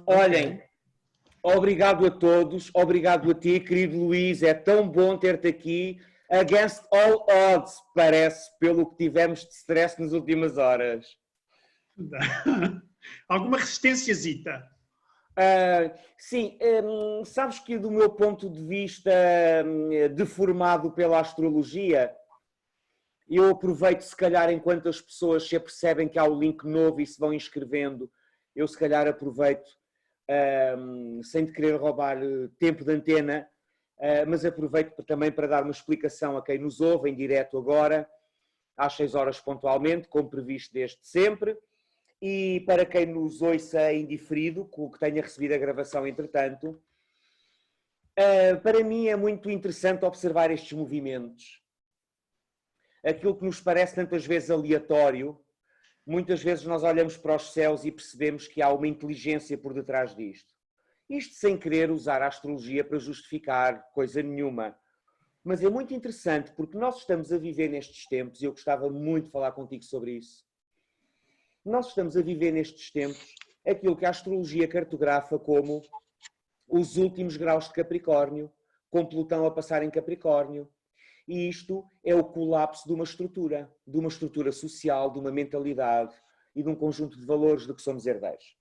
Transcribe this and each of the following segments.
Olhem, obrigado a todos, obrigado a ti, querido Luís, é tão bom ter-te aqui, against all odds, parece, pelo que tivemos de stress nas últimas horas. Alguma resistênciazita? Sim, sabes que do meu ponto de vista deformado pela astrologia, eu aproveito, se calhar, enquanto as pessoas se apercebem que há o link novo e se vão inscrevendo, eu se calhar aproveito, sem te querer roubar tempo de antena, mas aproveito também para dar uma explicação a quem nos ouve em direto agora, às 6 horas pontualmente, como previsto desde sempre, e para quem nos ouça em diferido, que tenha recebido a gravação entretanto. Para mim é muito interessante observar estes movimentos. Aquilo que nos parece tantas vezes aleatório, muitas vezes nós olhamos para os céus e percebemos que há uma inteligência por detrás disto. Isto sem querer usar a astrologia para justificar coisa nenhuma. Mas é muito interessante porque nós estamos a viver nestes tempos, e eu gostava muito de falar contigo sobre isso. Nós estamos a viver nestes tempos aquilo que a astrologia cartografa como os últimos graus de Capricórnio, com Plutão a passar em Capricórnio. E isto é o colapso de uma estrutura social, de uma mentalidade e de um conjunto de valores de que somos herdeiros.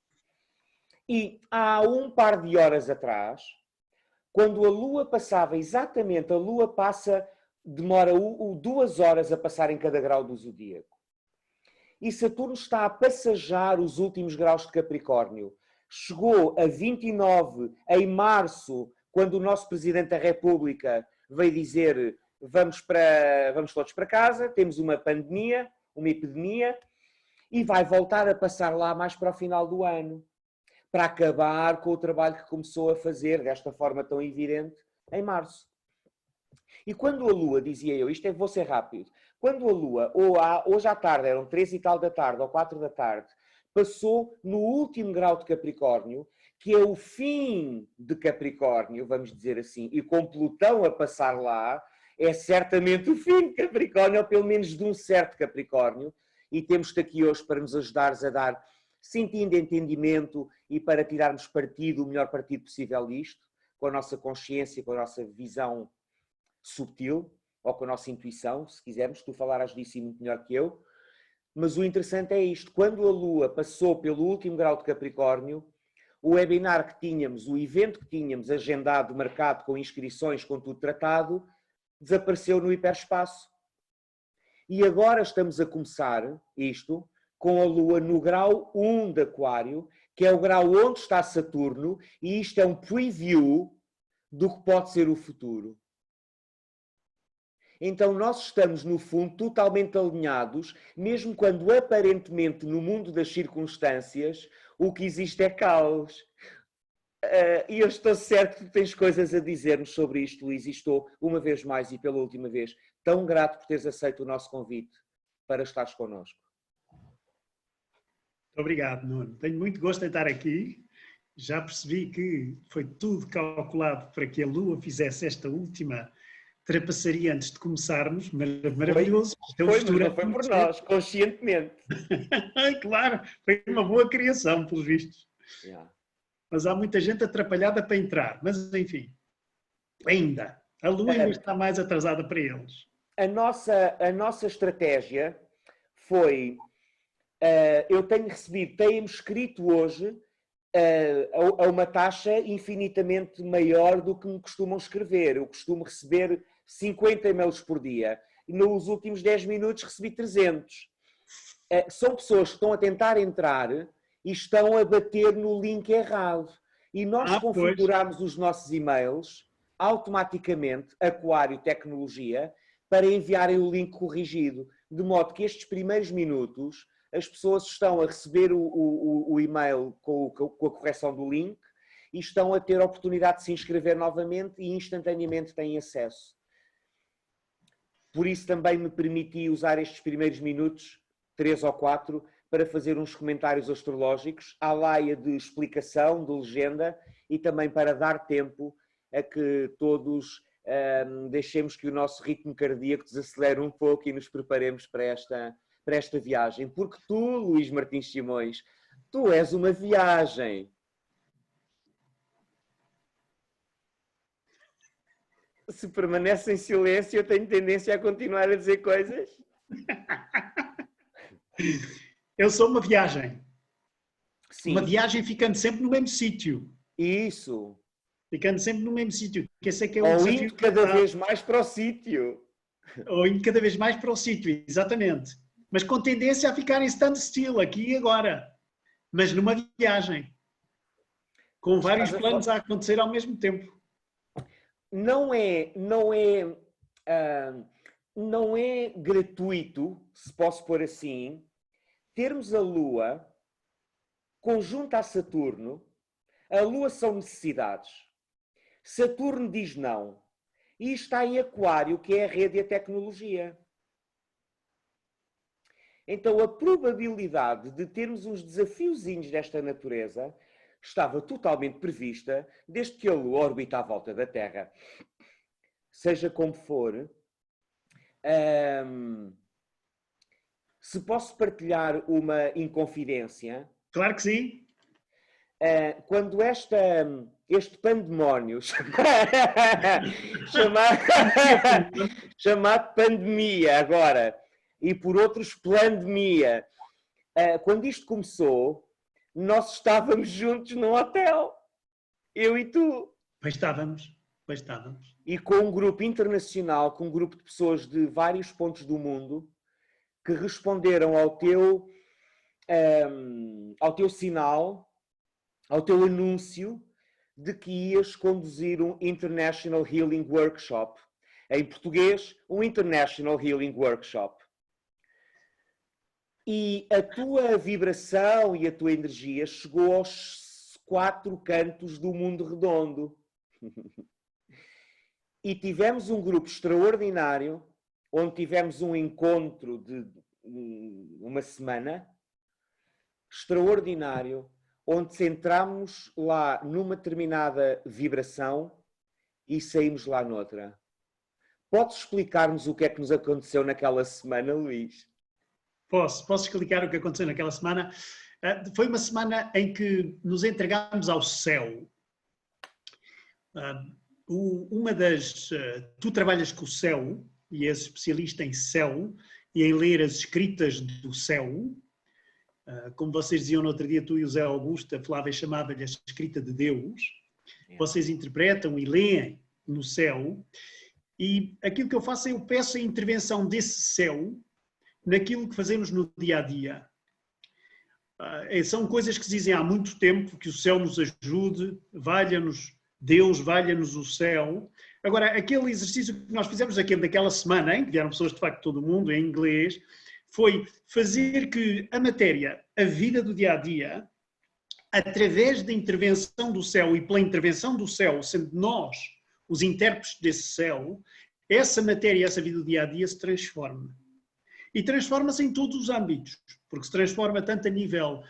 E há um par de horas atrás, quando a Lua passava exatamente, a Lua demora 2 horas a passar em cada grau do zodíaco. E Saturno está a passajar os últimos graus de Capricórnio. Chegou a 29 em março, quando o nosso Presidente da República veio dizer: vamos todos para casa, temos uma pandemia, uma epidemia, e vai voltar a passar lá mais para o final do ano, para acabar com o trabalho que começou a fazer desta forma tão evidente em março. E quando a Lua, dizia eu, vou ser rápido, quando a Lua, hoje à tarde, eram 3 e tal da tarde, ou 4 da tarde, passou no último grau de Capricórnio, que é o fim de Capricórnio, vamos dizer assim, e com Plutão a passar lá, é certamente o fim de Capricórnio, ou pelo menos de um certo Capricórnio, e temos-te aqui hoje para nos ajudares a dar sentido de entendimento e para tirarmos partido, o melhor partido possível disto, com a nossa consciência, com a nossa visão subtil, ou com a nossa intuição, se quisermos, tu falarás disso muito melhor que eu, mas o interessante é isto, quando a Lua passou pelo último grau de Capricórnio, o webinar que tínhamos, o evento que tínhamos agendado, marcado, com inscrições, com tudo tratado, desapareceu no hiperespaço. E agora estamos a começar isto com a Lua no grau 1 de Aquário, que é o grau onde está Saturno, e isto é um preview do que pode ser o futuro. Então nós estamos, no fundo, totalmente alinhados, mesmo quando aparentemente no mundo das circunstâncias o que existe é caos. E eu estou certo que tu tens coisas a dizer-nos sobre isto, Luís, e estou, uma vez mais e pela última vez, tão grato por teres aceito o nosso convite para estares connosco. Obrigado, Nuno. Tenho muito gosto em estar aqui. Já percebi que foi tudo calculado para que a Lua fizesse esta última trapassaria antes de começarmos. Maravilhoso. Mas não foi por nós, conscientemente. Claro, foi uma boa criação, pelos vistos. Yeah. Mas há muita gente atrapalhada para entrar. Mas, enfim, ainda. A Lua ainda está mais atrasada para eles. A nossa estratégia foi... eu tenho escrito hoje a uma taxa infinitamente maior do que me costumam escrever. Eu costumo receber 50 e-mails por dia. E nos últimos 10 minutos recebi 300. São pessoas que estão a tentar entrar e estão a bater no link errado. E nós configuramos os nossos e-mails automaticamente, Aquário Tecnologia, para enviarem o link corrigido. De modo que estes primeiros minutos as pessoas estão a receber o e-mail com a correção do link e estão a ter a oportunidade de se inscrever novamente e instantaneamente têm acesso. Por isso também me permiti usar estes primeiros minutos, 3 ou 4, para fazer uns comentários astrológicos, à laia de explicação, de legenda, e também para dar tempo a que todos deixemos que o nosso ritmo cardíaco desacelere um pouco e nos preparemos para para esta viagem, porque tu, Luís Martins Simões, tu és uma viagem. Se permanece em silêncio, eu tenho tendência a continuar a dizer coisas. Eu sou uma viagem. Sim. Uma viagem ficando sempre no mesmo sítio. Isso. Ficando sempre no mesmo sítio. Que esse é que é o Ou desafio. indo cada vez mais para o sítio. Ou indo cada vez mais para o sítio, exatamente. Mas com tendência a ficar em standstill, aqui e agora. Mas numa viagem. Com vários planos a acontecer ao mesmo tempo. Não é gratuito, se posso pôr assim, termos a Lua conjunta a Saturno. A Lua são necessidades. Saturno diz não. E está em Aquário, que é a rede e a tecnologia. Então, a probabilidade de termos uns desafiozinhos desta natureza estava totalmente prevista desde que a Lua orbita à volta da Terra. Seja como for, se posso partilhar uma inconfidência... Claro que sim. Quando este pandemónio chamado pandemia agora, e por outros pandemia, quando isto começou, nós estávamos juntos num hotel, eu e tu. Pois estávamos. E com um grupo internacional, com um grupo de pessoas de vários pontos do mundo, que responderam ao teu sinal, ao teu anúncio de que ias conduzir um International Healing Workshop. Em português, um International Healing Workshop. E a tua vibração e a tua energia chegou aos 4 cantos do mundo redondo. E tivemos um grupo extraordinário, onde tivemos um encontro de uma semana, extraordinário, onde centramos lá numa determinada vibração e saímos lá noutra. Podes explicar-nos o que é que nos aconteceu naquela semana, Luís? Posso explicar o que aconteceu naquela semana. Foi uma semana em que nos entregámos ao céu. Tu trabalhas com o céu e és especialista em céu e em ler as escritas do céu. Como vocês diziam no outro dia, tu e o Zé Augusto, a Flávia chamava-lhe a escrita de Deus. Vocês interpretam e leem no céu. E aquilo que eu faço é eu peço a intervenção desse céu naquilo que fazemos no dia-a-dia. São coisas que se dizem há muito tempo, que o céu nos ajude, valha-nos Deus, valha-nos o céu. Agora, aquele exercício que nós fizemos daquela semana, em que vieram pessoas de facto de todo o mundo, em inglês, foi fazer que a matéria, a vida do dia-a-dia, através da intervenção do céu e pela intervenção do céu, sendo nós os intérpretes desse céu, essa matéria, essa vida do dia-a-dia se transforma. E transforma-se em todos os âmbitos, porque se transforma tanto a nível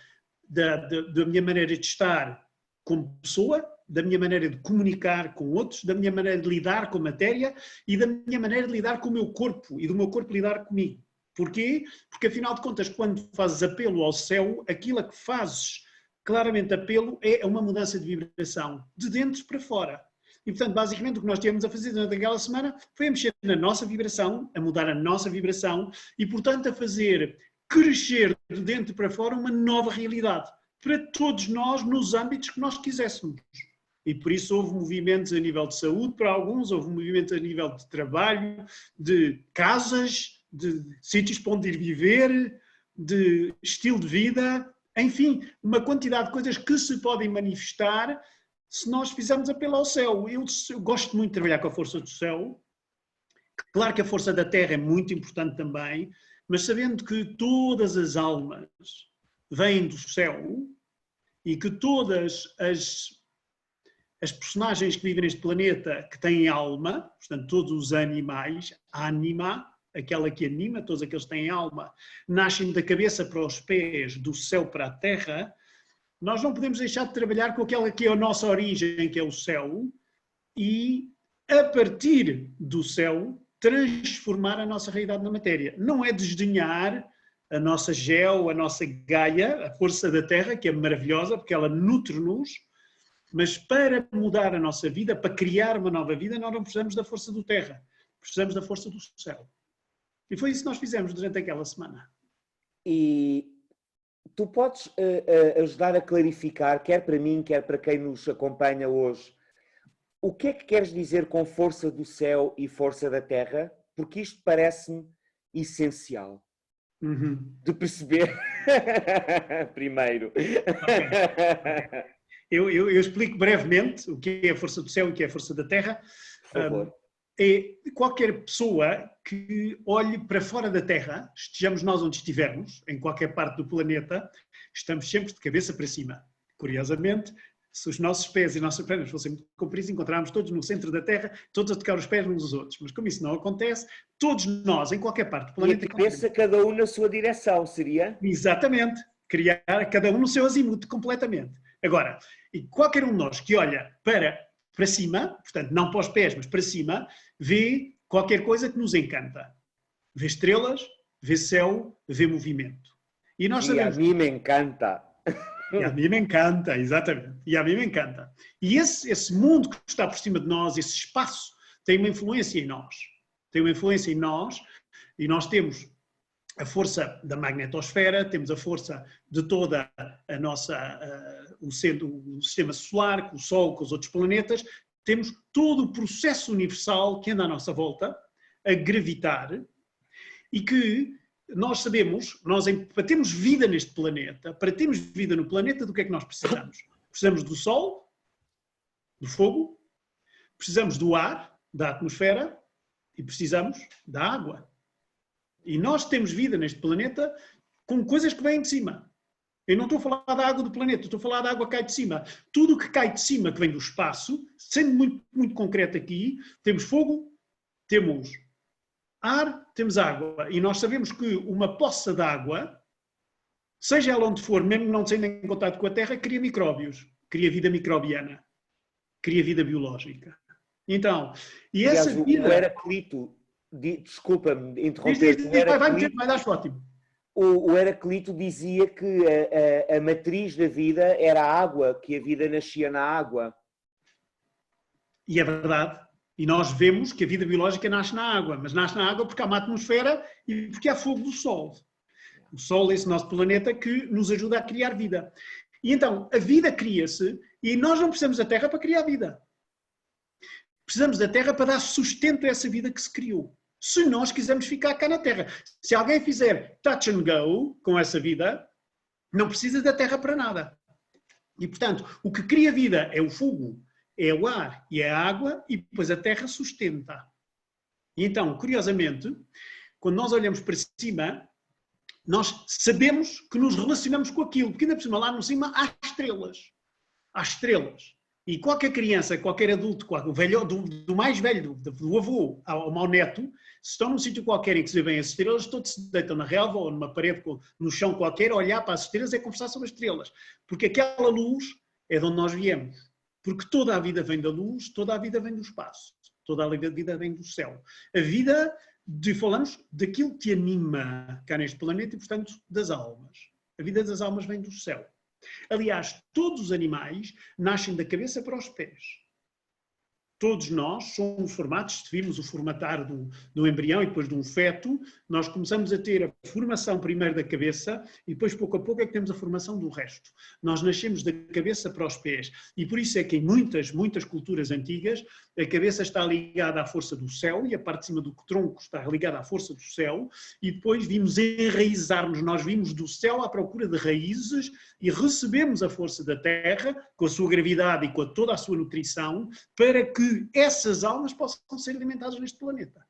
da minha maneira de estar como pessoa, da minha maneira de comunicar com outros, da minha maneira de lidar com a matéria e da minha maneira de lidar com o meu corpo e do meu corpo lidar comigo. Porquê? Porque, afinal de contas, quando fazes apelo ao céu, aquilo a que fazes claramente apelo é uma mudança de vibração, de dentro para fora. E, portanto, basicamente, o que nós tivemos a fazer durante aquela semana foi a mexer na nossa vibração, a mudar a nossa vibração e, portanto, a fazer crescer de dentro para fora uma nova realidade para todos nós nos âmbitos que nós quiséssemos. E por isso houve movimentos a nível de saúde para alguns, houve movimentos a nível de trabalho, de casas, de sítios para onde ir viver, de estilo de vida, enfim, uma quantidade de coisas que se podem manifestar se nós fizermos apelo ao céu. Eu gosto muito de trabalhar com a força do céu. Claro que a força da terra é muito importante também, mas sabendo que todas as almas vêm do céu e que todas as personagens que vivem neste planeta que têm alma, portanto todos os animais, a ânima, aquela que anima, todos aqueles que têm alma, nascem da cabeça para os pés, do céu para a terra, nós não podemos deixar de trabalhar com aquela que é a nossa origem, que é o céu, e a partir do céu transformar a nossa realidade na matéria. Não é desdenhar a nossa Geo, a nossa Gaia, a força da Terra, que é maravilhosa, porque ela nutre-nos, mas para mudar a nossa vida, para criar uma nova vida, nós não precisamos da força do Terra, precisamos da força do céu. E foi isso que nós fizemos durante aquela semana. E tu podes ajudar a clarificar, quer para mim, quer para quem nos acompanha hoje, o que é que queres dizer com força do céu e força da terra? Porque isto parece-me essencial de perceber primeiro. Okay. Eu explico brevemente o que é a força do céu e o que é a força da terra. Por favor. É qualquer pessoa que olhe para fora da Terra, estejamos nós onde estivermos, em qualquer parte do planeta, estamos sempre de cabeça para cima. Curiosamente, se os nossos pés e nossas pernas fossem muito compridos, encontrávamos todos no centro da Terra, todos a tocar os pés uns aos outros. Mas como isso não acontece, todos nós, em qualquer parte do planeta... E a cabeça, cada um na sua direção, seria? Exatamente. Criar cada um no seu azimuth, completamente. Agora, e qualquer um de nós que olha para cima, portanto, não para os pés, mas para cima, vê qualquer coisa que nos encanta. Vê estrelas, vê céu, vê movimento. E nós sabemos... a mim me encanta. E a mim me encanta, exatamente. E a mim me encanta. E esse mundo que está por cima de nós, esse espaço, tem uma influência em nós. Tem uma influência em nós e nós temos a força da magnetosfera, temos a força de toda a nossa, o sistema solar, com o Sol, com os outros planetas, temos todo o processo universal que anda à nossa volta, a gravitar, e que nós sabemos, para termos vida neste planeta, para termos vida no planeta, do que é que nós precisamos? Precisamos do Sol, do fogo, precisamos do ar, da atmosfera, e precisamos da água. E nós temos vida neste planeta com coisas que vêm de cima. Eu não estou a falar da água do planeta, estou a falar da água que cai de cima. Tudo o que cai de cima, que vem do espaço, sendo muito, muito concreto aqui, temos fogo, temos ar, temos água. E nós sabemos que uma poça de água, seja ela onde for, mesmo não sendo em contato com a Terra, cria micróbios, cria vida microbiana, cria vida biológica. Então, e essa vida... O Heraclito... Desculpa-me interromper. Vai dar ótimo. O Heraclito dizia que a matriz da vida era a água, que a vida nascia na água. E é verdade. E nós vemos que a vida biológica nasce na água, mas nasce na água porque há uma atmosfera e porque há fogo do Sol. O Sol é esse nosso planeta que nos ajuda a criar vida. E então, a vida cria-se e nós não precisamos da Terra para criar vida. Precisamos da Terra para dar sustento a essa vida que se criou. Se nós quisermos ficar cá na Terra. Se alguém fizer touch and go com essa vida, não precisa da Terra para nada. E, portanto, o que cria vida é o fogo, é o ar e é a água, e depois a Terra sustenta. E então, curiosamente, quando nós olhamos para cima, nós sabemos que nos relacionamos com aquilo, porque ainda por cima, lá no cima, há estrelas. Há estrelas. E qualquer criança, qualquer adulto, do mais velho, do avô ao neto, se estão num sítio qualquer em que se vê bem as estrelas, todos se deitam na relva ou numa parede, no chão qualquer, a olhar para as estrelas é conversar sobre as estrelas. Porque aquela luz é de onde nós viemos. Porque toda a vida vem da luz, toda a vida vem do espaço, toda a vida vem do céu. A vida, falamos daquilo que te anima cá neste planeta e, portanto, das almas. A vida das almas vem do céu. Aliás, todos os animais nascem da cabeça para os pés. Todos nós somos formados, se virmos o formatar do embrião e depois de um feto, nós começamos a ter a formação primeiro da cabeça e depois, pouco a pouco, é que temos a formação do resto. Nós nascemos da cabeça para os pés. E por isso é que em muitas culturas antigas, a cabeça está ligada à força do céu e a parte de cima do tronco está ligada à força do céu e depois vimos enraizar-nos. Nós vimos do céu à procura de raízes e recebemos a força da terra, com a sua gravidade e com toda a sua nutrição, para que essas almas possam ser alimentadas neste planeta.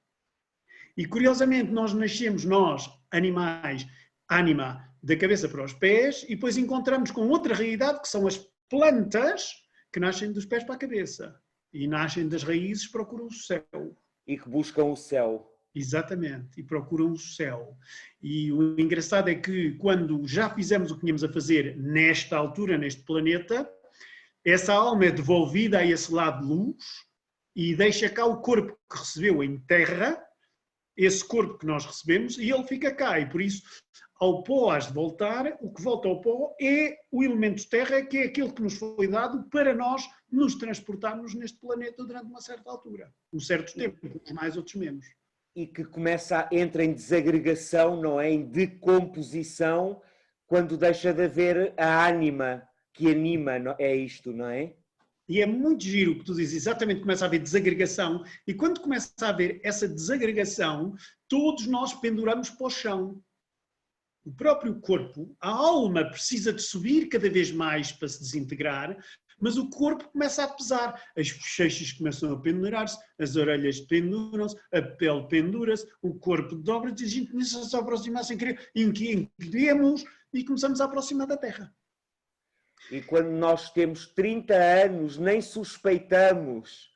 E curiosamente nós nascemos, animais, ânima, da cabeça para os pés, e depois encontramos com outra realidade que são as plantas que nascem dos pés para a cabeça. E nascem das raízes, procuram o céu. E que buscam o céu. Exatamente, e procuram o céu. E o engraçado é que quando já fizemos o que tínhamos a fazer nesta altura, neste planeta, essa alma é devolvida a esse lado de luz e deixa cá o corpo que recebeu em terra, esse corpo que nós recebemos, e ele fica cá. E por isso ao pó has de voltar, o que volta ao pó é o elemento terra, que é aquele que nos foi dado para nós nos transportarmos neste planeta durante uma certa altura. Um certo tempo, uns mais, outros menos. E que entra em desagregação, não é? Em decomposição, quando deixa de haver a ânima que anima, não é isto, não é? E é muito giro o que tu dizes, exatamente, começa a haver desagregação, e quando começa a haver essa desagregação, todos nós penduramos para o chão. O próprio corpo, a alma precisa de subir cada vez mais para se desintegrar, mas o corpo começa a pesar. As bochechas começam a pendurar-se, as orelhas penduram-se, a pele pendura-se, o corpo dobra-se e a gente começa a se aproximar sem querer, encolhemos e começamos a aproximar da Terra. E quando nós temos 30 anos, nem suspeitamos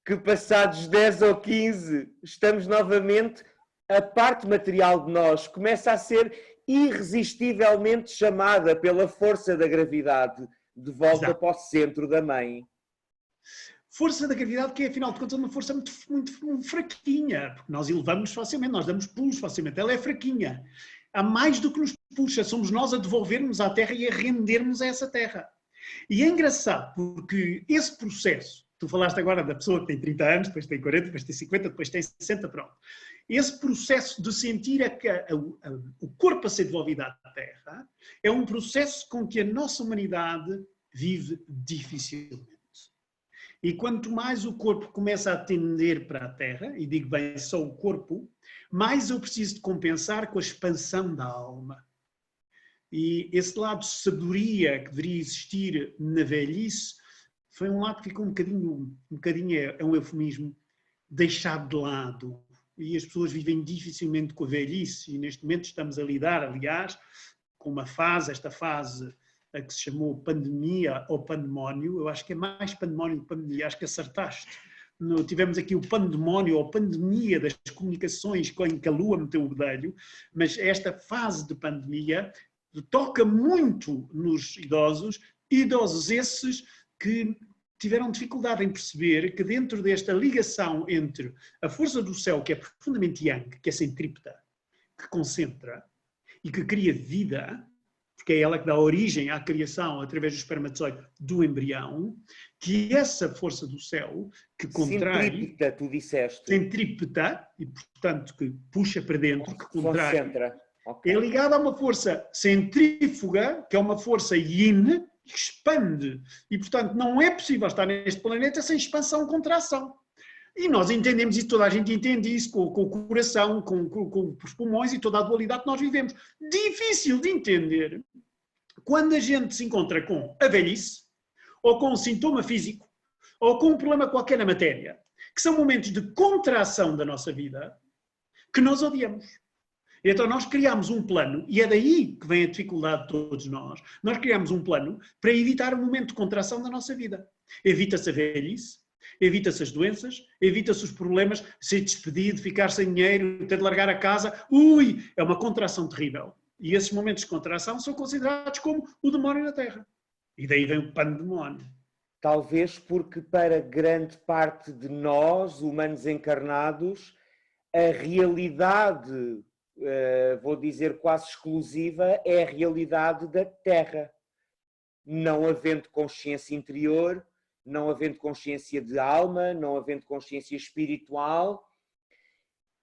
que passados 10 ou 15 estamos novamente, a parte material de nós começa a ser irresistivelmente chamada pela força da gravidade de volta Exato. para o centro da mãe. Força da gravidade que é, afinal de contas, uma força muito fraquinha, porque nós elevamos facilmente, nós damos pulos facilmente, ela é fraquinha. Há mais do que nos puxa, somos nós a devolvermos à Terra e a rendermos a essa Terra. E é engraçado, porque esse processo, tu falaste agora da pessoa que tem 30 anos, depois tem 40, depois tem 50, depois tem 60, pronto. Esse processo de sentir o corpo a ser devolvido à Terra é um processo com que a nossa humanidade vive dificilmente. E quanto mais o corpo começa a tender para a Terra, e digo bem só o corpo, mais eu preciso de compensar com a expansão da alma. E esse lado de sabedoria que deveria existir na velhice foi um lado que ficou um bocadinho é um eufemismo, deixado de lado. E as pessoas vivem dificilmente com a velhice e neste momento estamos a lidar, aliás, com uma fase, esta fase a que se chamou pandemia ou pandemónio. Eu acho que é mais pandemónio que pandemia, acho que acertaste. Tivemos aqui o pandemónio ou pandemia das comunicações em que a Lua meteu o bedelho, mas esta fase de pandemia toca muito nos idosos esses que tiveram dificuldade em perceber que dentro desta ligação entre a força do céu, que é profundamente yang, que é centrípeta, que concentra e que cria vida, porque é ela que dá origem à criação através do espermatozoide do embrião, que essa força do céu que contrai... Centrípeta, tu disseste. Centrípeta, e portanto que puxa para dentro, que contrai... Concentra. Okay. É ligada a uma força centrífuga, que é uma força yin, que expande. E, portanto, não é possível estar neste planeta sem expansão e contração. E nós entendemos isso, toda a gente entende isso, com o coração, com os pulmões e toda a dualidade que nós vivemos. Difícil de entender quando a gente se encontra com a velhice, ou com um sintoma físico, ou com um problema qualquer na matéria, que são momentos de contração da nossa vida, que nós odiamos. Então nós criamos um plano, e é daí que vem a dificuldade de todos nós, nós criamos um plano para evitar um momento de contração da nossa vida. Evita-se a velhice, evita-se as doenças, evita-se os problemas, ser despedido, ficar sem dinheiro, ter de largar a casa. É uma contração terrível. E esses momentos de contração são considerados como o demónio na Terra. E daí vem o pandemónio. Talvez porque para grande parte de nós, humanos encarnados, a realidade... vou dizer quase exclusiva, é a realidade da Terra. Não havendo consciência interior, não havendo consciência de alma, não havendo consciência espiritual,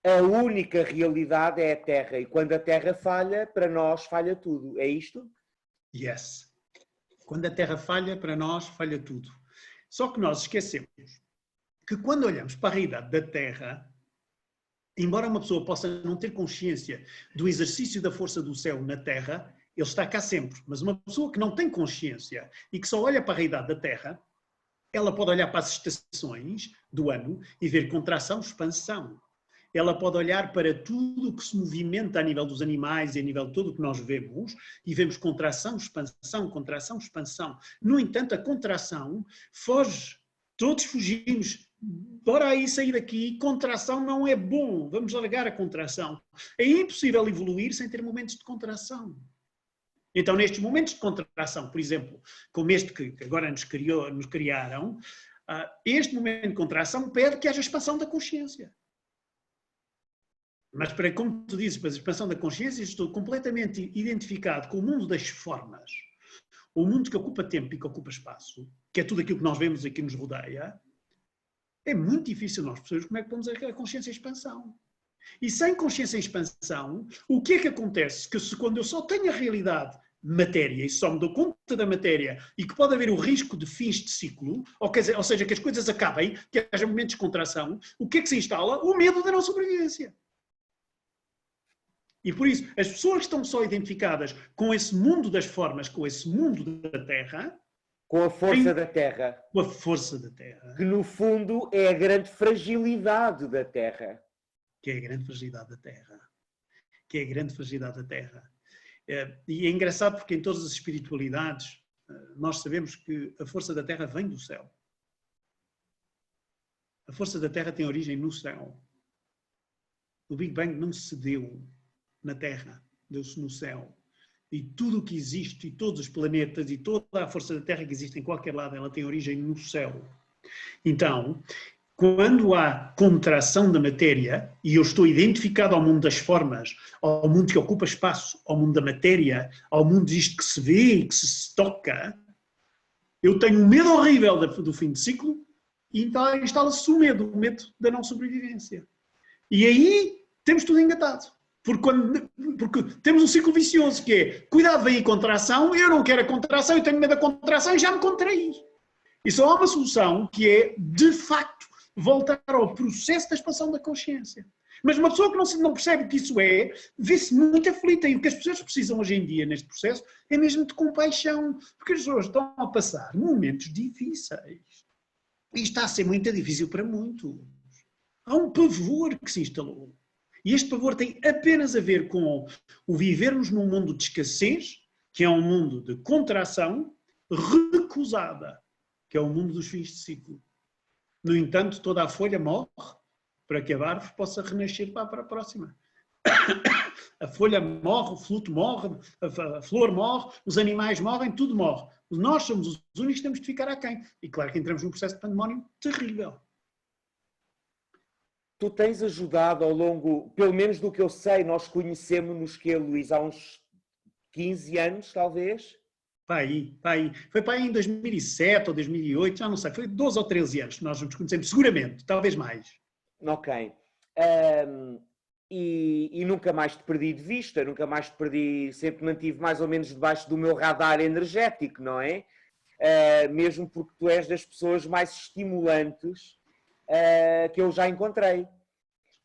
a única realidade é a Terra. E quando a Terra falha, para nós falha tudo. É isto? Yes. Quando a Terra falha, para nós falha tudo. Só que nós esquecemos que quando olhamos para a realidade da Terra, embora uma pessoa possa não ter consciência do exercício da força do céu na Terra, ele está cá sempre. Mas uma pessoa que não tem consciência e que só olha para a realidade da Terra, ela pode olhar para as estações do ano e ver contração, expansão. Ela pode olhar para tudo o que se movimenta a nível dos animais e a nível de tudo o que nós vemos e vemos contração, expansão, contração, expansão. No entanto, a contração foge. Todos fugimos. Bora aí sair daqui, contração não é bom, vamos largar a contração. É impossível evoluir sem ter momentos de contração. Então, nestes momentos de contração, por exemplo, como este que agora nos criaram, este momento de contração pede que haja expansão da consciência. Mas para, como tu dizes, para a expansão da consciência, estou completamente identificado com o mundo das formas, o mundo que ocupa tempo e que ocupa espaço, que é tudo aquilo que nós vemos aqui nos rodeia. É muito difícil nós percebermos como é que pomos a consciência em expansão. E sem consciência em expansão, o que é que acontece? Que quando eu só tenho a realidade matéria e só me dou conta da matéria e que pode haver o risco de fins de ciclo, ou seja, que as coisas acabem, que haja momentos de contração, o que é que se instala? O medo da não sobrevivência. E por isso, as pessoas que estão só identificadas com esse mundo das formas, com esse mundo da Terra, com a força da Terra. Com a força da Terra. Que no fundo é a grande fragilidade da Terra. Que é a grande fragilidade da Terra. Que é a grande fragilidade da Terra. E é engraçado porque em todas as espiritualidades nós sabemos que a força da Terra vem do céu. A força da Terra tem origem no céu. O Big Bang não se deu na Terra, deu-se no céu. E tudo o que existe, e todos os planetas, e toda a força da Terra que existe em qualquer lado, ela tem origem no céu. Então, quando há contração da matéria, e eu estou identificado ao mundo das formas, ao mundo que ocupa espaço, ao mundo da matéria, ao mundo disto que se vê e que se toca, eu tenho um medo horrível do fim de ciclo, e então instala-se o medo da não sobrevivência. E aí temos tudo engatado. Porque temos um ciclo vicioso que é, cuidado, vem a contração, eu não quero a contração, eu tenho medo da contração e já me contraí. E só há uma solução que é, de facto, voltar ao processo da expansão da consciência. Mas uma pessoa que não percebe o que isso é, vê-se muito aflita. E o que as pessoas precisam hoje em dia neste processo é mesmo de compaixão. Porque as pessoas estão a passar momentos difíceis. E está a ser muito difícil para muitos. Há um pavor que se instalou. E este pavor tem apenas a ver com o vivermos num mundo de escassez, que é um mundo de contração recusada, que é o mundo dos fins de ciclo. No entanto, toda a folha morre para que a árvore possa renascer para a próxima. A folha morre, o fruto morre, a flor morre, os animais morrem, tudo morre. Nós somos os únicos que temos de ficar aquém. E claro que entramos num processo de pandemónio terrível. Tu tens ajudado ao longo, pelo menos do que eu sei, nós conhecemos-nos, que Luís, há uns 15 anos, talvez? Foi para aí em 2007 ou 2008, já não sei, foi 12 ou 13 anos que nós nos conhecemos, seguramente, talvez mais. Ok. E nunca mais te perdi de vista, nunca mais te perdi, sempre mantive mais ou menos debaixo do meu radar energético, não é? Mesmo porque tu és das pessoas mais estimulantes que eu já encontrei.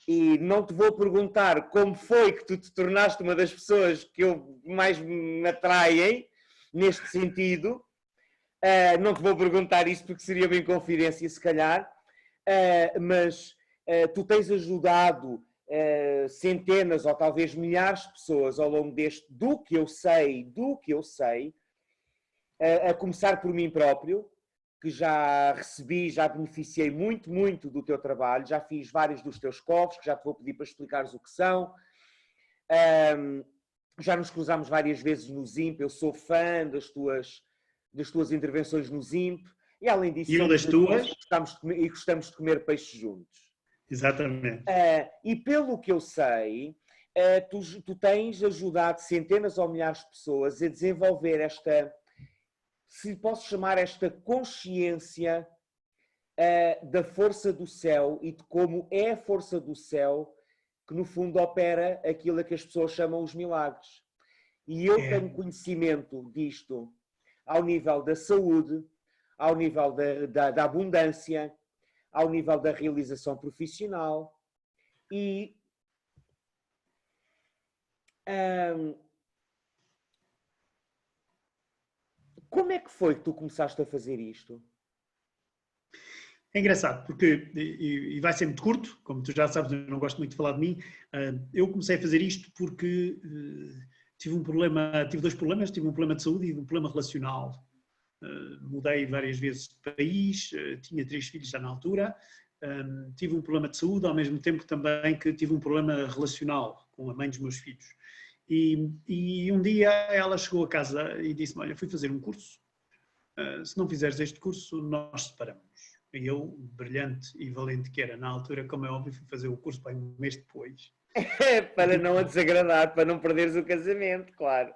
E não te vou perguntar como foi que tu te tornaste uma das pessoas que mais me atraem neste sentido. Não te vou perguntar isso porque seria bem confidência, se calhar. Mas tu tens ajudado centenas ou talvez milhares de pessoas ao longo do que eu sei, a começar por mim próprio, que já recebi, já beneficiei muito, muito do teu trabalho, já fiz vários dos teus cofres, que já te vou pedir para explicares o que são. Já nos cruzámos várias vezes no ZIMP, eu sou fã das tuas intervenções no ZIMP, e além disso, e das tuas? Gostamos de comer peixe juntos. Exatamente. E pelo que eu sei, tu tens ajudado centenas ou milhares de pessoas a desenvolver esta, se posso chamar, esta consciência da força do céu e de como é a força do céu que no fundo opera aquilo a que as pessoas chamam os milagres. E eu tenho conhecimento disto ao nível da saúde, ao nível da abundância, ao nível da realização profissional e como é que foi que tu começaste a fazer isto? É engraçado, porque, e vai ser muito curto, como tu já sabes, eu não gosto muito de falar de mim, eu comecei a fazer isto porque tive dois problemas, tive um problema de saúde e um problema relacional. Mudei várias vezes de país, tinha 3 filhos já na altura, tive um problema de saúde, ao mesmo tempo também que tive um problema relacional com a mãe dos meus filhos. E um dia ela chegou a casa e disse-me, olha, fui fazer um curso, se não fizeres este curso, nós separamos. E eu, brilhante e valente que era na altura, como é óbvio, fui fazer o curso para um mês depois. Para não a desagradar, para não perderes o casamento, claro.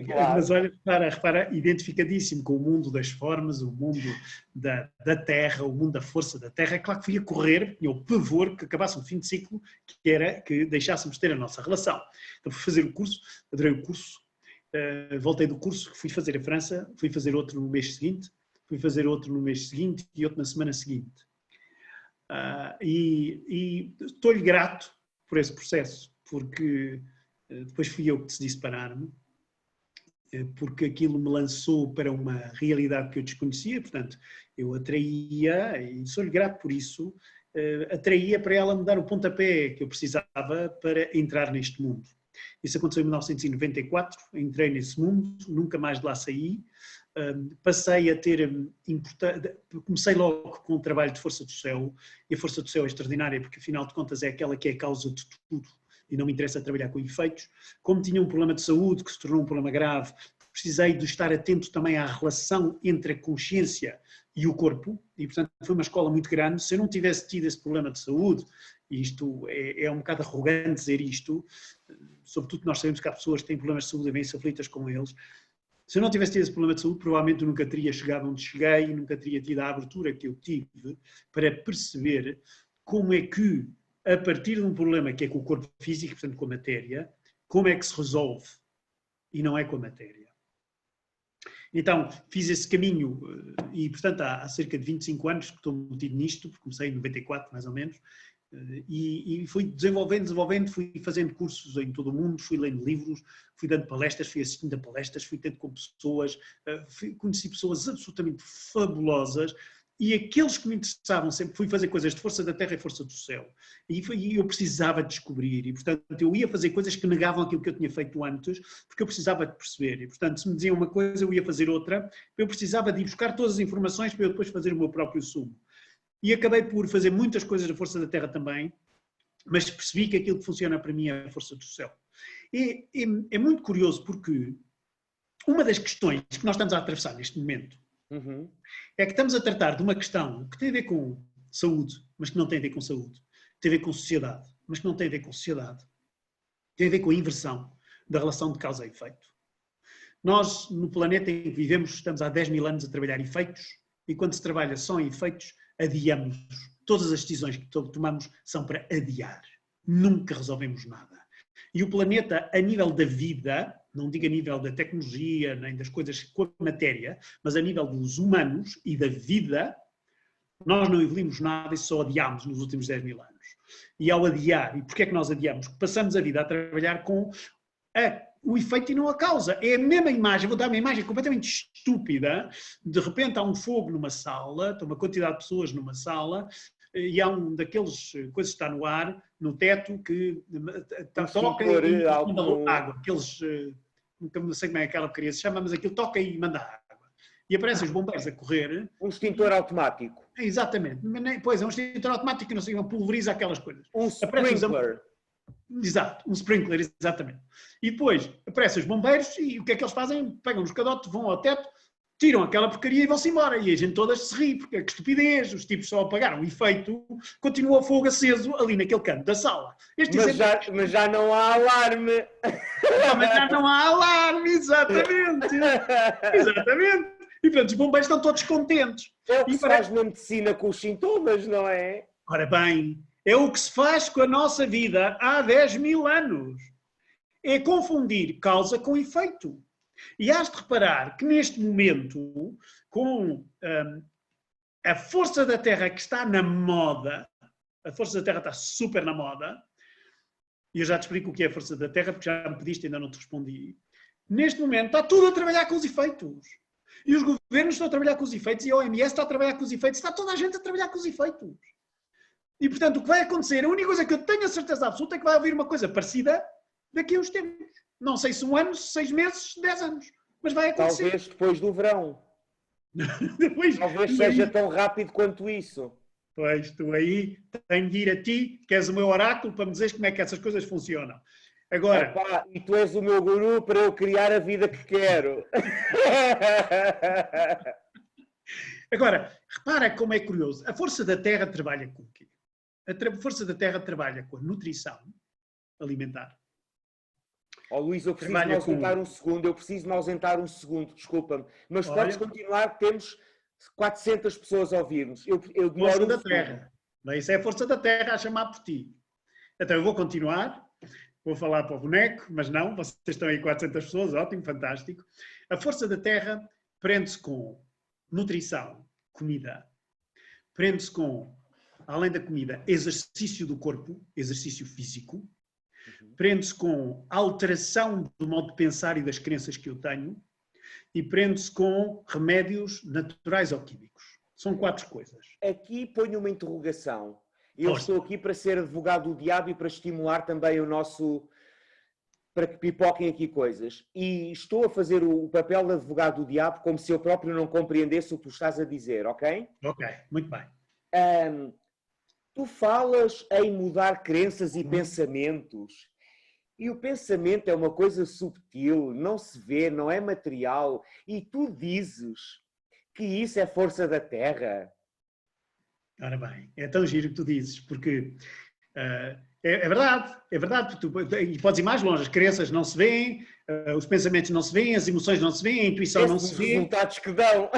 Mas olha, repara, identificadíssimo com o mundo das formas, o mundo da terra, o mundo da força da terra. É claro que fui a correr, tinha o pavor que acabasse um fim de ciclo, que era que deixássemos ter a nossa relação. Então fui fazer o curso, adorei o curso, voltei do curso, fui fazer a França, fui fazer outro no mês seguinte, fui fazer outro no mês seguinte e outro na semana seguinte. E estou-lhe grato por esse processo, porque depois fui eu que decidi separar-me, porque aquilo me lançou para uma realidade que eu desconhecia, portanto, eu atraía, e sou-lhe grato por isso, atraía para ela me dar o pontapé que eu precisava para entrar neste mundo. Isso aconteceu em 1994, entrei nesse mundo, nunca mais de lá saí, passei a ter, comecei logo com o trabalho de Força do Céu, e a Força do Céu é extraordinária porque afinal de contas é aquela que é a causa de tudo e não me interessa trabalhar com efeitos. Como tinha um problema de saúde que se tornou um problema grave, precisei de estar atento também à relação entre a consciência e o corpo, e portanto foi uma escola muito grande. Se eu não tivesse tido esse problema de saúde, e isto é um bocado arrogante dizer isto, sobretudo nós sabemos que há pessoas que têm problemas de saúde e bem-se aflitas com eles. Se eu não tivesse tido esse problema de saúde, provavelmente eu nunca teria chegado onde cheguei e nunca teria tido a abertura que eu tive para perceber como é que, a partir de um problema que é com o corpo físico, portanto com a matéria, como é que se resolve e não é com a matéria. Então, fiz esse caminho e, portanto, há cerca de 25 anos que estou metido nisto, porque comecei em 94, mais ou menos, e fui desenvolvendo, fui fazendo cursos em todo o mundo, fui lendo livros, fui dando palestras, fui assistindo a palestras, fui tendo com pessoas, conheci pessoas absolutamente fabulosas e aqueles que me interessavam sempre, fui fazer coisas de força da terra e força do céu. E eu precisava descobrir e, portanto, eu ia fazer coisas que negavam aquilo que eu tinha feito antes, porque eu precisava de perceber. E, portanto, se me diziam uma coisa, eu ia fazer outra, eu precisava de ir buscar todas as informações para eu depois fazer o meu próprio sumo. E acabei por fazer muitas coisas da força da terra também, mas percebi que aquilo que funciona para mim é a força do céu. E é muito curioso porque uma das questões que nós estamos a atravessar neste momento é que estamos a tratar de uma questão que tem a ver com saúde, mas que não tem a ver com saúde. Tem a ver com sociedade, mas que não tem a ver com sociedade. Tem a ver com a inversão da relação de causa e efeito. Nós, no planeta em que vivemos, estamos há 10 mil anos a trabalhar efeitos, e quando se trabalha só em efeitos, adiamos. Todas as decisões que tomamos são para adiar. Nunca resolvemos nada. E o planeta, a nível da vida, não digo a nível da tecnologia, nem das coisas com a matéria, mas a nível dos humanos e da vida, nós não evoluímos nada e só adiámos nos últimos 10 mil anos. E ao adiar, e porquê é que nós adiamos? Porque passamos a vida a trabalhar com o efeito e não a causa. É a mesma imagem, vou dar uma imagem completamente estúpida, de repente há um fogo numa sala, está uma quantidade de pessoas numa sala, e há um daqueles coisas que está no ar, no teto, que toca e manda água. Aqueles, nunca me sei como é aquela porcaria se chama, mas aquilo toca e manda água. E aparecem os bombeiros a correr. Um extintor automático. Exatamente. Pois, é um extintor automático que não sei, pulveriza aquelas coisas. Um sprinkler. Exato, um sprinkler, exatamente. E depois aparecem os bombeiros e o que é que eles fazem? Pegam os cadotes, vão ao teto, tiram aquela porcaria e vão-se embora. E a gente todas se ri, porque é que estupidez, os tipos só apagaram o efeito, continua o fogo aceso ali naquele canto da sala. Mas já não há alarme. Mas já não há alarme, exatamente. Exatamente. E portanto, os bombeiros estão todos contentes. É o que se faz na medicina com os sintomas, não é? Ora bem, é o que se faz com a nossa vida há 10 mil anos. É confundir causa com efeito. E has de reparar que neste momento, com a força da Terra que está na moda, a força da Terra está super na moda, e eu já te explico o que é a força da Terra, porque já me pediste e ainda não te respondi. Neste momento está tudo a trabalhar com os efeitos. E os governos estão a trabalhar com os efeitos, e a OMS está a trabalhar com os efeitos, está toda a gente a trabalhar com os efeitos. E, portanto, o que vai acontecer, a única coisa que eu tenho a certeza absoluta é que vai haver uma coisa parecida daqui a uns tempos. Não sei se 1 ano, 6 meses, 10 anos. Mas vai acontecer. Talvez depois do verão. Talvez seja tão rápido quanto isso. Pois, tu aí tenho de ir a ti, que és o meu oráculo, para me dizeres como é que essas coisas funcionam. Agora... Epá, e tu és o meu guru para eu criar a vida que quero. Agora, repara como é curioso. A força da Terra trabalha com o quê? A força da Terra trabalha com a nutrição, alimentar. Oh, Luís, eu preciso me ausentar um segundo, desculpa-me. Mas podes continuar, temos 400 pessoas a ouvir-nos. Eu demoro Força da Terra. Isso é a força da Terra a chamar por ti. Então eu vou continuar, vou falar para o boneco, mas não, vocês estão aí 400 pessoas, ótimo, fantástico. A força da Terra prende-se com nutrição, comida. Prende-se com, além da comida, exercício do corpo, exercício físico. Prende-se com alteração do modo de pensar e das crenças que eu tenho. E prende-se com remédios naturais ou químicos. São 4 coisas. Aqui ponho uma interrogação. Eu estou aqui para ser advogado do diabo e para estimular também o nosso... para que pipoquem aqui coisas. E estou a fazer o papel de advogado do diabo como se eu próprio não compreendesse o que tu estás a dizer, ok? Ok, muito bem. Tu falas em mudar crenças e pensamentos. E o pensamento é uma coisa subtil, não se vê, não é material. E tu dizes que isso é força da Terra. Ora bem, é tão giro que tu dizes, porque é verdade, e podes ir mais longe, as crenças não se veem, os pensamentos não se veem, as emoções não se veem, a intuição não se vê. Os resultados que dão.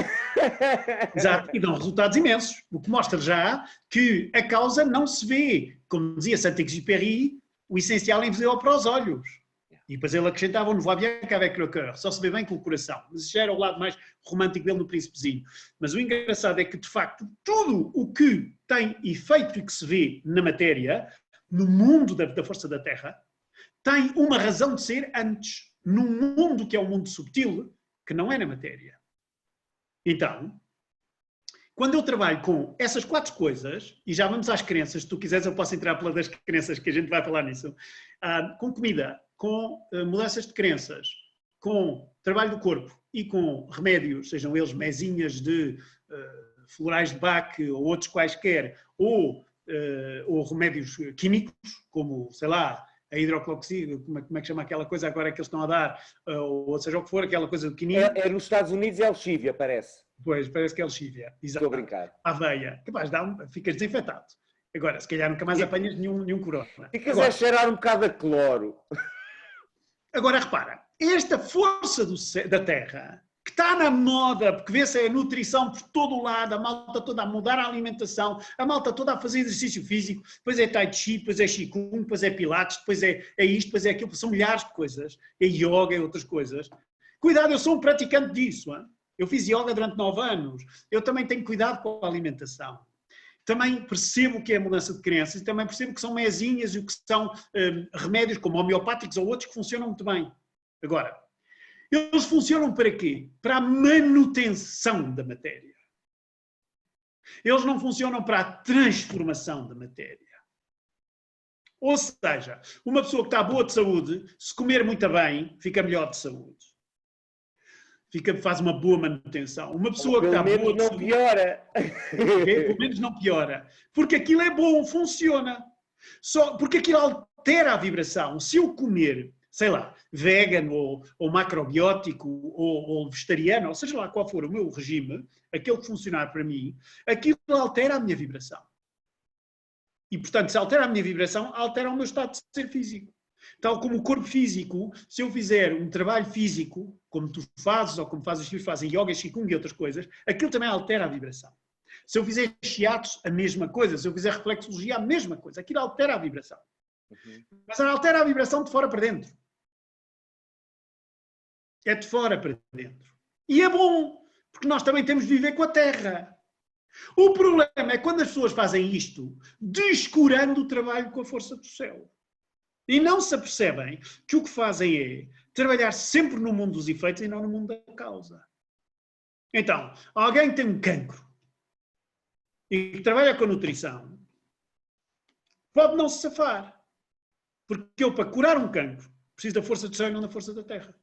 Exato, e dão resultados imensos, o que mostra já que a causa não se vê. Como dizia Saint-Exupéry, o essencial é invisível para os olhos. E depois ele acrescentava, on ne voit bien qu'avec le cœur, só se vê bem com o coração. Mas isso já era o lado mais romântico dele no Príncipezinho. Mas o engraçado é que, de facto, tudo o que tem efeito e que se vê na matéria, no mundo da força da Terra, tem uma razão de ser antes, num mundo que é um mundo subtil, que não é na matéria. Então, quando eu trabalho com essas 4 coisas, e já vamos às crenças, se tu quiseres eu posso entrar pela das crenças, que a gente vai falar nisso, com comida, com mudanças de crenças, com trabalho do corpo e com remédios, sejam eles mesinhas de florais de Bach ou outros quaisquer, ou remédios químicos, como, sei lá, a hidrocloxia, como é que chama aquela coisa agora que eles estão a dar, ou seja o que for, aquela coisa do quinino. Nos Estados Unidos é lexívia, parece. Pois, parece que é lexívia. Exato. Estou a brincar. A aveia. Capaz, ficas desinfetado. Agora, se calhar nunca mais apanhas nenhum corona. Ficas a cheirar um bocado a cloro. Agora, repara, esta força da Terra, que está na moda, porque vê-se a nutrição por todo o lado, a malta toda a mudar a alimentação, a malta toda a fazer exercício físico, depois é Tai Chi, depois é Qigong, depois é Pilates, depois é isto, depois é aquilo, são milhares de coisas, é yoga, é outras coisas. Cuidado, eu sou um praticante disso, hein? Eu fiz yoga durante 9 anos, eu também tenho cuidado com a alimentação. Também percebo o que é a mudança de crenças e também percebo que são mesinhas e o que são remédios como homeopáticos ou outros que funcionam muito bem. Agora, eles funcionam para quê? Para a manutenção da matéria. Eles não funcionam para a transformação da matéria. Ou seja, uma pessoa que está boa de saúde, se comer muito bem, fica melhor de saúde. Faz uma boa manutenção. Uma pessoa que está boa de saúde... piora. Pelo menos não piora. Porque aquilo é bom, funciona. Porque aquilo altera a vibração. Se eu comer, sei lá, vegan ou macrobiótico ou vegetariano, ou seja lá qual for o meu regime, aquele que funcionar para mim, aquilo altera a minha vibração. E, portanto, se altera a minha vibração, altera o meu estado de ser físico. Tal como o corpo físico, se eu fizer um trabalho físico, como tu fazes ou como fazem os filhos, fazem yoga, qigong e outras coisas, aquilo também altera a vibração. Se eu fizer shiatsu, a mesma coisa. Se eu fizer reflexologia, a mesma coisa. Aquilo altera a vibração. Mas altera a vibração de fora para dentro. É de fora para dentro. E é bom, porque nós também temos de viver com a Terra. O problema é quando as pessoas fazem isto, descurando o trabalho com a força do céu. E não se apercebem que o que fazem é trabalhar sempre no mundo dos efeitos e não no mundo da causa. Então, alguém que tem um cancro e que trabalha com nutrição pode não se safar. Porque eu, para curar um cancro, preciso da força do céu e não da força da terra.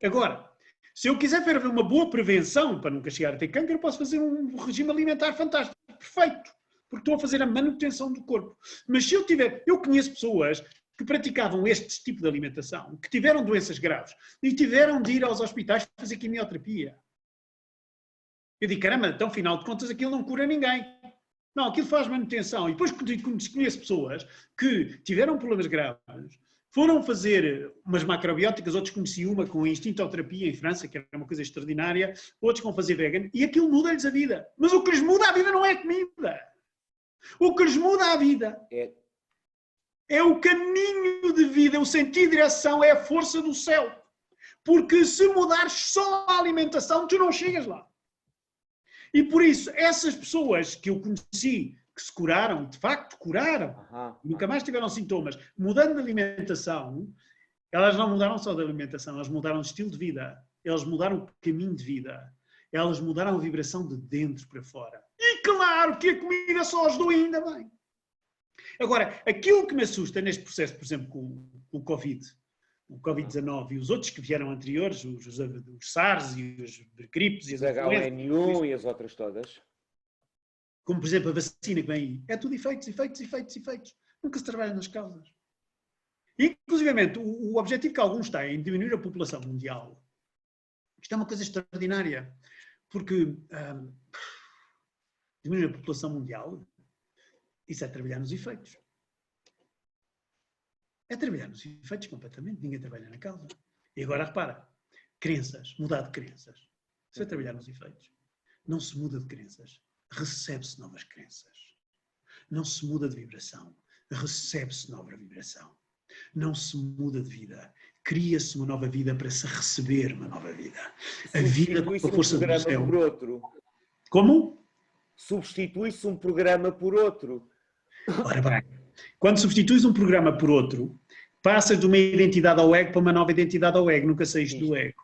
Agora, se eu quiser fazer uma boa prevenção para nunca chegar a ter cancro, eu posso fazer um regime alimentar fantástico, perfeito. Porque estou a fazer a manutenção do corpo. Mas se eu conheço pessoas que praticavam este tipo de alimentação, que tiveram doenças graves e tiveram de ir aos hospitais fazer quimioterapia. Eu digo, caramba, então, afinal de contas, aquilo não cura ninguém. Não, aquilo faz manutenção. E depois conheço pessoas que tiveram problemas graves, foram fazer umas macrobióticas, outros conheci uma com instintoterapia em França, que era uma coisa extraordinária, outros vão fazer vegan, e aquilo muda-lhes a vida. Mas o que lhes muda a vida não é a comida. O que lhes muda a vida é o caminho de vida, o sentido de direção, é a força do céu. Porque se mudares só a alimentação, tu não chegas lá. E por isso, essas pessoas que eu conheci, que se curaram, de facto curaram, nunca mais tiveram sintomas, mudando de alimentação, elas não mudaram só de alimentação, elas mudaram de estilo de vida, elas mudaram o caminho de vida, elas mudaram a vibração de dentro para fora. E claro que a comida só ajudou ainda bem. Agora, aquilo que me assusta neste processo, por exemplo, com o Covid, o Covid-19 e os outros que vieram anteriores, os SARS e os gripes e as H1N1 e as outras todas, como por exemplo a vacina que vem aí, é tudo efeitos. Nunca se trabalha nas causas. Inclusivamente, o objetivo que alguns têm em diminuir a população mundial, isto é uma coisa extraordinária, porque diminuir a população mundial, isso é trabalhar nos efeitos. É trabalhar nos efeitos completamente, ninguém trabalha na causa. E agora repara, crenças, mudar de crenças. Isso é trabalhar nos efeitos. Não se muda de crenças, recebe-se novas crenças. Não se muda de vibração, recebe-se nova vibração. Não se muda de vida, cria-se uma nova vida para se receber uma nova vida. A vida com a força do céu. Por outro. Como? Substitui-se um programa por outro. Ora bem, quando substituis um programa por outro, passas de uma identidade ao ego para uma nova identidade ao ego, nunca saíste do ego.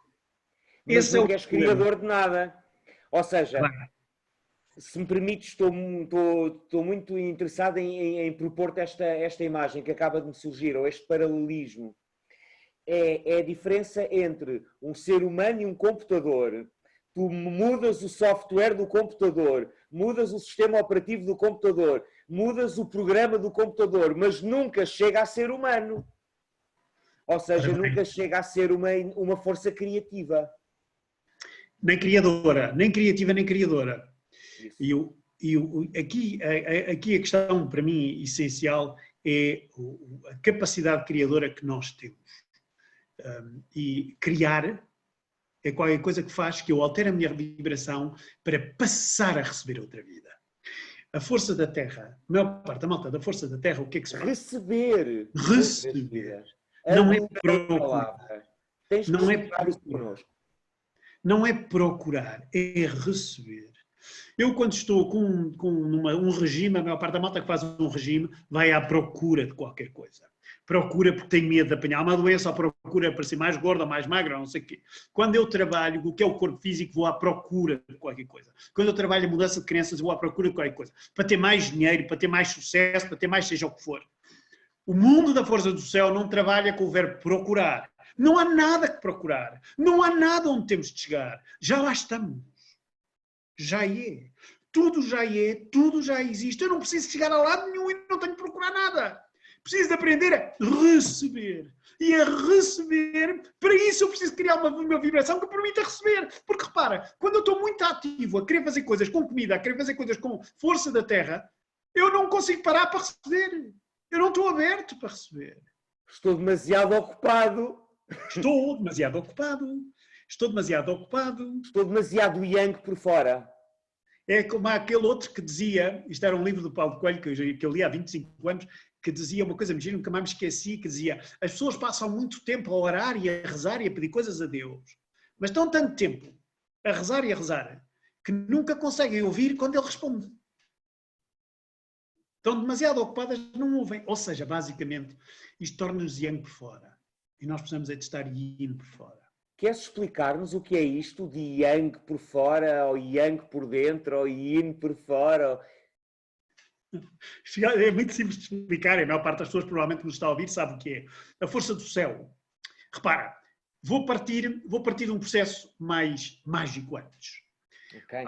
Mas esse nunca és criador de nada. Ou seja, se me permites, estou muito interessado em propor-te esta imagem que acaba de me surgir, ou este paralelismo. É a diferença entre um ser humano e um computador. Tu mudas o software do computador, mudas o sistema operativo do computador, mudas o programa do computador, mas nunca chega a ser humano. Ou seja, nunca chega a ser uma força criativa. Nem criadora, nem criativa, nem criadora. Aqui a questão, para mim, essencial é a capacidade criadora que nós temos. E criar é qualquer coisa que faz que eu altere a minha vibração para passar a receber outra vida. A força da Terra, a maior parte da malta da força da Terra, o que é que se faz? Receber. Não é procurar. Não é procurar. Não é procurar, é receber. Eu, quando estou com um regime, a maior parte da malta que faz um regime vai à procura de qualquer coisa. Procura porque tem medo de apanhar uma doença, ou procura para ser mais gorda, mais magra, não sei o quê. Quando eu trabalho, o que é o corpo físico, vou à procura de qualquer coisa. Quando eu trabalho a mudança de crenças, vou à procura de qualquer coisa. Para ter mais dinheiro, para ter mais sucesso, para ter mais seja o que for. O mundo da força do céu não trabalha com o verbo procurar. Não há nada que procurar. Não há nada onde temos de chegar. Já lá estamos. Já é. Tudo já é, tudo já existe. Eu não preciso chegar a lado nenhum e não tenho de procurar nada. Preciso de aprender a receber. E a receber, para isso eu preciso criar uma vibração que permita receber. Porque repara, quando eu estou muito ativo a querer fazer coisas com comida, a querer fazer coisas com força da terra, eu não consigo parar para receber. Eu não estou aberto para receber. Estou demasiado ocupado. Estou demasiado ocupado. Estou demasiado ocupado. Estou demasiado yang por fora. É como aquele outro que dizia, isto era um livro do Paulo Coelho que eu li há 25 anos, que dizia uma coisa, nunca mais me esqueci, que dizia: as pessoas passam muito tempo a orar e a rezar e a pedir coisas a Deus, mas estão tanto tempo a rezar e a rezar que nunca conseguem ouvir quando Ele responde. Estão demasiado ocupadas, não ouvem. Ou seja, basicamente, isto torna-nos yang por fora. E nós precisamos é de estar yin por fora. Queres explicar-nos o que é isto de yang por fora, ou yang por dentro, ou yin por fora? É muito simples de explicar, a maior parte das pessoas provavelmente que nos está a ouvir sabe o que é. A força do céu. Repara, vou partir de um processo mais mágico antes. Okay.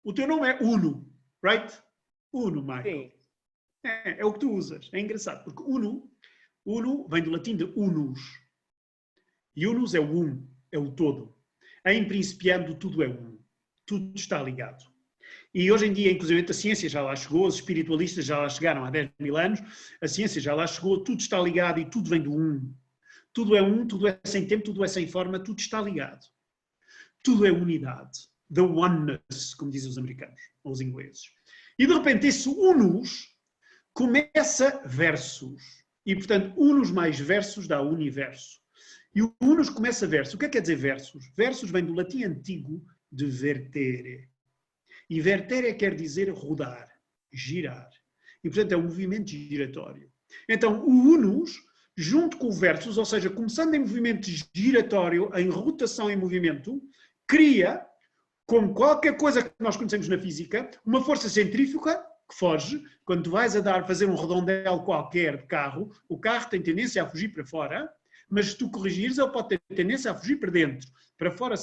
O teu nome é Uno, right? Uno, Michael. Sim. É o que tu usas. É engraçado, porque Uno vem do latim de unus. E unus é o é o todo. Em principiando, tudo é um. Tudo está ligado. E hoje em dia, inclusive, a ciência já lá chegou, os espiritualistas já lá chegaram há 10.000 anos, a ciência já lá chegou, tudo está ligado e tudo vem do um. Tudo é um, tudo é sem tempo, tudo é sem forma, tudo está ligado. Tudo é unidade. The oneness, como dizem os americanos, ou os ingleses. E de repente esse unus começa versus. E portanto, unus mais versus dá universo. E o unus começa versus. O que é que quer dizer versus? Versus vem do latim antigo de vertere. E vertere quer dizer rodar, girar. E portanto é um movimento giratório. Então o unus, junto com o versus, ou seja, começando em movimento giratório, em rotação em movimento, cria, como qualquer coisa que nós conhecemos na física, uma força centrífuga que foge. Quando tu vais fazer um redondel qualquer de carro, o carro tem tendência a fugir para fora, mas se tu corrigires, ele pode ter tendência a fugir para dentro. Para fora,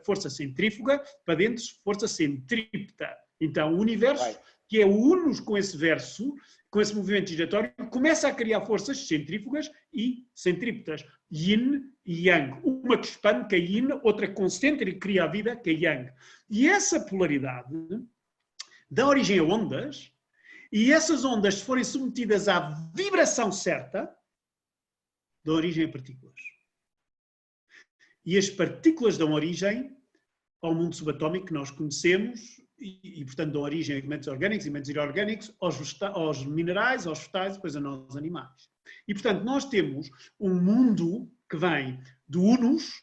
força centrífuga, para dentro, força centrípeta. Então, o universo, que é o unus com esse verso, com esse movimento giratório, começa a criar forças centrífugas e centrípetas. Yin e Yang. Uma que expande, que é Yin, outra que concentra e cria a vida, que é Yang. E essa polaridade dá origem a ondas, e essas ondas, se forem submetidas à vibração certa, dão origem a partículas. E as partículas dão origem ao mundo subatómico que nós conhecemos e portanto, dão origem a elementos orgânicos e elementos inorgânicos, aos minerais, aos vegetais, depois a nós, animais. E, portanto, nós temos um mundo que vem do unus,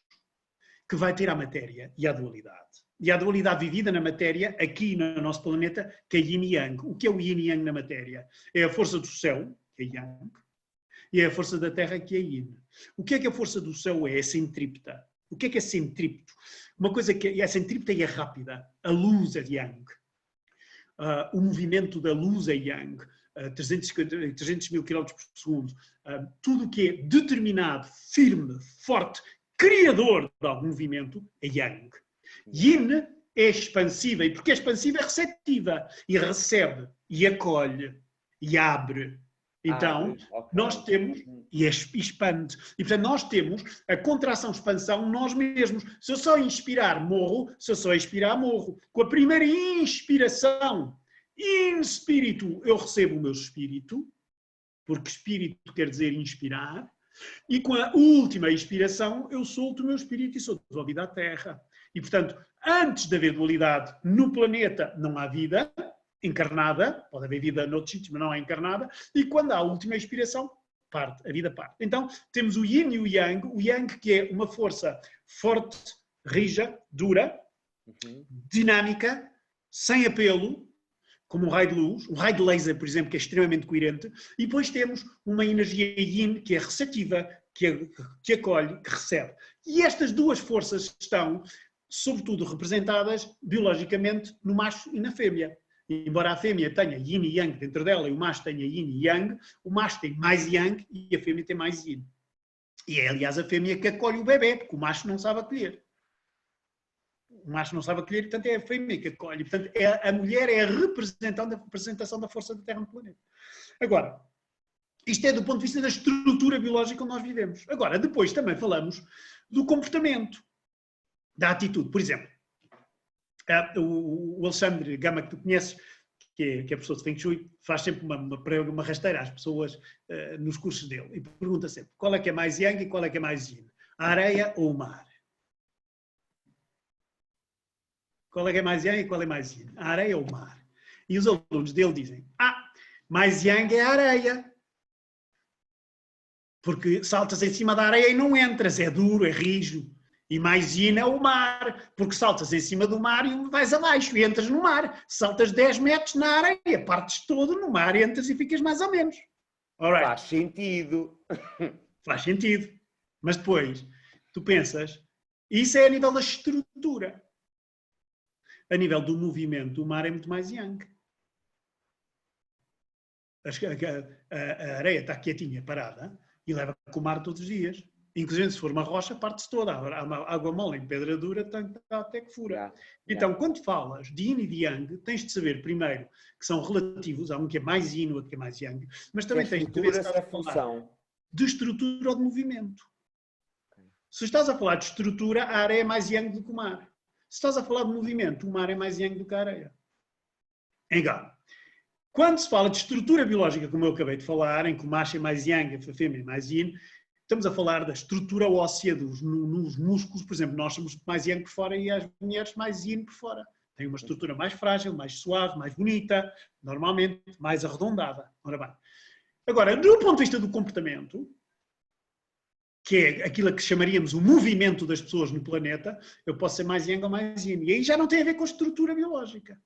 que vai ter a matéria e a dualidade. E a dualidade vivida na matéria, aqui no nosso planeta, que é Yin e Yang. O que é o Yin e Yang na matéria? É a força do céu, que é Yang, e é a força da terra, que é Yin. O que a força do céu é? É centrípeta. O que é centrípeto? Uma coisa que é centrípeta e é rápida. A luz é Yang. O movimento da luz é Yang. 300 mil km por segundo. Tudo o que é determinado, firme, forte, criador de algum movimento é Yang. Yin é expansiva. E porque é expansiva é receptiva. E recebe, e acolhe, e abre. Então, nós temos, e expande, e portanto nós temos a contração-expansão nós mesmos. Se eu só inspirar, morro. Se eu só expirar, morro. Com a primeira inspiração, espírito, eu recebo o meu espírito, porque espírito quer dizer inspirar, e com a última inspiração, eu solto o meu espírito e sou devolvido à Terra. E portanto, antes de haver dualidade no planeta, não há vida encarnada, pode haver vida noutros sítios, mas não é encarnada, e quando há a última expiração, parte, a vida parte. Então, temos o Yin e o Yang que é uma força forte, rija, dura, dinâmica, sem apelo, como um raio de luz, um raio de laser, por exemplo, que é extremamente coerente, e depois temos uma energia Yin, que é receptiva, que acolhe, que recebe. E estas duas forças estão, sobretudo, representadas biologicamente no macho e na fêmea. Embora a fêmea tenha Yin e Yang dentro dela e o macho tenha Yin e Yang, o macho tem mais Yang e a fêmea tem mais Yin. E é, aliás, a fêmea que acolhe o bebê, porque o macho não sabe acolher. O macho não sabe acolher, portanto é a fêmea que acolhe. Portanto, a mulher é a representação da força da Terra no planeta. Agora, isto é do ponto de vista da estrutura biológica onde nós vivemos. Agora, depois também falamos do comportamento, da atitude. Por exemplo, o Alexandre Gama, que tu conheces, que é professor de Feng Shui, faz sempre uma rasteira às pessoas nos cursos dele e pergunta sempre qual é que é mais Yang e qual é que é mais Yin? A areia ou o mar? Qual é que é mais Yang e qual é mais Yin? A areia ou o mar? E os alunos dele dizem, mais Yang é a areia. Porque saltas em cima da areia e não entras, é duro, é rijo. E mais Yin é o mar, porque saltas em cima do mar e vais abaixo e entras no mar. Saltas 10 metros na areia, partes todo no mar, entras e ficas mais ou menos. Alright. Faz sentido. Faz sentido. Mas depois, tu pensas, isso é a nível da estrutura. A nível do movimento, o mar é muito mais Yang. A areia está quietinha, parada, e leva com o mar todos os dias. Inclusive, se for uma rocha, parte-se toda. A água mole em pedra dura até que fura. Então, quando falas de Yin e de Yang, tens de saber, primeiro, que são relativos. Há um que é mais Yin, outro que é mais Yang. Mas também tens de saber se estás a falar de estrutura ou de movimento. Se estás a falar de estrutura, a areia é mais Yang do que o mar. Se estás a falar de movimento, o mar é mais Yang do que a areia. Engano. Quando se fala de estrutura biológica, como eu acabei de falar, em que o macho é mais yang, a fêmea é mais yin, estamos a falar da estrutura óssea nos músculos. Por exemplo, nós somos mais yang por fora e as mulheres mais yin por fora. Tem uma estrutura mais frágil, mais suave, mais bonita, normalmente mais arredondada. Ora bem. Agora, do ponto de vista do comportamento, que é aquilo que chamaríamos o movimento das pessoas no planeta, eu posso ser mais yang ou mais yin. E aí já não tem a ver com a estrutura biológica.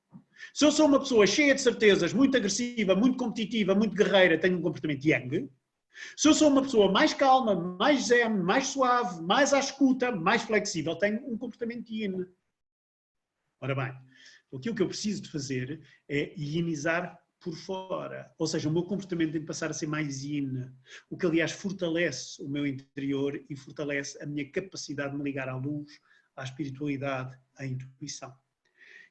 Se eu sou uma pessoa cheia de certezas, muito agressiva, muito competitiva, muito guerreira, tenho um comportamento yang. Se eu sou uma pessoa mais calma, mais zen, mais suave, mais à escuta, mais flexível, tenho um comportamento yin. Ora bem, aquilo que eu preciso de fazer é yinizar por fora. Ou seja, o meu comportamento tem de passar a ser mais yin. O que, aliás, fortalece o meu interior e fortalece a minha capacidade de me ligar à luz, à espiritualidade, à intuição.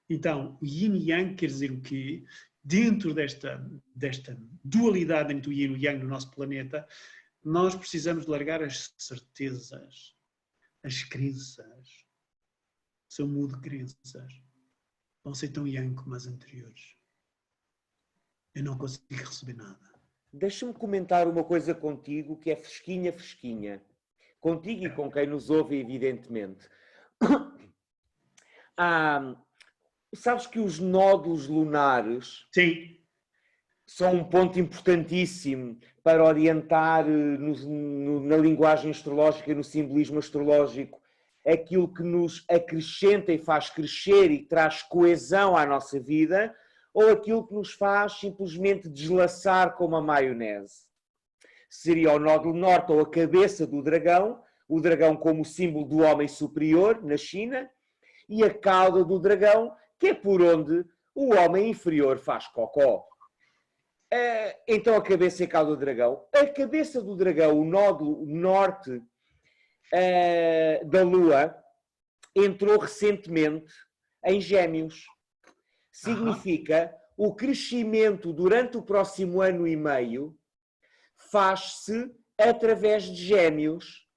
Então, o yin e yang quer dizer o quê? Dentro desta dualidade entre o yin e o yang no nosso planeta, nós precisamos de largar as certezas, as crenças. Se eu mudo crenças, vão ser tão yang como as anteriores. Eu não consigo receber nada. Deixa-me comentar uma coisa contigo que é fresquinha, fresquinha. Contigo e com quem nos ouve, evidentemente. Sabes que os nódulos lunares Sim. são um ponto importantíssimo para orientar na linguagem astrológica e no simbolismo astrológico aquilo que nos acrescenta e faz crescer e traz coesão à nossa vida, ou aquilo que nos faz simplesmente deslaçar como a maionese. Seria o nódulo norte ou a cabeça do dragão, o dragão como símbolo do homem superior na China, e a cauda do dragão, que é por onde o homem inferior faz cocó. Então a cabeça e a cauda do dragão. A cabeça do dragão, o nódulo norte da Lua, entrou recentemente em Gêmeos. Significa o crescimento durante o próximo ano e meio faz-se através de Gêmeos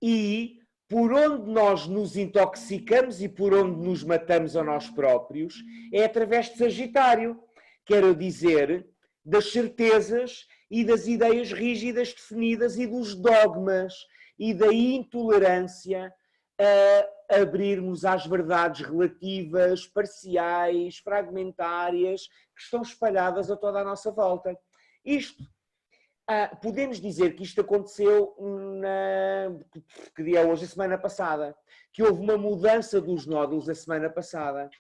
e por onde nós nos intoxicamos e por onde nos matamos a nós próprios é através de Sagitário. Quero dizer, das certezas e das ideias rígidas definidas e dos dogmas e da intolerância a abrirmos às verdades relativas, parciais, fragmentárias, que estão espalhadas a toda a nossa volta. Isto, podemos dizer que isto aconteceu que dia é hoje? A semana passada, que houve uma mudança dos nódulos a semana passada.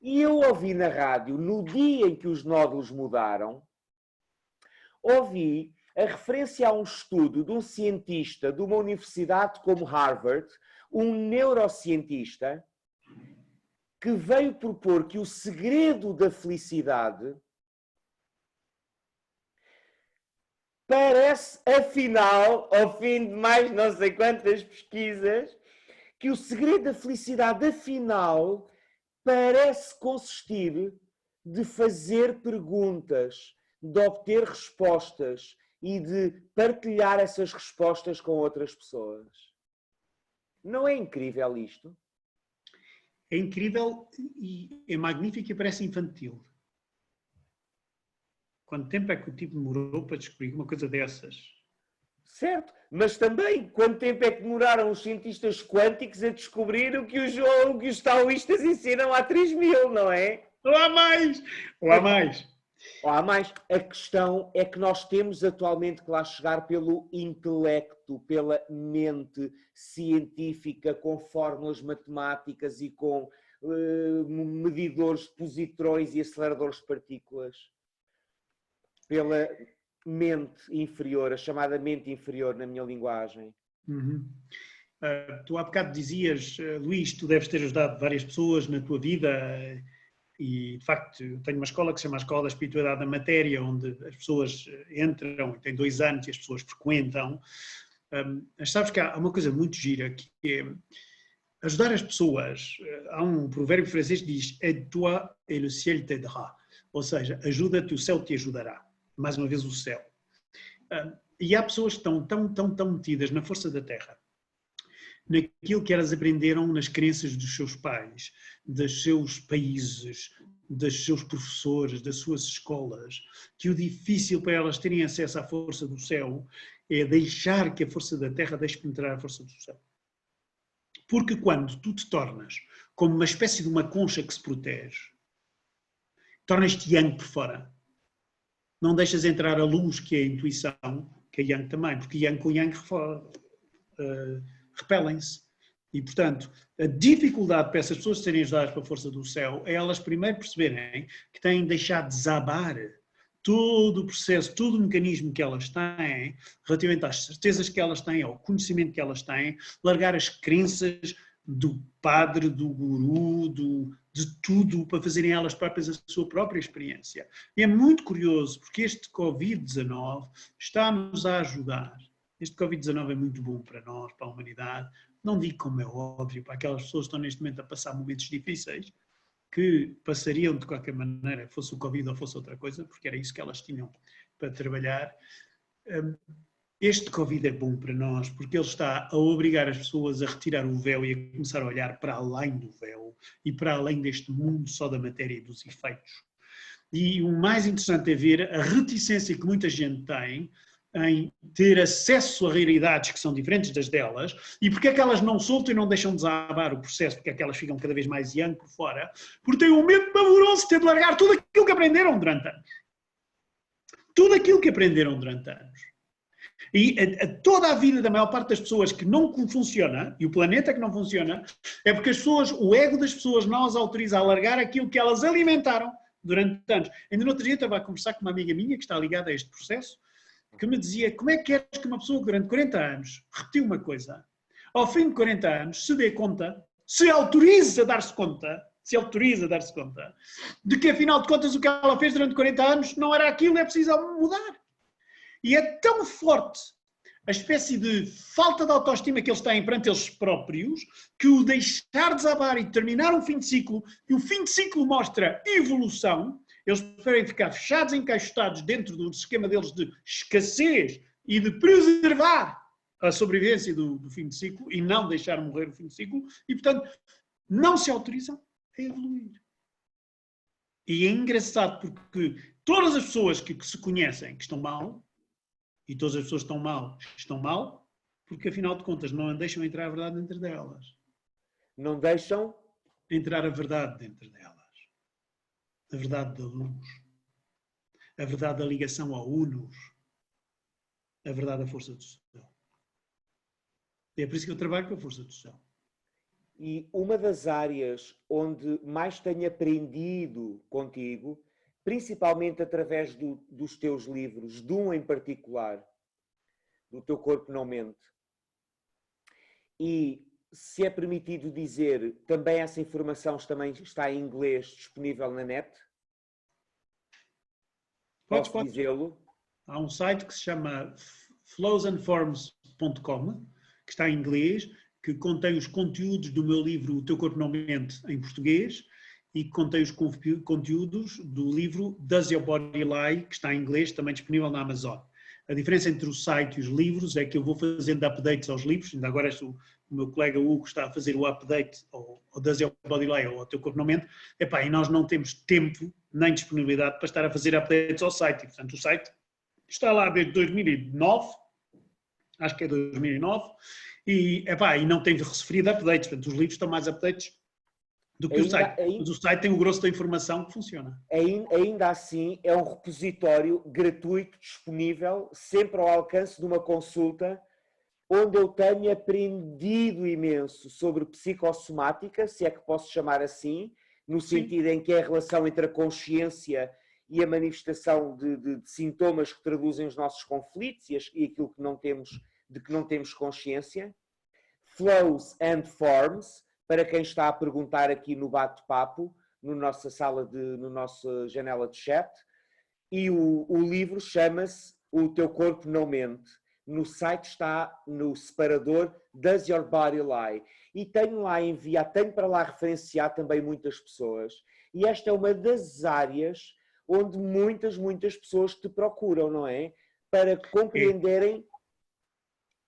E eu ouvi na rádio, no dia em que os nódulos mudaram, ouvi a referência a um estudo de um cientista de uma universidade como Harvard, um neurocientista, que veio propor que o segredo da felicidade parece, afinal, ao fim de mais não sei quantas pesquisas, que o segredo da felicidade, afinal, parece consistir de fazer perguntas, de obter respostas e de partilhar essas respostas com outras pessoas. Não é incrível isto? É incrível e é magnífico e parece infantil. Quanto tempo é que o tipo demorou para descobrir uma coisa dessas? Certo, mas também quanto tempo é que demoraram os cientistas quânticos a descobrir o que os taoístas ensinam há 3.000, não é? Ou há mais! Ou há mais! Ou há mais. A questão é que nós temos atualmente que lá chegar pelo intelecto, pela mente científica, com fórmulas matemáticas e com medidores de positrões e aceleradores de partículas. Pela mente inferior, a chamada mente inferior na minha linguagem. Uhum. Tu há bocado dizias, Luís, tu deves ter ajudado várias pessoas na tua vida e, de facto, eu tenho uma escola que se chama a Escola da Espiritualidade da Matéria, onde as pessoas entram, tem 2 anos e as pessoas frequentam. Mas sabes que há uma coisa muito gira, que é ajudar as pessoas. Há um provérbio francês que diz aide-toi et le ciel t'aidera, ou seja, ajuda-te, o céu te ajudará. Mais uma vez o céu. E há pessoas que estão tão metidas na força da terra, naquilo que elas aprenderam nas crenças dos seus pais, dos seus países, dos seus professores, das suas escolas, que o difícil para elas terem acesso à força do céu é deixar que a força da terra deixe penetrar a força do céu. Porque quando tu te tornas como uma espécie de uma concha que se protege, tornas-te yang por fora. Não deixas entrar a luz, que é a intuição, que é yang também, porque yang com yang repelem-se. E, portanto, a dificuldade para essas pessoas serem ajudadas pela força do céu é elas primeiro perceberem que têm de deixar desabar todo o processo, todo o mecanismo que elas têm, relativamente às certezas que elas têm, ao conhecimento que elas têm, largar as crenças do padre, do guru, de tudo, para fazerem elas próprias a sua própria experiência. E é muito curioso, porque este Covid-19 está-nos a ajudar. Este Covid-19 é muito bom para nós, para a humanidade. Não digo como é óbvio, para aquelas pessoas que estão neste momento a passar momentos difíceis, que passariam de qualquer maneira, fosse o Covid ou fosse outra coisa, porque era isso que elas tinham para trabalhar. Este Covid é bom para nós, porque ele está a obrigar as pessoas a retirar o véu e a começar a olhar para além do véu e para além deste mundo só da matéria e dos efeitos. E o mais interessante é ver a reticência que muita gente tem em ter acesso a realidades que são diferentes das delas, e porque é que elas não soltam e não deixam desabar o processo, porque é que elas ficam cada vez mais young por fora, porque têm um medo pavoroso de ter de largar tudo aquilo que aprenderam durante anos. Tudo aquilo que aprenderam durante anos. E toda a vida da maior parte das pessoas que não funciona, e o planeta que não funciona, é porque as pessoas, o ego das pessoas não as autoriza a largar aquilo que elas alimentaram durante anos. Ainda no outro dia estava a conversar com uma amiga minha que está ligada a este processo, que me dizia, como é que queres que uma pessoa que durante 40 anos repetiu uma coisa, ao fim de 40 anos se dê conta, se autoriza a dar-se conta de que afinal de contas o que ela fez durante 40 anos não era aquilo, é preciso mudar. E é tão forte a espécie de falta de autoestima que eles têm perante eles próprios, que o deixar desabar e terminar um fim de ciclo, e o fim de ciclo mostra evolução, eles preferem ficar fechados, encaixotados dentro do esquema deles de escassez e de preservar a sobrevivência do fim de ciclo e não deixar morrer o fim de ciclo, e portanto não se autorizam a evoluir. E é engraçado porque todas as pessoas que se conhecem que estão mal, e todas as pessoas que estão mal, porque afinal de contas não deixam entrar a verdade dentro delas. Não deixam entrar a verdade dentro delas. A verdade da luz. A verdade da ligação ao Unos. A verdade da força do céu. E é por isso que eu trabalho com a força do céu. E uma das áreas onde mais tenho aprendido contigo, principalmente através dos teus livros, de um em particular, do Teu Corpo Não Mente, e se é permitido dizer, também essa informação também está em inglês disponível na net? Posso dizê-lo? Há um site que se chama flowsandforms.com, que está em inglês, que contém os conteúdos do meu livro O Teu Corpo Não Mente em português e que contém os conteúdos do livro Does Your Body Lie, que está em inglês, também disponível na Amazon. A diferença entre o site e os livros é que eu vou fazendo updates aos livros, ainda agora o meu colega Hugo está a fazer o update ao Does Your Body Lie ou ao Teu Corpo Não Mente, e nós não temos tempo nem disponibilidade para estar a fazer updates ao site. E, portanto, o site está lá desde 2009, acho que é 2009, e não tem recebido updates, portanto os livros estão mais updates do que o site. Mas o site tem o grosso da informação que funciona. Ainda assim, é um repositório gratuito, disponível, sempre ao alcance de uma consulta, onde eu tenho aprendido imenso sobre psicossomática, se é que posso chamar assim, no sentido em que é a relação entre a consciência e a manifestação de sintomas que traduzem os nossos conflitos e aquilo que não temos, de que não temos consciência. Flows and Forms, para quem está a perguntar aqui no bate-papo, no nossa janela de chat. E o livro chama-se O Teu Corpo Não Mente. No site está no separador Does Your Body Lie? E tenho para lá referenciar também muitas pessoas. E esta é uma das áreas onde muitas pessoas te procuram, não é? Para compreenderem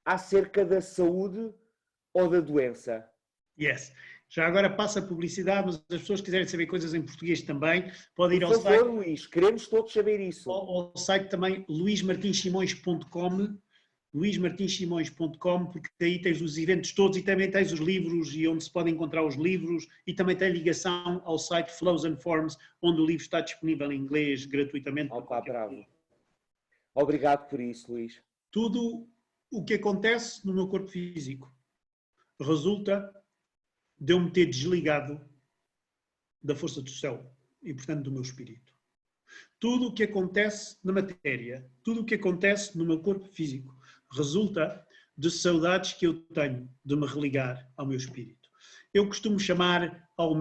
acerca da saúde ou da doença. Yes. Já agora passa a publicidade, mas as pessoas que quiserem saber coisas em português também, podem ir ao Por favor, site. Luís, queremos todos saber isso. Ao site também luismartinsimões.com, luismartinsimões.com, porque aí tens os eventos todos e também tens os livros e onde se podem encontrar os livros e também tem ligação ao site Flows and Forms, onde o livro está disponível em inglês gratuitamente. Opa, bravo. Obrigado por isso, Luís. Tudo o que acontece no meu corpo físico resulta de eu me ter desligado da força do céu e, portanto, do meu espírito. Tudo o que acontece na matéria, tudo o que acontece no meu corpo físico, resulta de saudades que eu tenho de me religar ao meu espírito. Eu costumo chamar ao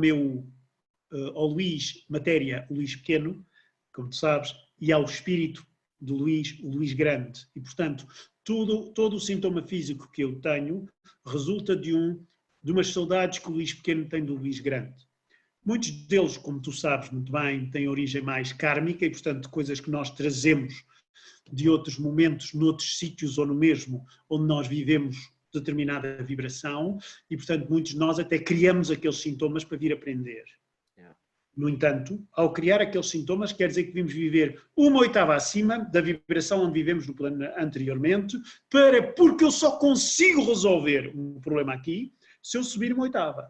Luís matéria, o Luís pequeno, como tu sabes, e ao espírito do Luís, o Luís grande. E, portanto, todo o sintoma físico que eu tenho resulta de umas saudades que o Luís pequeno tem do Luís grande. Muitos deles, como tu sabes muito bem, têm origem mais kármica e, portanto, coisas que nós trazemos de outros momentos, noutros sítios ou no mesmo, onde nós vivemos determinada vibração e, portanto, muitos de nós até criamos aqueles sintomas para vir aprender. No entanto, ao criar aqueles sintomas, quer dizer que devemos viver 1/8 acima da vibração onde vivemos no plano anteriormente, porque eu só consigo resolver um problema aqui se eu subir 1/8.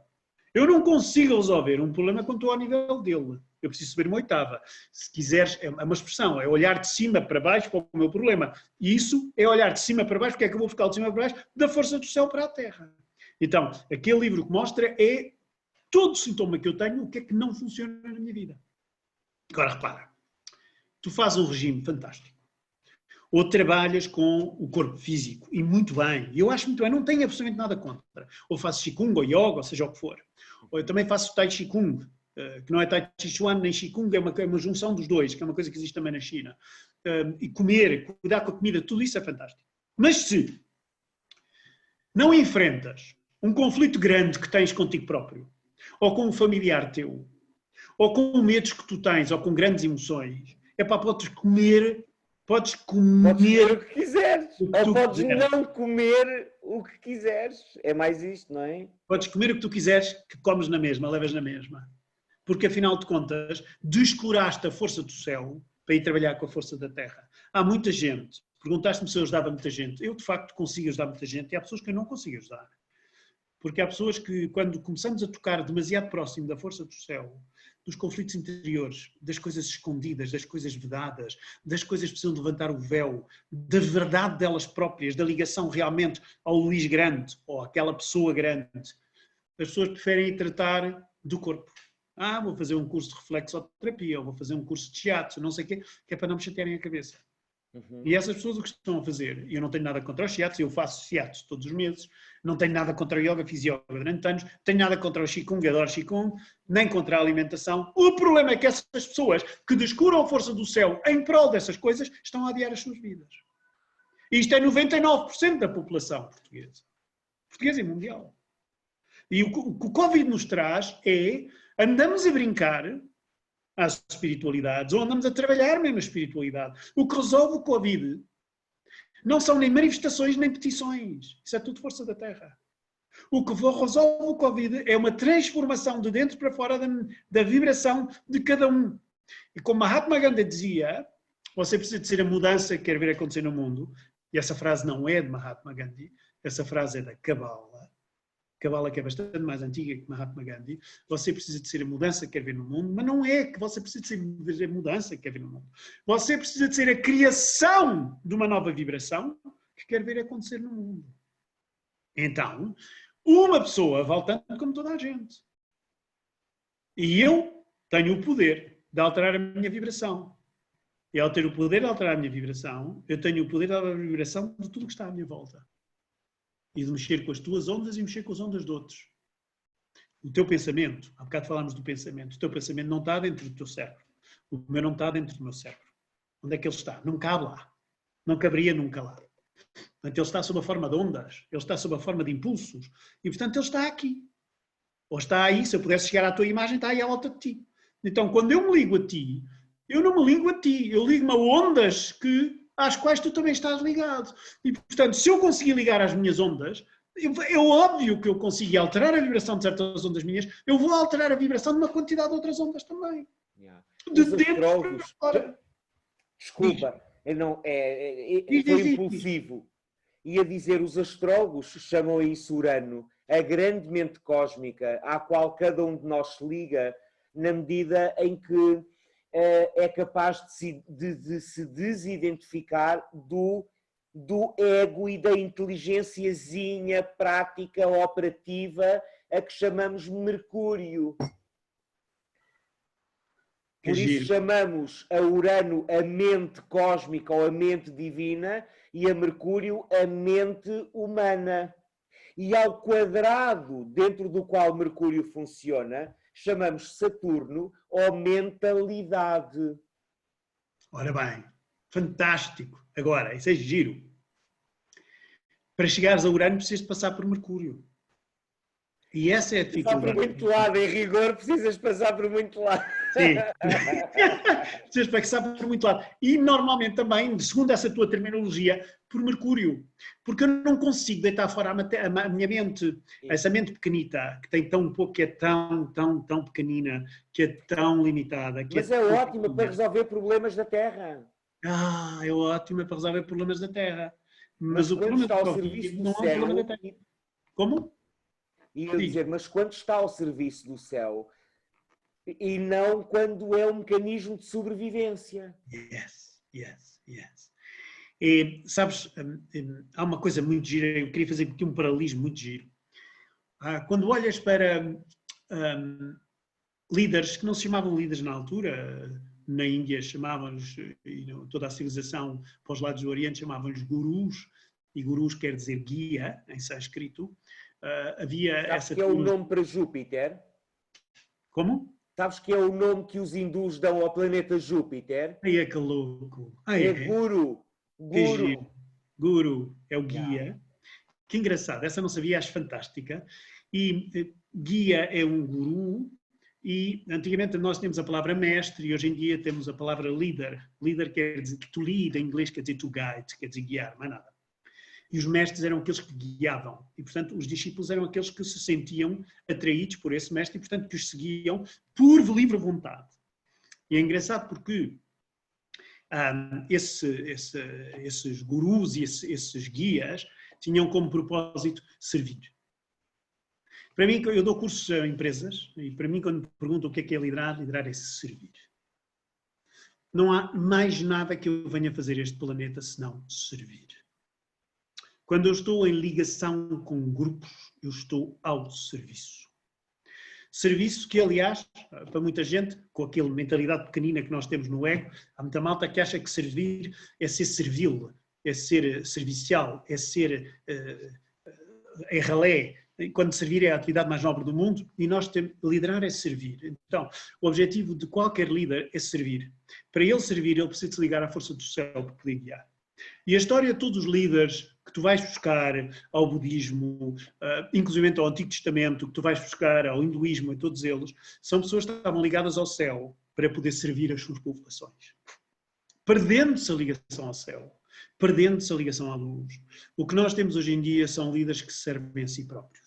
Eu não consigo resolver um problema quando estou ao nível dele. Eu preciso subir 1/8. Se quiseres, é uma expressão, é olhar de cima para baixo para o meu problema. E isso é olhar de cima para baixo, porque é que eu vou buscar de cima para baixo, da força do céu para a terra. Então, aquele livro que mostra é todo o sintoma que eu tenho, o que é que não funciona na minha vida. Agora, repara, tu fazes um regime fantástico. Ou trabalhas com o corpo físico, e muito bem, eu acho muito bem, não tenho absolutamente nada contra. Ou fazes Qigong ou Yoga, ou seja o que for. Ou eu também faço Tai Chi Kung, que não é Tai Chi Chuan nem Qigong, é uma junção dos dois, que é uma coisa que existe também na China. E comer, cuidar com a comida, tudo isso é fantástico. Mas se não enfrentas um conflito grande que tens contigo próprio, ou com um familiar teu, ou com medos que tu tens, ou com grandes emoções, podes comer o que quiseres, ou podes não comer o que quiseres, é mais isto, não é? Podes comer o que tu quiseres, que comes na mesma, levas na mesma. Porque afinal de contas, descuraste a força do céu para ir trabalhar com a força da terra. Há muita gente, perguntaste-me se eu ajudava muita gente, eu de facto consigo ajudar muita gente e há pessoas que eu não consigo ajudar. Porque há pessoas que, quando começamos a tocar demasiado próximo da força do céu, dos conflitos interiores, das coisas escondidas, das coisas vedadas, das coisas que precisam de levantar o véu, da verdade delas próprias, da ligação realmente ao Luís grande, ou àquela pessoa grande, as pessoas preferem ir tratar do corpo. Vou fazer um curso de reflexoterapia, ou vou fazer um curso de shiatsu, não sei o quê, que é para não me chatearem a cabeça. E essas pessoas o que estão a fazer, eu não tenho nada contra o shiatsu, eu faço shiatsu todos os meses, não tenho nada contra o yoga, fiz yoga durante anos, tenho nada contra o Qigong, adoro Qigong, nem contra a alimentação. O problema é que essas pessoas que descuram a força do céu em prol dessas coisas estão a adiar as suas vidas. E isto é 99% da população portuguesa e mundial. E o que o Covid nos traz é, andamos a brincar às espiritualidades, ou andamos a trabalhar mesmo a espiritualidade. O que resolve o Covid não são nem manifestações nem petições. Isso é tudo força da terra. O que resolve o Covid é uma transformação de dentro para fora da vibração de cada um. E como Mahatma Gandhi dizia, você precisa de ser a mudança que quer ver acontecer no mundo. E essa frase não é de Mahatma Gandhi, essa frase é da Kabbalah. Kabbalah, que é bastante mais antiga que Mahatma Gandhi. Você precisa de ser a mudança que quer ver no mundo, mas não é que você precisa de ser a mudança que quer ver no mundo. Você precisa de ser a criação de uma nova vibração que quer ver acontecer no mundo. Então, uma pessoa vale tanto como toda a gente. E eu tenho o poder de alterar a minha vibração. E ao ter o poder de alterar a minha vibração, eu tenho o poder de alterar a vibração de tudo que está à minha volta. E de mexer com as tuas ondas e mexer com as ondas de outros. O teu pensamento, há bocado falámos do pensamento, o teu pensamento não está dentro do teu cérebro. O meu não está dentro do meu cérebro. Onde é que ele está? Não cabe lá. Não caberia nunca lá. Portanto, ele está sob a forma de ondas, ele está sob a forma de impulsos, e portanto ele está aqui. Ou está aí, se eu pudesse chegar à tua imagem, está aí à volta de ti. Então, quando eu me ligo a ti, eu não me ligo a ti, eu ligo-me a ondas às quais tu também estás ligado. E, portanto, se eu conseguir ligar às minhas ondas, É óbvio que eu consigo alterar a vibração de certas ondas minhas, eu vou alterar a vibração de uma quantidade de outras ondas também. Yeah. De Os dentro astrólogos, para fora. desculpa, foi Diz. impulsivo. Ia dizer, os astrólogos chamam isso Urano, a grande mente cósmica à qual cada um de nós se liga, na medida em que é capaz de se desidentificar do ego e da inteligênciazinha prática, operativa, a que chamamos Mercúrio. Por isso chamamos a Urano a mente cósmica ou a mente divina e a Mercúrio a mente humana. E ao quadrado dentro do qual Mercúrio funciona, chamamos Saturno ou mentalidade. Ora bem, fantástico. Agora, isso é giro. Para chegares a Urano precisas de passar por Mercúrio. E essa é a dificuldade. Passar por muito lado, em rigor, precisas passar por muito lado. Sim. Precisas passar por muito lado. E normalmente também, segundo essa tua terminologia, por Mercúrio. Porque eu não consigo deitar fora a minha mente, essa mente pequenita, que tem tão pouco, que é tão pequenina, que é tão limitada. Mas é ótima para resolver problemas da Terra. É ótima para resolver problemas da Terra. Mas o quando problema está ao serviço do céu... Como? Ia dizer, mas quando está ao serviço do céu e não quando é um mecanismo de sobrevivência. Yes. E, sabes, há uma coisa muito gira, eu queria fazer aqui um paralelismo muito giro. Quando olhas para líderes que não se chamavam líderes na altura, na Índia chamavam-lhes, e toda a civilização para os lados do Oriente chamavam-lhes gurus, e gurus quer dizer guia, em sânscrito. Havia essa... que é o nome para Júpiter? Como? Sabes que é o nome que os hindus dão ao planeta Júpiter? É que louco. Guru. Guru é o guia. Que engraçado, essa não sabia, acho fantástica. E guia é um guru, e antigamente nós tínhamos a palavra mestre e hoje em dia temos a palavra leader. Leader quer dizer to lead, em inglês quer dizer to guide, quer dizer guiar, mais nada. E os mestres eram aqueles que guiavam. E, portanto, os discípulos eram aqueles que se sentiam atraídos por esse mestre e, portanto, que os seguiam por livre vontade. E é engraçado porque esses gurus e esses guias tinham como propósito servir. Para mim, eu dou cursos a empresas e para mim, quando me perguntam o que é liderar é servir. Não há mais nada que eu venha fazer este planeta senão servir. Quando eu estou em ligação com grupos, eu estou ao serviço. Serviço que, aliás, para muita gente, com aquela mentalidade pequenina que nós temos no ego, há muita malta que acha que servir é ser servil, é ser servicial, é ser ralé. Quando servir é a atividade mais nobre do mundo e nós temos, liderar é servir. Então, o objetivo de qualquer líder é servir. Para ele servir, ele precisa se ligar à força do céu para poder guiar. E a história de todos os líderes que tu vais buscar ao budismo, inclusive ao Antigo Testamento, que tu vais buscar ao hinduísmo, a todos eles, são pessoas que estavam ligadas ao céu para poder servir as suas populações. Perdendo-se a ligação ao céu, perdendo-se a ligação à luz. O que nós temos hoje em dia são líderes que se servem a si próprios.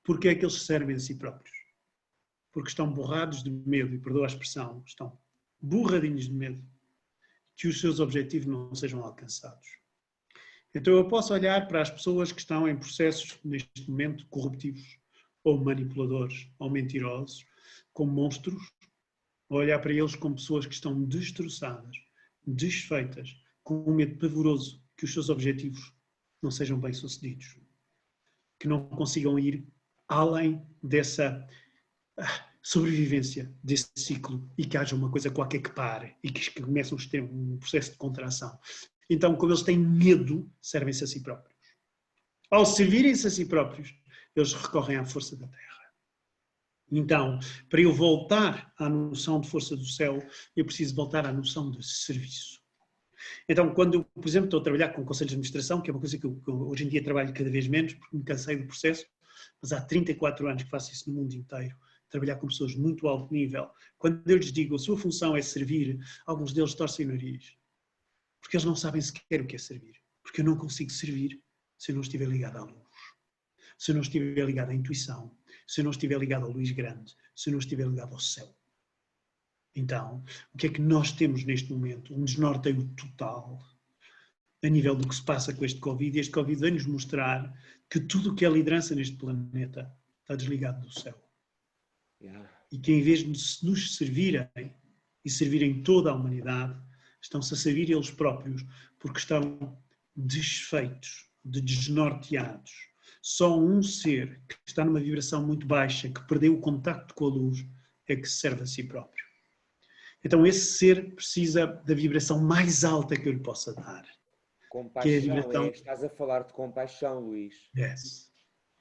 Porquê é que eles se servem a si próprios? Porque estão borrados de medo, e perdoa a expressão, estão borradinhos de medo que os seus objetivos não sejam alcançados. Então eu posso olhar para as pessoas que estão em processos, neste momento, corruptivos, ou manipuladores, ou mentirosos, como monstros, ou olhar para eles como pessoas que estão destroçadas, desfeitas, com um medo pavoroso que os seus objetivos não sejam bem-sucedidos, que não consigam ir além dessa sobrevivência desse ciclo e que haja uma coisa qualquer que pare e que comece um processo de contração. Então, como eles têm medo, servem-se a si próprios. Ao servirem-se a si próprios, eles recorrem à força da terra. Então, para eu voltar à noção de força do céu, eu preciso voltar à noção de serviço. Então, quando eu, por exemplo, estou a trabalhar com conselhos de administração, que é uma coisa que eu hoje em dia trabalho cada vez menos, porque me cansei do processo, mas há 34 anos que faço isso no mundo inteiro, trabalhar com pessoas de muito alto nível. Quando eu lhes digo a sua função é servir, alguns deles torcem o nariz. Porque eles não sabem sequer o que é servir. Porque eu não consigo servir se eu não estiver ligado à luz. se eu não estiver ligado à intuição, se eu não estiver ligado ao Luís Grande, se eu não estiver ligado ao céu. Então, o que é que nós temos neste momento? Um desnorteio total a nível do que se passa com este Covid. E este Covid vem-nos mostrar que tudo o que é liderança neste planeta está desligado do céu. E que em vez de nos servirem e servirem toda a humanidade, estão-se a servir eles próprios, porque estão desfeitos, desnorteados. Só um ser que está numa vibração muito baixa, que perdeu o contacto com a luz, é que se serve a si próprio. Então esse ser precisa da vibração mais alta que eu lhe possa dar. Compaixão, que é a vibração... estás a falar de compaixão, Luís. Yes.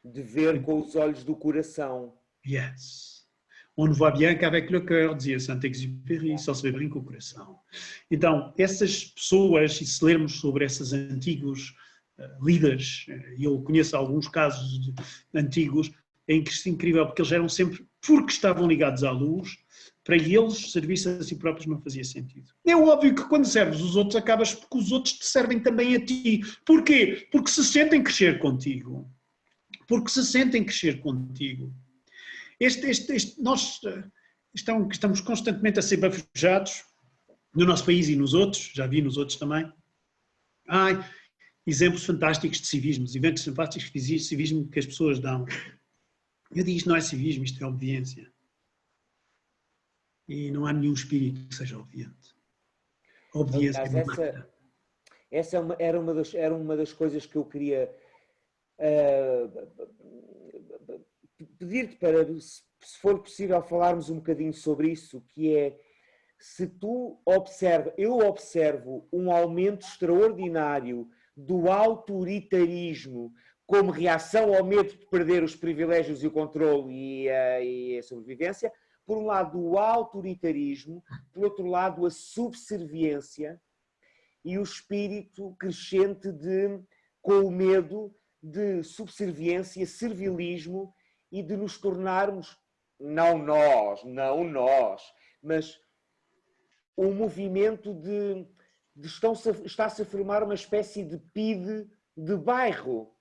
De ver com os olhos do coração. Yes. On ne voit bien qu'avec le cœur, dizia Saint-Exupéry, só se vê bem com o coração. Então, essas pessoas, e se lermos sobre esses antigos líderes, e eu conheço alguns casos antigos, em que isto é incrível, porque eles eram sempre, porque estavam ligados à luz, para eles servir-se a si próprios não fazia sentido. É óbvio que quando serves os outros, acabas porque os outros te servem também a ti. Porquê? Porque se sentem crescer contigo. Porque se sentem crescer contigo. Nós estamos constantemente a ser bafejados no nosso país e nos outros, já vi nos outros também. Exemplos fantásticos de civismo, eventos fantásticos de civismo que as pessoas dão. Eu digo, isto não é civismo, isto é obediência. E não há nenhum espírito que seja obediente. A obediência Aliás, essa era uma das coisas que eu queria pedir-te para, se for possível, falarmos um bocadinho sobre isso, que é, se eu observo um aumento extraordinário do autoritarismo como reação ao medo de perder os privilégios e o controle e a sobrevivência, por um lado o autoritarismo, por outro lado a subserviência e o espírito crescente com o medo de subserviência, servilismo e de nos tornarmos, não nós, mas um movimento está-se a formar uma espécie de PIDE de bairro,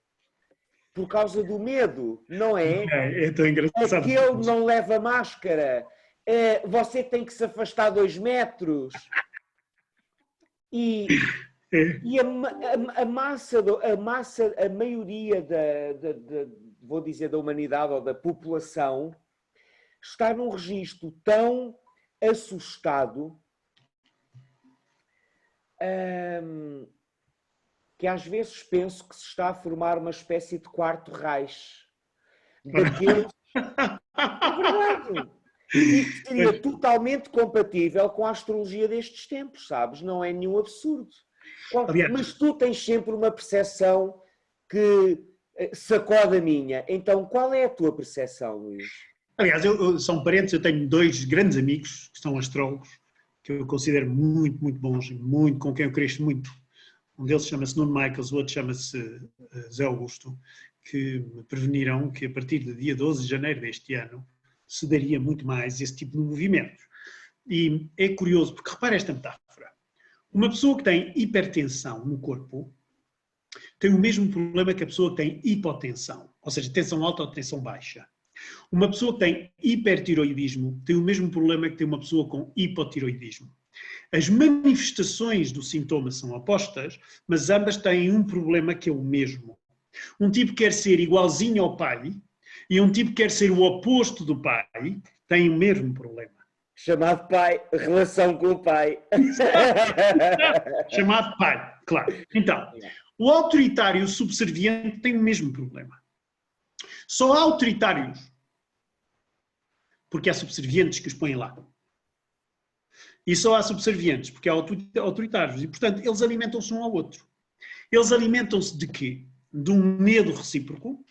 por causa do medo, não é? É tão engraçado. Aquele não leva máscara, você tem que se afastar 2 metros. E a maioria vou dizer, da humanidade ou da população está num registro tão assustado que às vezes penso que se está a formar uma espécie de quarto Reich. Daqueles... É verdade. E que seria totalmente compatível com a astrologia destes tempos, sabes? Não é nenhum absurdo. Mas tu tens sempre uma percepção que sacode a minha. Então, qual é a tua percepção, Luís? Aliás, são parentes, eu tenho 2 grandes amigos que são astrólogos, que eu considero muito, muito bons, com quem eu cresço muito. Um deles chama-se Nuno Michaels, o outro chama-se Zé Augusto, que me preveniram que a partir do dia 12 de janeiro deste ano se daria muito mais esse tipo de movimentos. E é curioso, porque repara esta metáfora. Uma pessoa que tem hipertensão no corpo tem o mesmo problema que a pessoa que tem hipotensão, ou seja, tensão alta ou tensão baixa. Uma pessoa que tem hipertiroidismo tem o mesmo problema que tem uma pessoa com hipotiroidismo. As manifestações do sintoma são opostas, mas ambas têm um problema que é o mesmo. Um tipo quer ser igualzinho ao pai e um tipo quer ser o oposto do pai, tem o mesmo problema. Chamado pai, relação com o pai. Chamado pai, claro. Então, o autoritário subserviente tem o mesmo problema. Só há autoritários porque há subservientes que os põem lá. E só há subservientes porque há autoritários. E, portanto, eles alimentam-se um ao outro. Eles alimentam-se de quê? De um medo recíproco,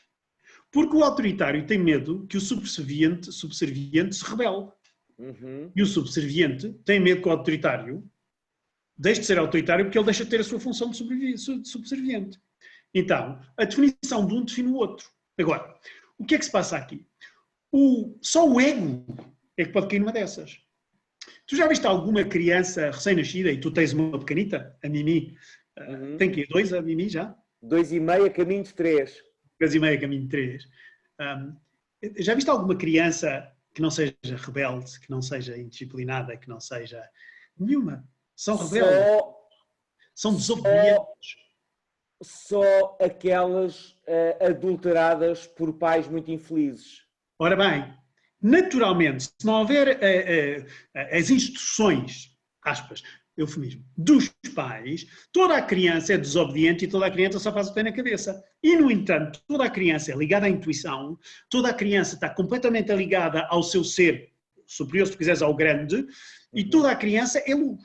porque o autoritário tem medo que o subserviente se rebele. Uhum. E o subserviente tem medo que o autoritário deixe de ser autoritário porque ele deixa de ter a sua função de subserviente. Então, a definição de um define o outro. Agora, o que é que se passa aqui? Só o ego é que pode cair numa dessas. Tu já viste alguma criança recém-nascida, e tu tens uma pequenita, a Mimi, tem que ir 2 a Mimi já? 2,5 a caminho de 3. 2,5 caminho de 3. Já viste alguma criança que não seja rebelde, que não seja indisciplinada, que não seja nenhuma? São rebeldes, são desobedientes. Só aquelas adulteradas por pais muito infelizes. Ora bem, naturalmente, se não houver as instruções, aspas, eufemismo, dos pais, toda a criança é desobediente e toda a criança só faz o que tem na cabeça. E, no entanto, toda a criança é ligada à intuição, toda a criança está completamente ligada ao seu ser superior, se quiseres, ao grande, e toda a criança é luz.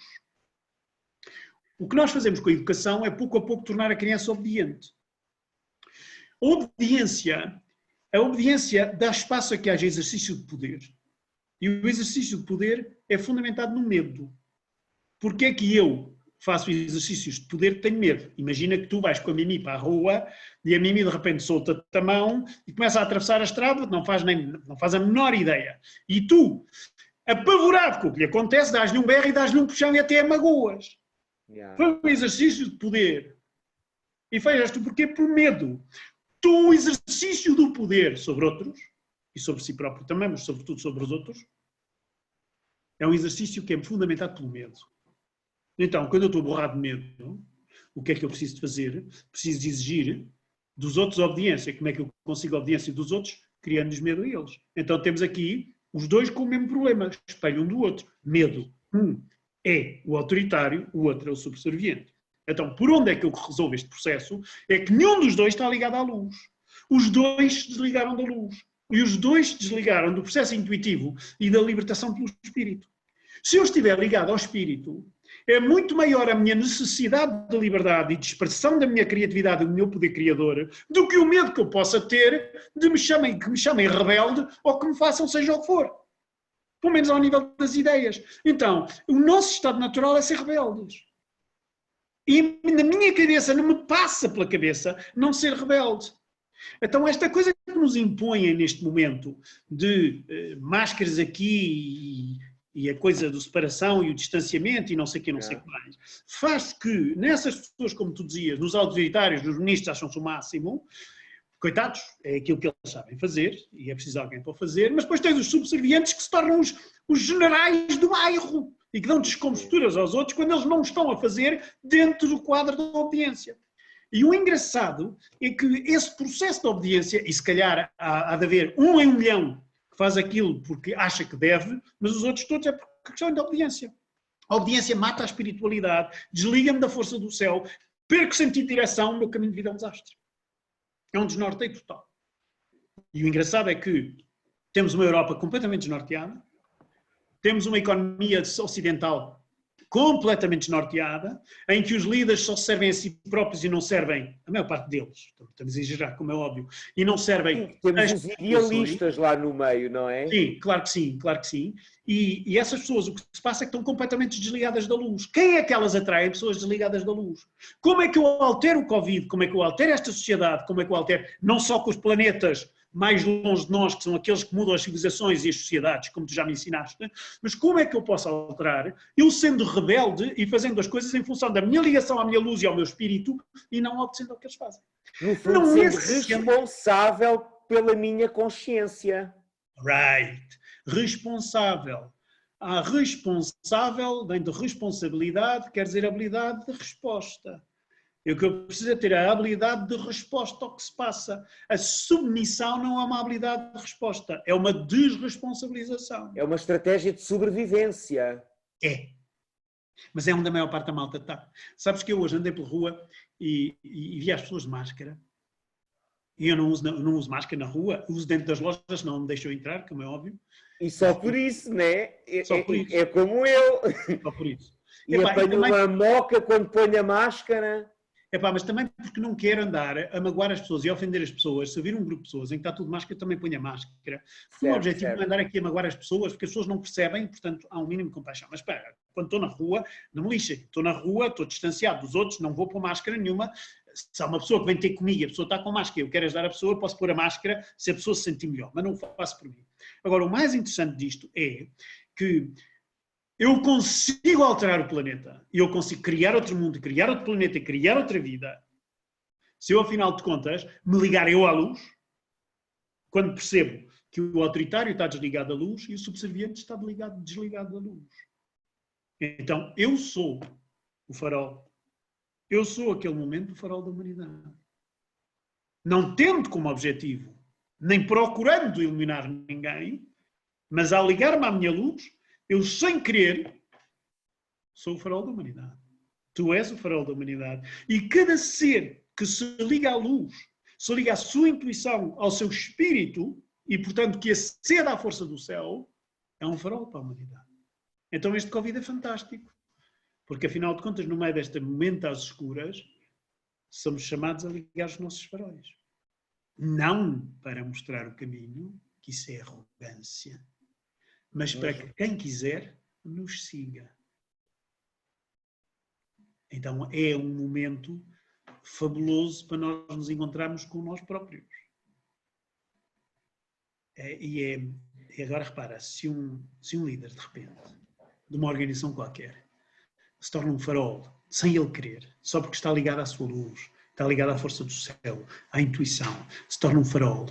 O que nós fazemos com a educação é, pouco a pouco, tornar a criança obediente. A obediência dá espaço a que haja exercício de poder. E o exercício de poder é fundamentado no medo. Porquê é que eu faço exercícios de poder que tenho medo? Imagina que tu vais com a Mimi para a rua e a Mimi de repente solta-te a mão e começa a atravessar a estrada, não faz a menor ideia. E tu, apavorado com o que lhe acontece, dás-lhe um berro e dás-lhe um puxão e até a magoas. Foi um exercício de poder. E fez-te porquê? Por medo. O exercício do poder sobre outros, e sobre si próprio também, mas sobretudo sobre os outros, é um exercício que é fundamentado pelo medo. Então, quando eu estou borrado de medo, o que é que eu preciso de fazer? Preciso de exigir dos outros obediência. Como é que eu consigo a obediência dos outros? Criando-lhes medo a eles. Então temos aqui os dois com o mesmo problema, espelho um do outro. Medo. Um é o autoritário, o outro é o subserviente. Então, por onde é que eu resolvo este processo? É que nenhum dos dois está ligado à luz. Os dois desligaram da luz. E os dois desligaram do processo intuitivo e da libertação pelo espírito. Se eu estiver ligado ao espírito, é muito maior a minha necessidade de liberdade e de expressão da minha criatividade e do meu poder criador do que o medo que eu possa ter de que me chamem rebelde ou que me façam seja o que for. Pelo menos ao nível das ideias. Então, o nosso estado natural é ser rebeldes. E na minha cabeça, não me passa pela cabeça não ser rebelde. Então, esta coisa que nos impõem neste momento de máscaras aqui e a coisa da separação e o distanciamento e não sei o que, não sei o que mais, faz que nessas pessoas, como tu dizias, nos autoritários, nos ministros acham-se o máximo, coitados, é aquilo que eles sabem fazer e é preciso alguém para fazer, mas depois tens os subservientes que se tornam os generais do bairro e que dão descomposturas aos outros quando eles não estão a fazer dentro do quadro da obediência. E o engraçado é que esse processo de obediência, e se calhar há de haver 1 em 1 milhão que faz aquilo porque acha que deve, mas os outros todos é por questão de obediência. A obediência mata a espiritualidade, desliga-me da força do céu, perco sentido de direção, o meu caminho de vida é um desastre. É um desnorteio total. E o engraçado é que temos uma Europa completamente desnorteada, temos uma economia ocidental completamente desnorteada, em que os líderes só servem a si próprios e não servem, a maior parte deles, estamos a exagerar, como é óbvio, e não servem... Temos os idealistas lá no meio, não é? Sim, claro que sim, claro que sim. E essas pessoas, o que se passa é que estão completamente desligadas da luz. Quem é que elas atraem? Pessoas desligadas da luz. Como é que eu altero o Covid? Como é que eu altero esta sociedade? Como é que eu altero, não só com os planetas mais longe de nós, que são aqueles que mudam as civilizações e as sociedades, como tu já me ensinaste, mas como é que eu posso alterar? Eu sendo rebelde e fazendo as coisas em função da minha ligação à minha luz e ao meu espírito e não obedecendo ao que eles fazem. No fundo, não sendo responsável pela minha consciência. Right. Responsável. A responsável vem de responsabilidade, quer dizer habilidade de resposta. E o que eu preciso é ter a habilidade de resposta ao que se passa. A submissão não é uma habilidade de resposta, é uma desresponsabilização. É uma estratégia de sobrevivência. É. Mas é onde a maior parte da malta está. Sabes que eu hoje andei pela rua e vi as pessoas de máscara. E eu não uso máscara na rua, uso dentro das lojas, não me deixam entrar, como é óbvio. E só por isso, né? Só por isso. É como eu. Só por isso. E apanho uma moca quando ponho a máscara. Mas também porque não quero andar a magoar as pessoas e a ofender as pessoas. Se eu vir um grupo de pessoas em que está tudo de máscara, eu também ponho a máscara. O objetivo não é andar aqui a magoar as pessoas, porque as pessoas não percebem, portanto há um mínimo de compaixão. Mas espera, quando estou na rua, não me lixem. Estou na rua, estou distanciado dos outros, não vou pôr máscara nenhuma. Se há uma pessoa que vem ter comigo e a pessoa está com máscara e eu quero ajudar a pessoa, eu posso pôr a máscara se a pessoa se sentir melhor, mas não o faço por mim. Agora, o mais interessante disto é que eu consigo alterar o planeta, eu consigo criar outro mundo, criar outro planeta, criar outra vida, Se eu, afinal de contas, me ligar eu à luz, quando percebo que o autoritário está desligado da luz e o subserviente está desligado da luz. Então, eu sou o farol. Eu sou, aquele momento, o farol da humanidade. Não tendo como objetivo, nem procurando iluminar ninguém, mas ao ligar-me à minha luz, eu, sem querer, sou o farol da humanidade. Tu és o farol da humanidade. E cada ser que se liga à luz, se liga à sua intuição, ao seu espírito, e, portanto, que acede à força do céu, é um farol para a humanidade. Então este Covid é fantástico. Porque, afinal de contas, no meio deste momento às escuras, somos chamados a ligar os nossos faróis. Não para mostrar o caminho, que isso é arrogância, mas para que quem quiser nos siga. Então é um momento fabuloso para nós nos encontrarmos com nós próprios. E agora repara, se um líder, de repente, de uma organização qualquer, se torna um farol, sem ele querer, só porque está ligado à sua luz, está ligado à força do céu, à intuição, se torna um farol,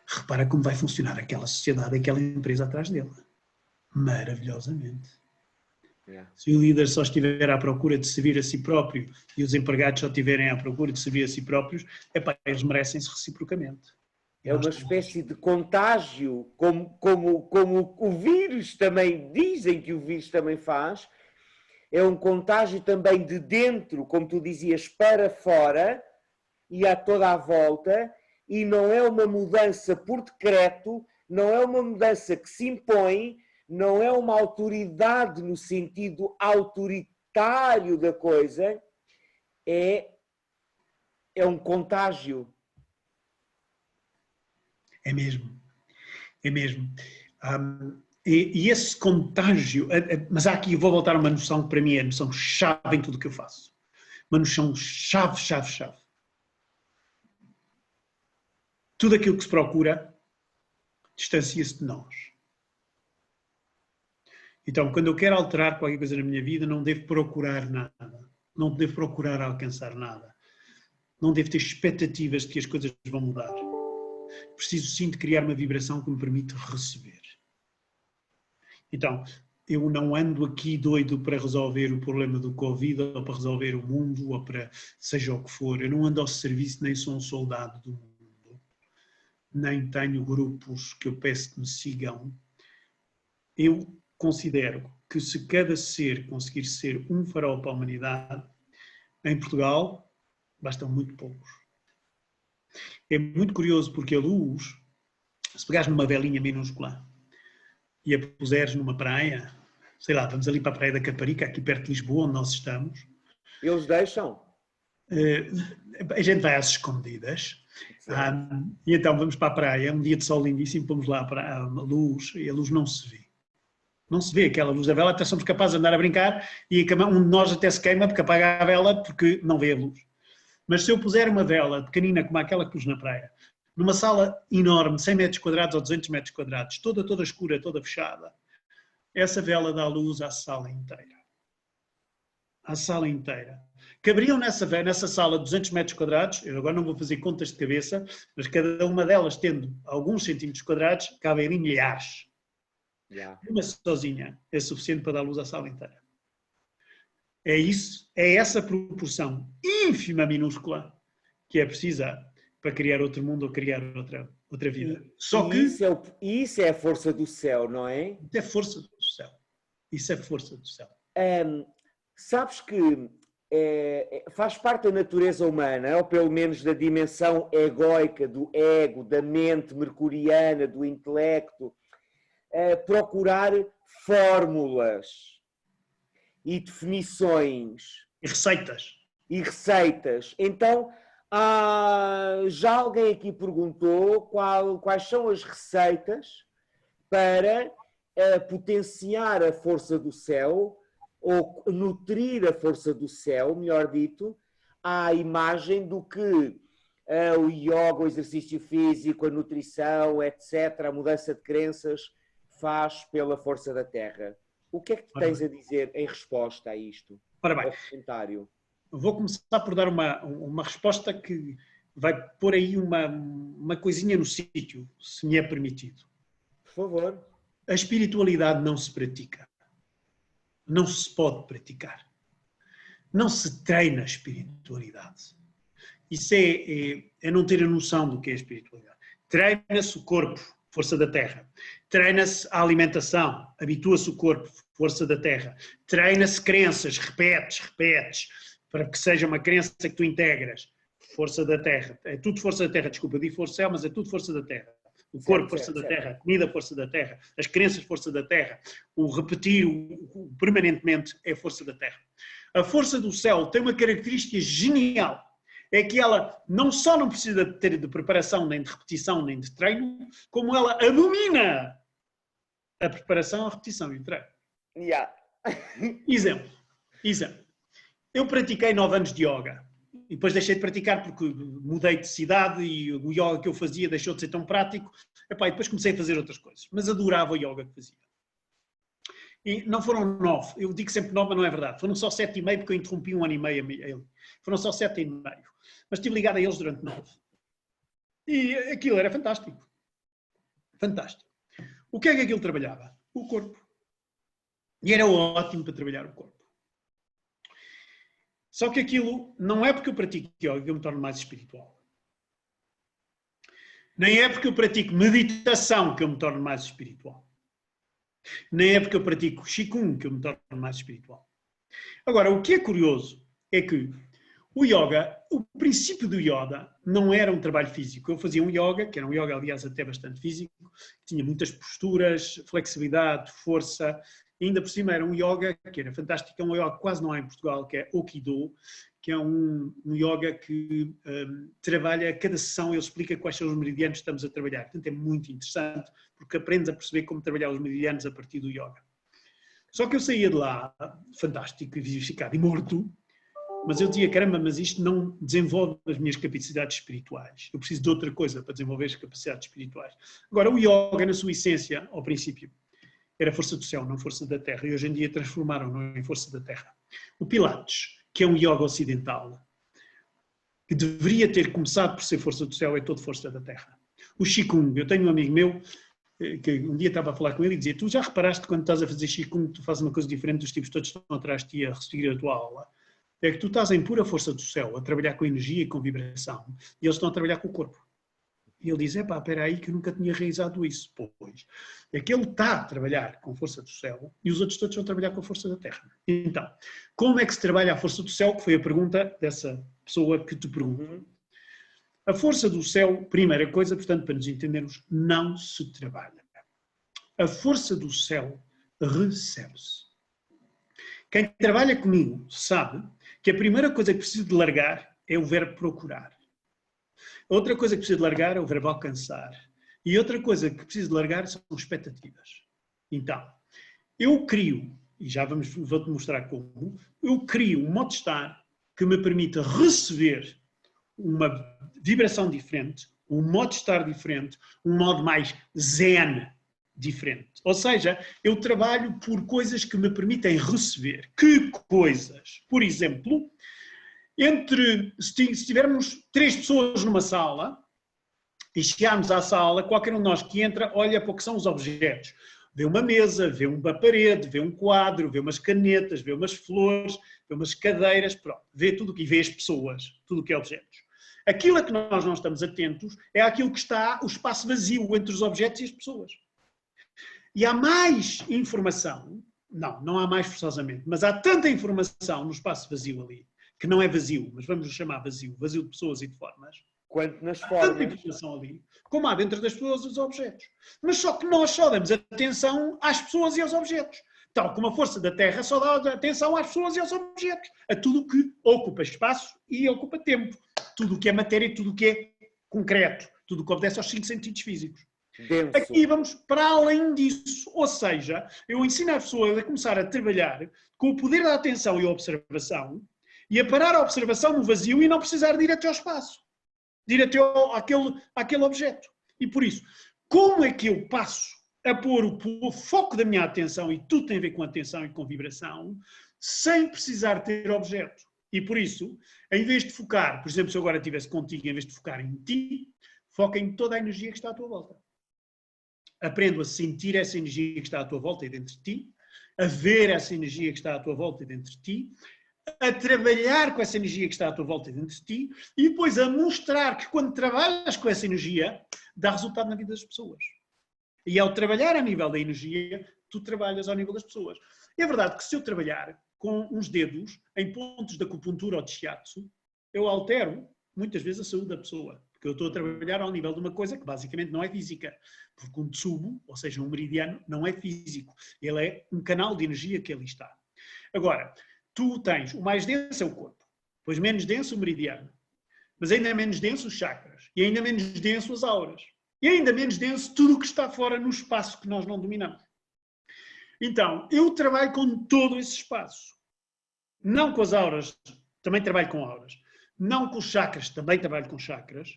repara como vai funcionar aquela sociedade, aquela empresa atrás dele. Maravilhosamente. Yeah. Se o líder só estiver à procura de servir a si próprio e os empregados só estiverem à procura de servir a si próprios, eles merecem-se reciprocamente. É uma espécie de contágio, como o vírus também, dizem que o vírus também faz, é um contágio também de dentro, como tu dizias, para fora e a toda a volta, e não é uma mudança por decreto, não é uma mudança que se impõe, não é uma autoridade no sentido autoritário da coisa, é um contágio. É mesmo. É mesmo. E esse contágio, mas aqui eu vou voltar a uma noção que para mim é a noção chave em tudo o que eu faço. Uma noção chave. Tudo aquilo que se procura distancia-se de nós. Então, quando eu quero alterar qualquer coisa na minha vida, não devo procurar nada. Não devo procurar alcançar nada. Não devo ter expectativas de que as coisas vão mudar. Preciso sim de criar uma vibração que me permite receber. Então, eu não ando aqui doido para resolver o problema do Covid, ou para resolver o mundo, ou para seja o que for. Eu não ando ao serviço, nem sou um soldado do mundo. Nem tenho grupos que eu peço que me sigam. Eu considero que se cada ser conseguir ser um farol para a humanidade, em Portugal, bastam muito poucos. É muito curioso porque a luz, se pegares numa velinha minúscula e a puseres numa praia, sei lá, vamos ali para a Praia da Caparica, aqui perto de Lisboa, onde nós estamos. Eles deixam? A gente vai às escondidas. E então vamos para a praia, um dia de sol lindíssimo, vamos lá para a luz, e a luz não se vê. Não se vê aquela luz da vela, até somos capazes de andar a brincar e um de nós até se queima porque apaga a vela porque não vê a luz. Mas se eu puser uma vela pequenina como aquela que pus na praia, numa sala enorme, 100 metros quadrados ou 200 metros quadrados, toda escura, toda fechada, essa vela dá luz à sala inteira. À sala inteira. Caberiam nessa sala 200 metros quadrados, eu agora não vou fazer contas de cabeça, mas cada uma delas tendo alguns centímetros quadrados, cabem ali milhares. Yeah. Uma sozinha é suficiente para dar luz à sala inteira. É isso, é essa proporção ínfima, minúscula, que é precisa para criar outro mundo ou criar outra vida. Só que isso é a força do céu, não é? Isso é força do céu. Isso é força do céu. Sabes que faz parte da natureza humana, ou pelo menos da dimensão egóica, do ego, da mente mercuriana, do intelecto, procurar fórmulas e definições. E receitas. Então, já alguém aqui perguntou quais são as receitas para potenciar a força do céu, ou nutrir a força do céu, melhor dito, à imagem do que o yoga, o exercício físico, a nutrição, etc., a mudança de crenças faz pela força da Terra. O que é que tens a dizer em resposta a isto? Ora bem, comentário? Vou começar por dar uma resposta que vai pôr aí uma coisinha no sítio, se me é permitido. Por favor. A espiritualidade não se pratica. Não se pode praticar. Não se treina a espiritualidade. Isso é não ter a noção do que é a espiritualidade. Treina-se o corpo, força da terra. Treina-se a alimentação, habitua-se o corpo, força da terra. Treina-se crenças, repetes, para que seja uma crença que tu integras. Força da terra. É tudo força da terra, desculpa, eu digo força do céu, mas é tudo força da terra. O corpo, força da terra, a comida, força da terra, as crenças, força da terra, o repetir permanentemente é força da terra. A força do céu tem uma característica genial, é que ela não só não precisa de ter de preparação, nem de repetição, nem de treino, como ela abomina a preparação, a repetição e o treino. Yeah. Exemplo. Eu pratiquei 9 anos de yoga. E depois deixei de praticar porque mudei de cidade e o yoga que eu fazia deixou de ser tão prático. E depois comecei a fazer outras coisas. Mas adorava o yoga que fazia. E não foram 9. Eu digo sempre 9, mas não é verdade. Foram só 7,5 porque eu interrompi 1 ano e meio a ele. Foram só 7,5. Mas estive ligado a eles durante 9. E aquilo era fantástico. Fantástico. O que é que aquilo trabalhava? O corpo. E era ótimo para trabalhar o corpo. Só que aquilo não é porque eu pratico yoga que eu me torno mais espiritual. Nem é porque eu pratico meditação que eu me torno mais espiritual. Nem é porque eu pratico Qigong que eu me torno mais espiritual. Agora, o que é curioso é que o yoga, o princípio do yoga não era um trabalho físico. Eu fazia um yoga, que era um yoga, aliás, até bastante físico, que tinha muitas posturas, flexibilidade, força. E ainda por cima era um yoga que era fantástico, é um yoga que quase não há em Portugal, que é Okido, que é um yoga que trabalha, cada sessão ele explica quais são os meridianos que estamos a trabalhar. Portanto, é muito interessante, porque aprendes a perceber como trabalhar os meridianos a partir do yoga. Só que eu saía de lá, fantástico, e vivificado e morto, mas eu dizia, caramba, mas isto não desenvolve as minhas capacidades espirituais. Eu preciso de outra coisa para desenvolver as capacidades espirituais. Agora, o yoga, na sua essência, ao princípio, era força do céu, não força da terra. E hoje em dia transformaram-no em força da terra. O Pilates, que é um yoga ocidental, que deveria ter começado por ser força do céu, é todo força da terra. O Qigong, eu tenho um amigo meu, que um dia estava a falar com ele e dizia, tu já reparaste que quando estás a fazer Qigong, tu fazes uma coisa diferente dos tipos todos que estão atrás de ti a seguir a tua aula? É que tu estás em pura força do céu, a trabalhar com energia e com vibração, e eles estão a trabalhar com o corpo. E ele diz, espera aí que eu nunca tinha realizado isso. Pois, é que ele está a trabalhar com força do céu e os outros todos vão trabalhar com a força da terra. Então, como é que se trabalha a força do céu? Que foi a pergunta dessa pessoa que te perguntou. A força do céu, primeira coisa, portanto, para nos entendermos, não se trabalha. A força do céu recebe-se. Quem trabalha comigo sabe que a primeira coisa que preciso de largar é o verbo procurar. Outra coisa que preciso de largar é o verbo alcançar. E outra coisa que preciso de largar são expectativas. Então, eu crio, e já vou-te mostrar como, eu crio um modo de estar que me permita receber uma vibração diferente, um modo de estar diferente, um modo mais zen diferente. Ou seja, eu trabalho por coisas que me permitem receber. Que coisas? Por exemplo, se tivermos 3 pessoas numa sala e chegarmos à sala, qualquer um de nós que entra olha para o que são os objetos. Vê uma mesa, vê uma parede, vê um quadro, vê umas canetas, vê umas flores, vê umas cadeiras, pronto. Vê tudo e vê as pessoas, tudo o que é objetos. Aquilo a que nós não estamos atentos é aquilo que está o espaço vazio entre os objetos e as pessoas. E há mais informação, não há mais forçosamente, mas há tanta informação no espaço vazio ali, que não é vazio, mas vamos chamar vazio de pessoas e de formas. Quanto nas Há formas. tanta informação ali, como há dentro das pessoas e dos objetos. Mas só que nós só damos atenção às pessoas e aos objetos. Tal como a força da Terra só dá atenção às pessoas e aos objetos. A tudo o que ocupa espaço e ocupa tempo. Tudo o que é matéria e tudo o que é concreto. Tudo o que obedece aos 5 sentidos físicos. Denso. Aqui vamos para além disso. Ou seja, eu ensino as pessoas a começar a trabalhar com o poder da atenção e a observação e a parar a observação no vazio e não precisar de ir até ao espaço. De ir até àquele objeto. E por isso, como é que eu passo a pôr o foco da minha atenção, e tudo tem a ver com atenção e com vibração, sem precisar ter objeto? E por isso, em vez de focar, por exemplo, se eu agora estivesse contigo, em vez de focar em ti, foca em toda a energia que está à tua volta. Aprendo a sentir essa energia que está à tua volta e dentro de ti, a ver essa energia que está à tua volta e dentro de ti, a trabalhar com essa energia que está à tua volta e dentro de ti, e depois a mostrar que quando trabalhas com essa energia, dá resultado na vida das pessoas. E ao trabalhar a nível da energia, tu trabalhas ao nível das pessoas. É verdade que se eu trabalhar com uns dedos em pontos de acupuntura ou de shiatsu, eu altero muitas vezes a saúde da pessoa. Porque eu estou a trabalhar ao nível de uma coisa que basicamente não é física. Porque um tsubo, ou seja, um meridiano, não é físico. Ele é um canal de energia que ali está. Agora, tu tens, o mais denso é o corpo, depois menos denso o meridiano, mas ainda menos denso os chakras, e ainda menos denso as auras, e ainda menos denso tudo o que está fora no espaço que nós não dominamos. Então, eu trabalho com todo esse espaço. Não com as auras, também trabalho com auras. Não com os chakras, também trabalho com chakras.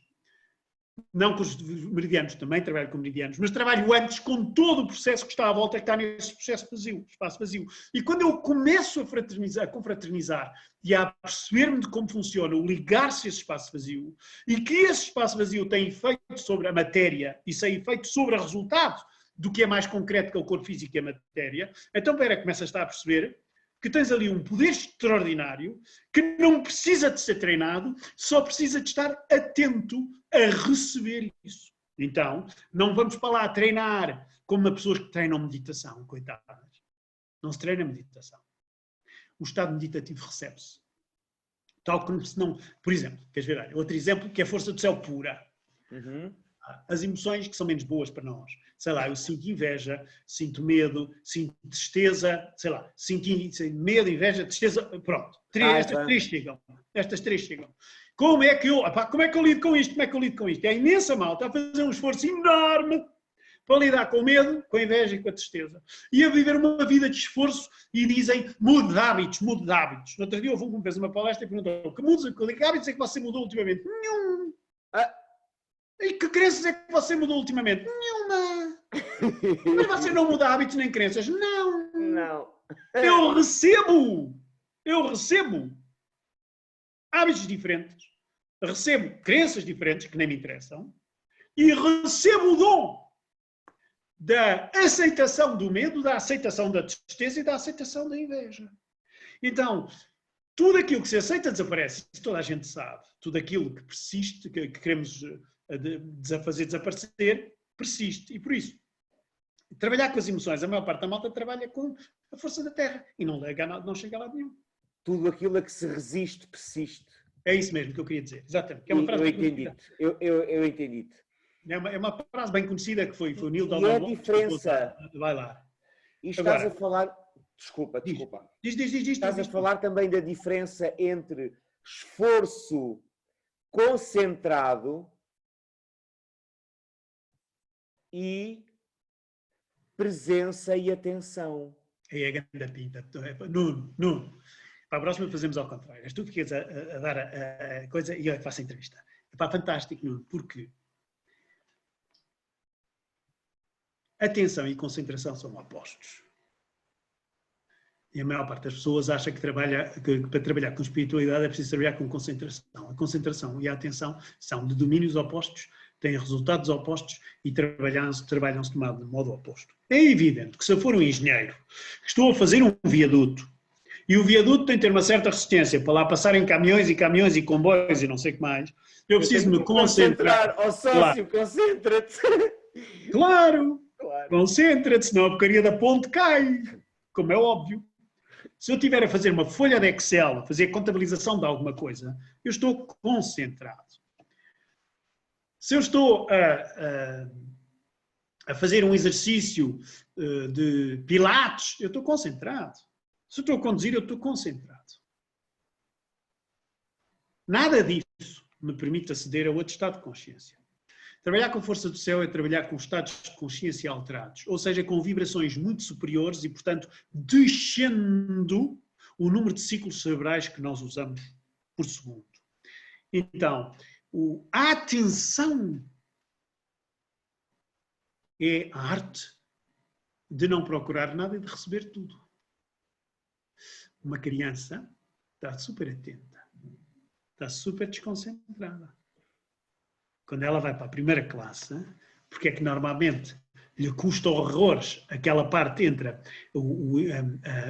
Não com os meridianos, também trabalho com meridianos, mas trabalho antes com todo o processo que está à volta, que está nesse processo vazio, espaço vazio. E quando eu começo a confraternizar e a perceber-me de como funciona o ligar-se a esse espaço vazio, e que esse espaço vazio tem efeito sobre a matéria e tem efeito sobre o resultado do que é mais concreto que é o corpo físico e a matéria, então, começas a perceber que tens ali um poder extraordinário que não precisa de ser treinado, só precisa de estar atento a receber isso. Então, não vamos para lá treinar como pessoas que treinam meditação, coitadas. Não se treina meditação. O estado meditativo recebe-se. Tal como se não... Por exemplo, queres ver? Olha, outro exemplo que é a força do céu pura. Uhum. As emoções que são menos boas para nós. Sei lá, eu sinto inveja, sinto medo, sinto tristeza, sei lá, sinto medo, inveja, tristeza, pronto. Estas três chegam. Como é que eu lido com isto? Como é que eu lido com isto? É a imensa malta a fazer um esforço enorme para lidar com o medo, com a inveja e com a tristeza. E a viver uma vida de esforço e dizem, mude de hábitos, mude de hábitos. No outro dia houve um que fez uma palestra e perguntou, que hábitos é que você mudou ultimamente? Nenhum. E que crenças é que você mudou ultimamente? Nenhuma. Mas você não muda hábitos nem crenças? Não. Não. Eu recebo hábitos diferentes, recebo crenças diferentes que nem me interessam e recebo o dom da aceitação do medo, da aceitação da tristeza e da aceitação da inveja. Então, tudo aquilo que se aceita desaparece, isso toda a gente sabe. Tudo aquilo que persiste, que queremos fazer desaparecer, persiste. E por isso, trabalhar com as emoções, a maior parte da malta trabalha com a força da terra e não chega a lado nenhum. Tudo aquilo a que se resiste, persiste. É isso mesmo que eu queria dizer, exatamente. Que é uma frase eu entendi-te. Eu entendi-te. É uma frase bem conhecida que foi o Neil Donald. E a diferença... Vai lá. E estás a falar... Desculpa. Diz. Estás a falar também da diferença entre esforço concentrado e presença e atenção. É a grande pinta. Nuno. Para a próxima fazemos ao contrário. És tu que queres a dar a coisa e eu faço a entrevista. Fantástico, Nuno, porque atenção e concentração são opostos. E a maior parte das pessoas acha que para trabalhar com espiritualidade é preciso trabalhar com concentração. A concentração e a atenção são de domínios opostos, têm resultados opostos e trabalham-se de modo oposto. É evidente que se eu for um engenheiro que estou a fazer um viaduto e o viaduto tem que ter uma certa resistência para lá passarem caminhões e comboios e não sei o que mais, eu preciso me concentrar. Ó sócio, concentra-te. Claro. Concentra-te, senão a porcaria da ponte cai, como é óbvio. Se eu estiver a fazer uma folha de Excel, a fazer contabilização de alguma coisa, eu estou concentrado. Se eu estou a fazer um exercício de pilates, eu estou concentrado. Se eu estou a conduzir, eu estou concentrado. Nada disso me permite aceder a outro estado de consciência. Trabalhar com força do céu é trabalhar com estados de consciência alterados, ou seja, com vibrações muito superiores e, portanto, descendo o número de ciclos cerebrais que nós usamos por segundo. Então, a atenção é a arte de não procurar nada e de receber tudo. Uma criança está super atenta, está super desconcentrada. Quando ela vai para a primeira classe, porque é que normalmente lhe custa horrores aquela parte entre o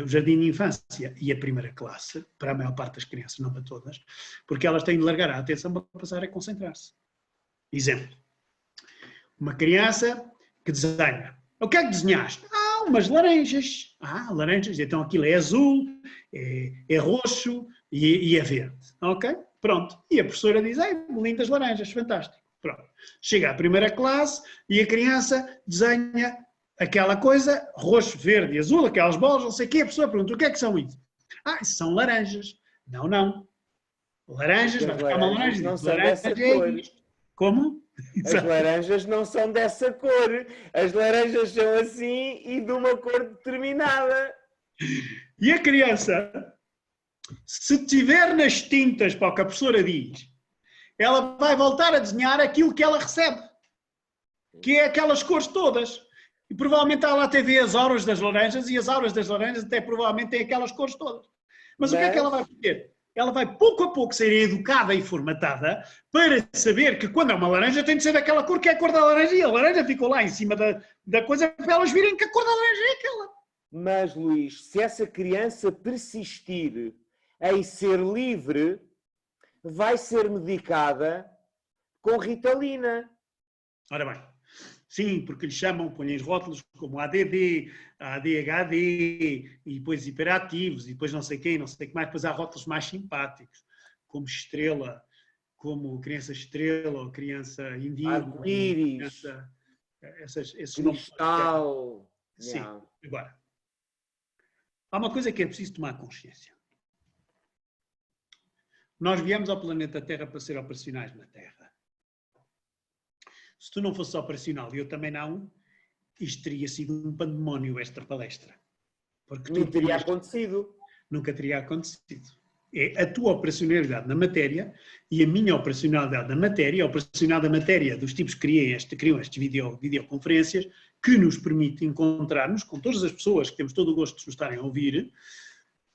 jardim de infância e a primeira classe, para a maior parte das crianças, não para todas, porque elas têm de largar a atenção para passar a concentrar-se. Exemplo. Uma criança que desenha. O que é que desenhaste? Ah, umas laranjas. Ah, laranjas. Então aquilo é azul, é roxo e é verde. Ok? Pronto. E a professora diz, lindas laranjas, fantástico. Pronto. Chega à primeira classe e a criança desenha aquela coisa, roxo, verde e azul, aquelas bolas, não sei o quê. A professora pergunta, o que é que são isso? Ah, isso são laranjas. Não, não. Laranjas, vai ficar uma laranja. Não são laranja dessa cor. isto. Como? As laranjas não são dessa cor. As laranjas são assim e de uma cor determinada. E a criança, se estiver nas tintas para o que a professora diz, ela vai voltar a desenhar aquilo que ela recebe, que é aquelas cores todas. E provavelmente ela até vê as auras das laranjas e as auras das laranjas até provavelmente têm aquelas cores todas. Mas o que é que ela vai fazer? Ela vai pouco a pouco ser educada e formatada para saber que quando é uma laranja tem de ser daquela cor que é a cor da laranja e a laranja ficou lá em cima da coisa para elas virem que a cor da laranja é aquela. Mas, Luís, se essa criança persistir em ser livre, vai ser medicada com Ritalina. Ora bem, sim, porque lhe chamam, põem os rótulos como ADD, ADHD, e depois hiperativos, e depois não sei quem, não sei o que mais, depois há rótulos mais simpáticos, como estrela, como criança estrela, ou criança índigo, arco-íris, esses cristal. Sim, agora, há uma coisa que é preciso tomar consciência. Nós viemos ao planeta Terra para ser operacionais na Terra. Se tu não fosses operacional e eu também não, isto teria sido um pandemónio esta palestra. Porque não teria acontecido. Nunca teria acontecido. É a tua operacionalidade na matéria e a minha operacionalidade na matéria, a operacionalidade da matéria dos tipos que criam estas videoconferências, que nos permite encontrarmos com todas as pessoas que temos todo o gosto de nos estarem a ouvir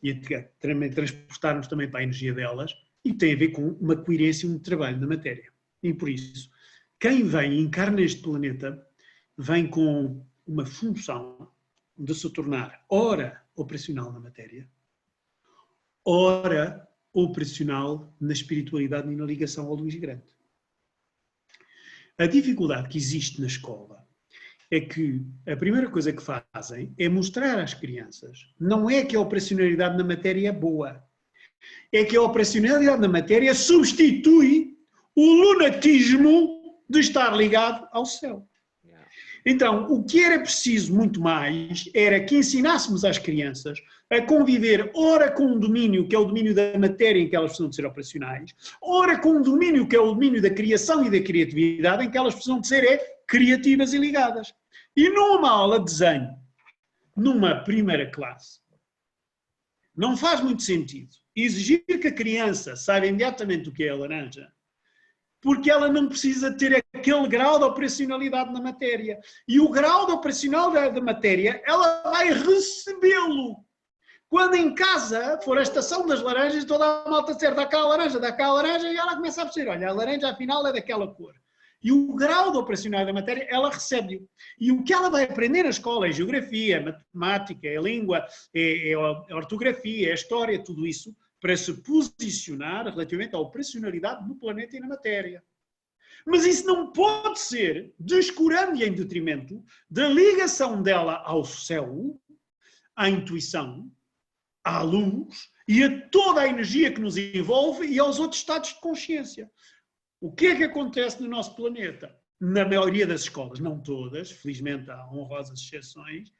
e também transportarmos também para a energia delas, e tem a ver com uma coerência, um trabalho na matéria. E por isso, quem vem e encarna este planeta vem com uma função de se tornar ora operacional na matéria, ora operacional na espiritualidade e na ligação ao Luís Grande. A dificuldade que existe na escola é que a primeira coisa que fazem é mostrar às crianças, não é que a operacionalidade na matéria é boa, é que a operacionalidade na matéria substitui o lunatismo de estar ligado ao céu. Então, o que era preciso muito mais era que ensinássemos às crianças a conviver ora com um domínio que é o domínio da matéria em que elas precisam de ser operacionais, ora com um domínio que é o domínio da criação e da criatividade em que elas precisam de ser criativas e ligadas. E numa aula de desenho, numa primeira classe, não faz muito sentido exigir que a criança saiba imediatamente o que é a laranja, porque ela não precisa ter aquele grau de operacionalidade na matéria. E o grau de operacionalidade da matéria, ela vai recebê-lo. Quando em casa for a estação das laranjas, toda a malta disser dá cá a laranja, e ela começa a perceber, olha, a laranja afinal é daquela cor. E o grau de operacionalidade da matéria, ela recebe-o. E o que ela vai aprender na escola é geografia, é matemática, é língua, é ortografia, é história, tudo isso, para se posicionar relativamente à operacionalidade no planeta e na matéria. Mas isso não pode ser descurando e em detrimento da ligação dela ao céu, à intuição, à luz e a toda a energia que nos envolve e aos outros estados de consciência. O que é que acontece no nosso planeta? Na maioria das escolas, não todas, felizmente há honrosas exceções,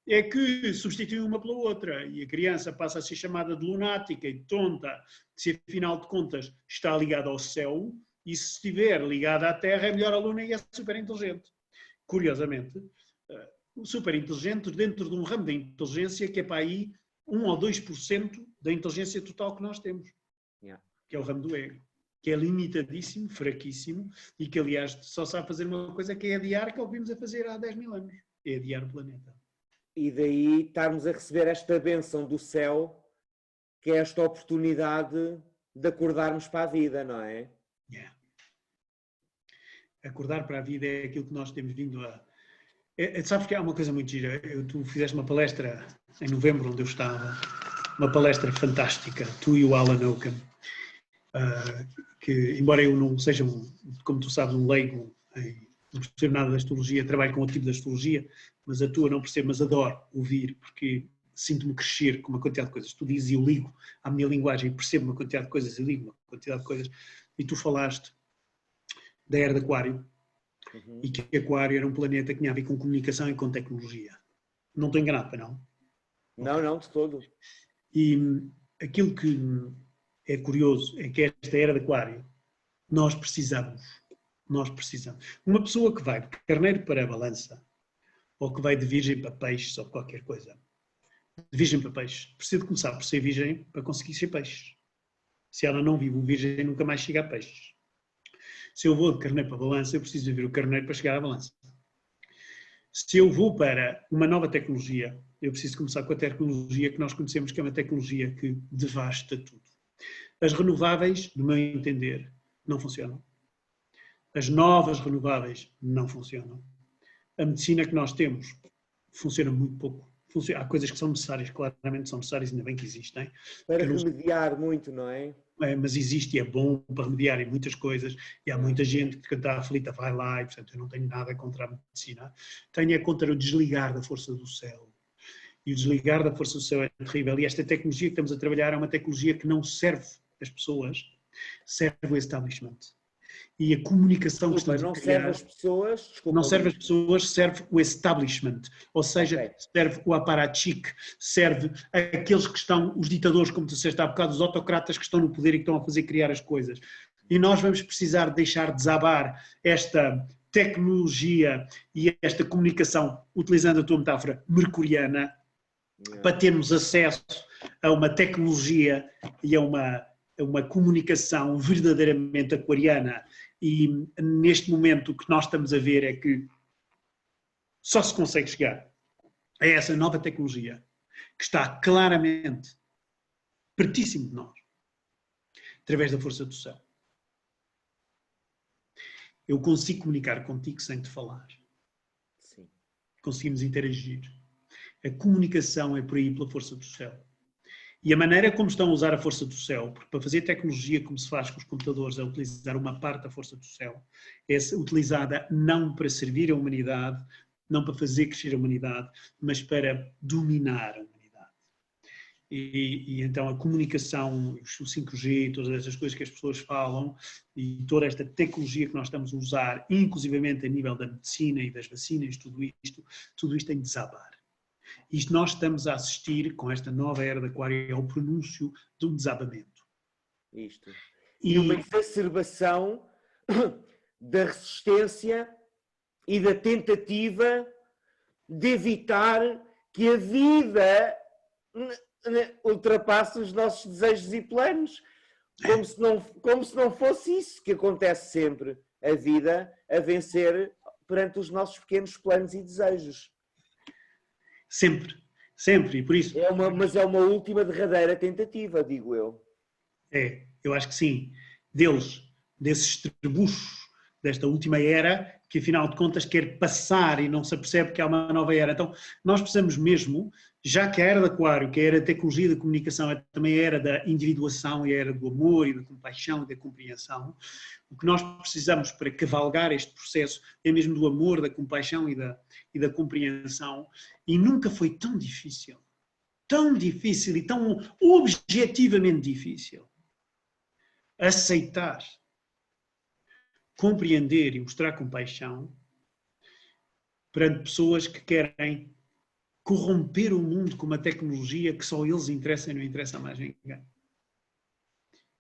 é que substituem uma pela outra e a criança passa a ser chamada de lunática e de tonta, se afinal de contas está ligada ao céu, e se estiver ligada à Terra é melhor aluna e é super inteligente. Curiosamente, o super inteligente dentro de um ramo da inteligência que é para aí 1 ou 2% da inteligência total que nós temos, que é o ramo do ego, que é limitadíssimo, fraquíssimo e que aliás só sabe fazer uma coisa que é adiar, que é o que vimos a fazer há 10 mil anos, é adiar o planeta. E daí estarmos a receber esta bênção do céu, que é esta oportunidade de acordarmos para a vida, não é? Yeah. Acordar para a vida é aquilo que nós temos vindo a... sabes que há uma coisa muito gira. Tu fizeste uma palestra em novembro, onde eu estava, uma palestra fantástica, tu e o Alan Oakham, que, embora eu não seja, como tu sabes, um leigo, não percebo nada da astrologia, trabalho com outro tipo de astrologia, mas a tua não percebo, mas adoro ouvir, porque sinto-me crescer com uma quantidade de coisas. Tu dizes e eu ligo à minha linguagem, percebo uma quantidade de coisas, eu ligo uma quantidade de coisas, e tu falaste da era de Aquário, e que Aquário era um planeta que tinha a ver com comunicação e com tecnologia. Não estou enganado, para não? Não, não, de todo. E aquilo que é curioso é que esta era de Aquário, nós precisamos. Uma pessoa que vai de Carneiro para a Balança, ou que vai de Virgem para Peixes, ou qualquer coisa, de Virgem para Peixes, precisa de começar por ser Virgem para conseguir ser Peixes. Se ela não vive o Virgem, nunca mais chega a Peixes. Se eu vou de Carneiro para a Balança, eu preciso viver o Carneiro para chegar à Balança. Se eu vou para uma nova tecnologia, eu preciso começar com a tecnologia que nós conhecemos, que é uma tecnologia que devasta tudo. As renováveis, do meu entender, não funcionam. As novas renováveis não funcionam. A medicina que nós temos funciona muito pouco. Há coisas que são necessárias, claramente são necessárias, ainda bem que existem. Para remediar muito, não é? Mas existe e é bom para remediar em muitas coisas, e há muita gente que está aflita, vai lá, e portanto eu não tenho nada contra a medicina. Tenho é contra o desligar da força do céu. E o desligar da força do céu é terrível. E esta tecnologia que estamos a trabalhar é uma tecnologia que não serve as pessoas, serve o establishment. E a comunicação que estamos a criar... Serve as pessoas... Não serve as pessoas, serve o establishment. Ou seja, serve o aparachique, serve aqueles que estão, os ditadores, como tu disseste há bocado, os autocratas que estão no poder e que estão a fazer criar as coisas. E nós vamos precisar deixar desabar esta tecnologia e esta comunicação, utilizando a tua metáfora, mercuriana, para termos acesso a uma tecnologia e a uma comunicação verdadeiramente aquariana. E neste momento o que nós estamos a ver é que só se consegue chegar a essa nova tecnologia que está claramente pertíssimo de nós, através da força do céu. Eu consigo comunicar contigo sem te falar. Sim. Conseguimos interagir. A comunicação é por aí pela força do céu. E a maneira como estão a usar a força do céu, porque para fazer tecnologia como se faz com os computadores, é utilizar uma parte da força do céu, é utilizada não para servir a humanidade, não para fazer crescer a humanidade, mas para dominar a humanidade. E então a comunicação, o 5G, todas essas coisas que as pessoas falam, e toda esta tecnologia que nós estamos a usar, inclusivamente a nível da medicina e das vacinas, tudo isto tem de desabar. Isto nós estamos a assistir, com esta nova era de Aquário, ao pronúncio de um desabamento. Isto. E uma exacerbação da resistência e da tentativa de evitar que a vida ultrapasse os nossos desejos e planos. Como se não fosse isso que acontece sempre. A vida a vencer perante os nossos pequenos planos e desejos. Sempre, sempre, e por isso... Mas é uma última derradeira tentativa, digo eu. Eu acho que sim. Desses trebuchos desta última era, que afinal de contas quer passar e não se apercebe que há uma nova era. Então, nós precisamos mesmo, já que a era de Aquário, que é a era da tecnologia da comunicação, é também a era da individuação e a era do amor e da compaixão e da compreensão, o que nós precisamos para cavalgar este processo é mesmo do amor, da compaixão e da compreensão, e nunca foi tão difícil e tão objetivamente difícil aceitar, compreender e mostrar compaixão perante pessoas que querem corromper o mundo com uma tecnologia que só eles interessam e não interessa a mais ninguém.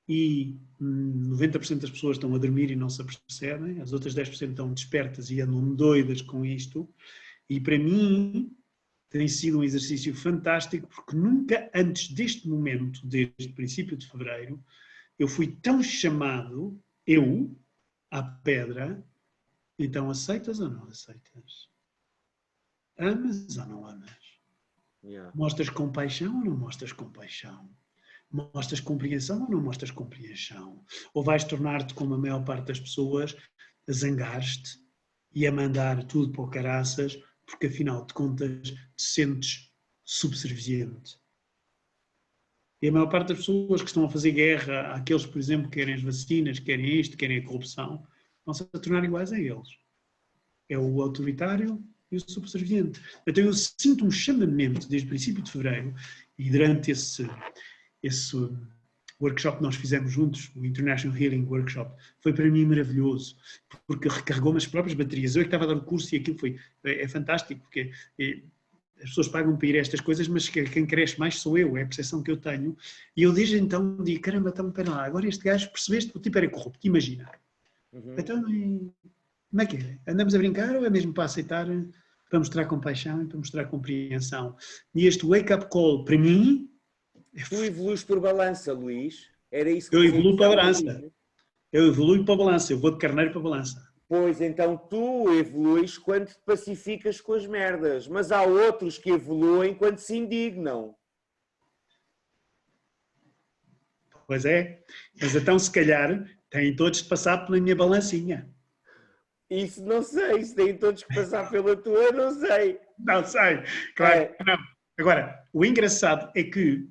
E 90% das pessoas estão a dormir e não se apercebem, as outras 10% estão despertas e andam doidas com isto. E para mim tem sido um exercício fantástico, porque nunca antes deste momento, desde o princípio de fevereiro, eu fui tão chamado, à pedra. Então aceitas ou não aceitas? Amas ou não amas? Yeah. Mostras compaixão ou não mostras compaixão? Mostras compreensão ou não mostras compreensão? Ou vais tornar-te, como a maior parte das pessoas, a zangar-te e a mandar tudo para o caraças, porque afinal de contas te sentes subserviente. E a maior parte das pessoas que estão a fazer guerra àqueles, por exemplo, que querem as vacinas, querem isto, querem a corrupção, vão-se a tornar iguais a eles. É o autoritário e o subserviente. Então eu sinto um chamamento desde o princípio de fevereiro e durante esse workshop que nós fizemos juntos, o International Healing Workshop, foi para mim maravilhoso, porque recarregou-me as próprias baterias. Eu é que estava a dar o curso e aquilo é fantástico, porque as pessoas pagam para ir a estas coisas, mas quem cresce mais sou eu, é a percepção que eu tenho. E eu desde então digo, caramba, então, pera lá, agora este gajo, percebeste, o tipo era corrupto, imagina. Então, como é que é? Andamos a brincar ou é mesmo para aceitar, para mostrar compaixão e para mostrar compreensão? E este wake-up call, para mim... Tu evoluís por balança, Luís. Era isso que eu evoluo para a balança. Luís. Eu evoluo para a balança. Eu vou de carneiro para a balança. Pois, então tu evoluís quando te pacificas com as merdas. Mas há outros que evoluem quando se indignam. Pois é. Mas então, se calhar, têm todos de passar pela minha balancinha. Isso não sei. Se têm todos que passar pela tua, não sei. Não sei. Claro que não. Agora, o engraçado é que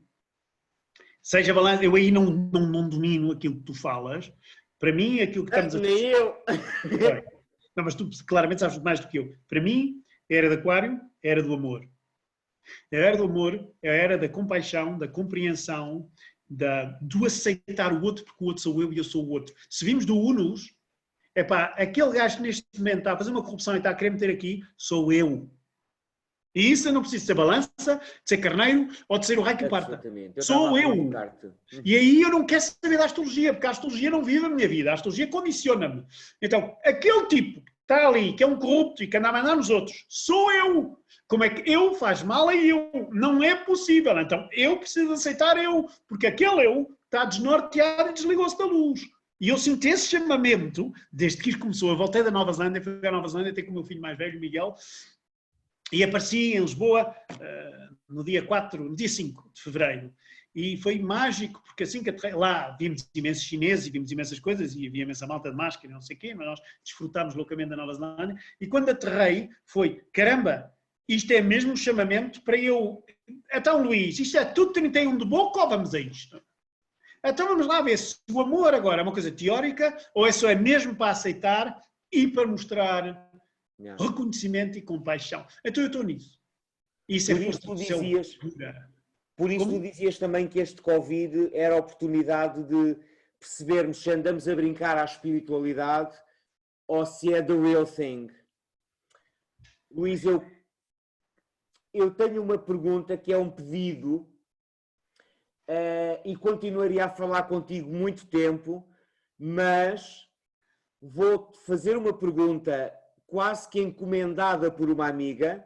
seja balança, eu aí não domino aquilo que tu falas. Para mim, aquilo que estamos a... Nem eu. Não, mas tu claramente sabes mais do que eu. Para mim, a era de Aquário é a era do amor. A era do amor é a era da compaixão, da compreensão, do aceitar o outro, porque o outro sou eu e eu sou o outro. Se vimos do Unus, aquele gajo que neste momento está a fazer uma corrupção e está a querer meter aqui, sou eu. E isso eu não preciso de ser balança, de ser carneiro ou de ser o raio que parta. Sou eu. E aí eu não quero saber da astrologia, porque a astrologia não vive a minha vida, a astrologia condiciona-me. Então, aquele tipo que está ali, que é um corrupto e que anda a mandar nos outros, sou eu. Como é que eu faz mal a eu? Não é possível. Então, eu preciso aceitar eu, porque aquele eu está desnorteado e desligou-se da luz. E eu sinto esse chamamento, desde que isto começou. Eu voltei da Nova Zelândia, fui à Nova Zelândia, até com o meu filho mais velho, Miguel, e apareci em Lisboa no dia 5 de fevereiro. E foi mágico, porque assim que aterrei, lá vimos imensos chineses e vimos imensas coisas, e havia imensa malta de máscara e não sei o quê, mas nós desfrutámos loucamente da Nova Zelândia. E quando aterrei, foi, caramba, isto é mesmo um chamamento para eu... Então, Luís, isto é tudo 31 de boca ou vamos a isto? Então vamos lá ver se o amor agora é uma coisa teórica ou é só mesmo para aceitar e para mostrar... reconhecimento e compaixão. Então eu estou nisso. Isso é força do céu. Por isso tu dizias também que este Covid era a oportunidade de percebermos se andamos a brincar à espiritualidade ou se é the real thing. Luís, eu tenho uma pergunta que é um pedido e continuaria a falar contigo muito tempo, mas vou-te fazer uma pergunta quase que encomendada por uma amiga,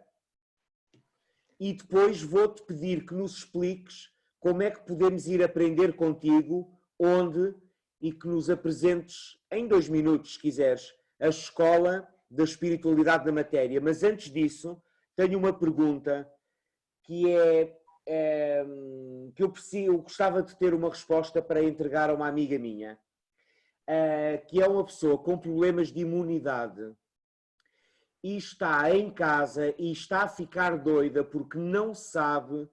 e depois vou-te pedir que nos expliques como é que podemos ir aprender contigo, onde, e que nos apresentes em 2 minutos, se quiseres, a escola da espiritualidade da matéria. Mas antes disso, tenho uma pergunta que que eu gostava de ter uma resposta para entregar a uma amiga minha, que é uma pessoa com problemas de imunidade, e está em casa e está a ficar doida porque não sabe